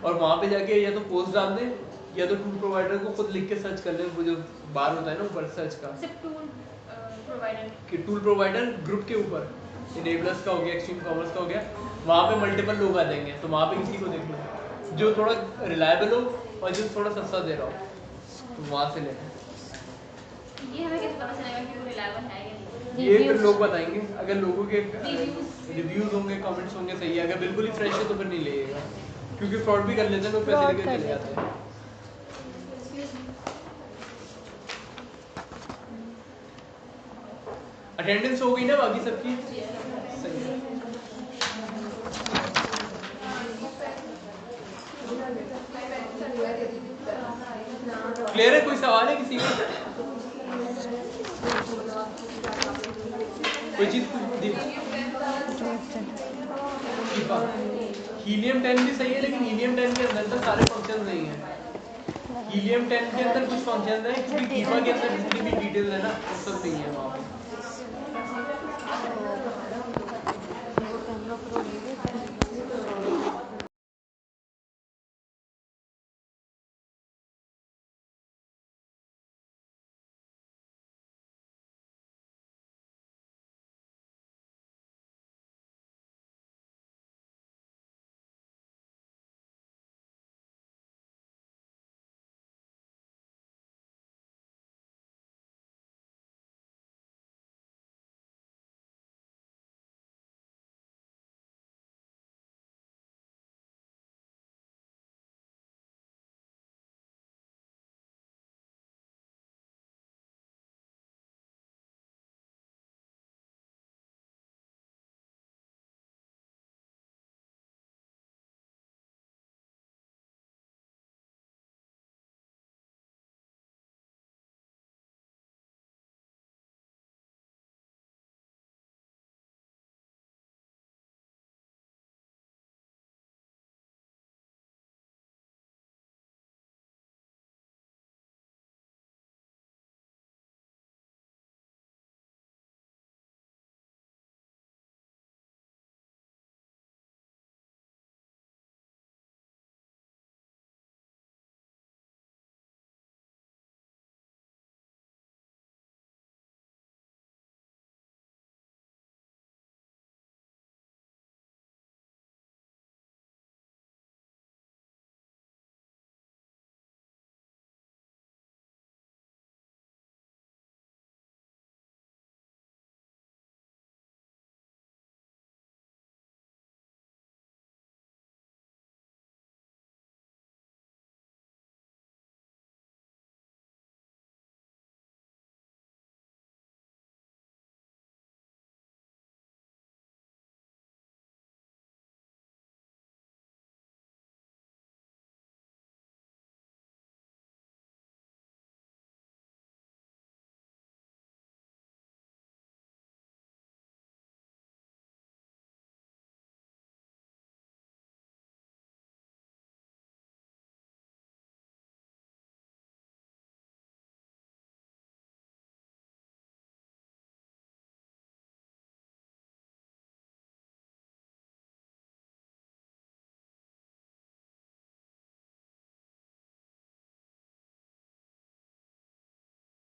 और वहाँ पे जाके या तो पोस्ट डाल दें या तो टूल प्रोवाइडर को खुद लिख के सर्च कर लें, वो जो बार होता है ना ऊपर सर्च का सिर्फ टूल प्रोवाइडर कि टूल प्रोवाइडर ग्रुप के ऊपर इनेबलर्स का हो गया, एक्सट्रीम कॉमर्स का हो गया, वहाँ पे मल्टीपल लोग आ जाएंगे, तो वहाँ पे किसी को देख लो जो थोड़ा रिलायबल हो और जो थोड़ा सस्ता दे रहा हो तो वहाँ से लेना। ये हमें कैसे पता चलेगा कि वो रिलायबल है या नहीं? ये फिर लोग बताएंगे, अगर लोगों के रिव्यूज होंगे, कमेंट्स होंगे सही है, अगर बिल्कुल ही फ्रेश है तो फिर नहीं लेगा। क्योंकि फ्रॉड भी कर लेते हैं लोग, पैसे Fraud लेके कर चले लेते जाते हैं। अटेंडेंस हो गई ना बाकी सबकी? सही है। क्लियर है? कोई सवाल है किसी का? कोई चीज हीलियम 10 भी सही है, लेकिन हीलियम 10 के अंदर तो सारे फंक्शंस नहीं है। हीलियम 10 के अंदर कुछ फंक्शंस हैं, क्योंकि कीफा के अंदर जितनी भी डिटेल्स है ना वो सब नहीं है वहाँ पे।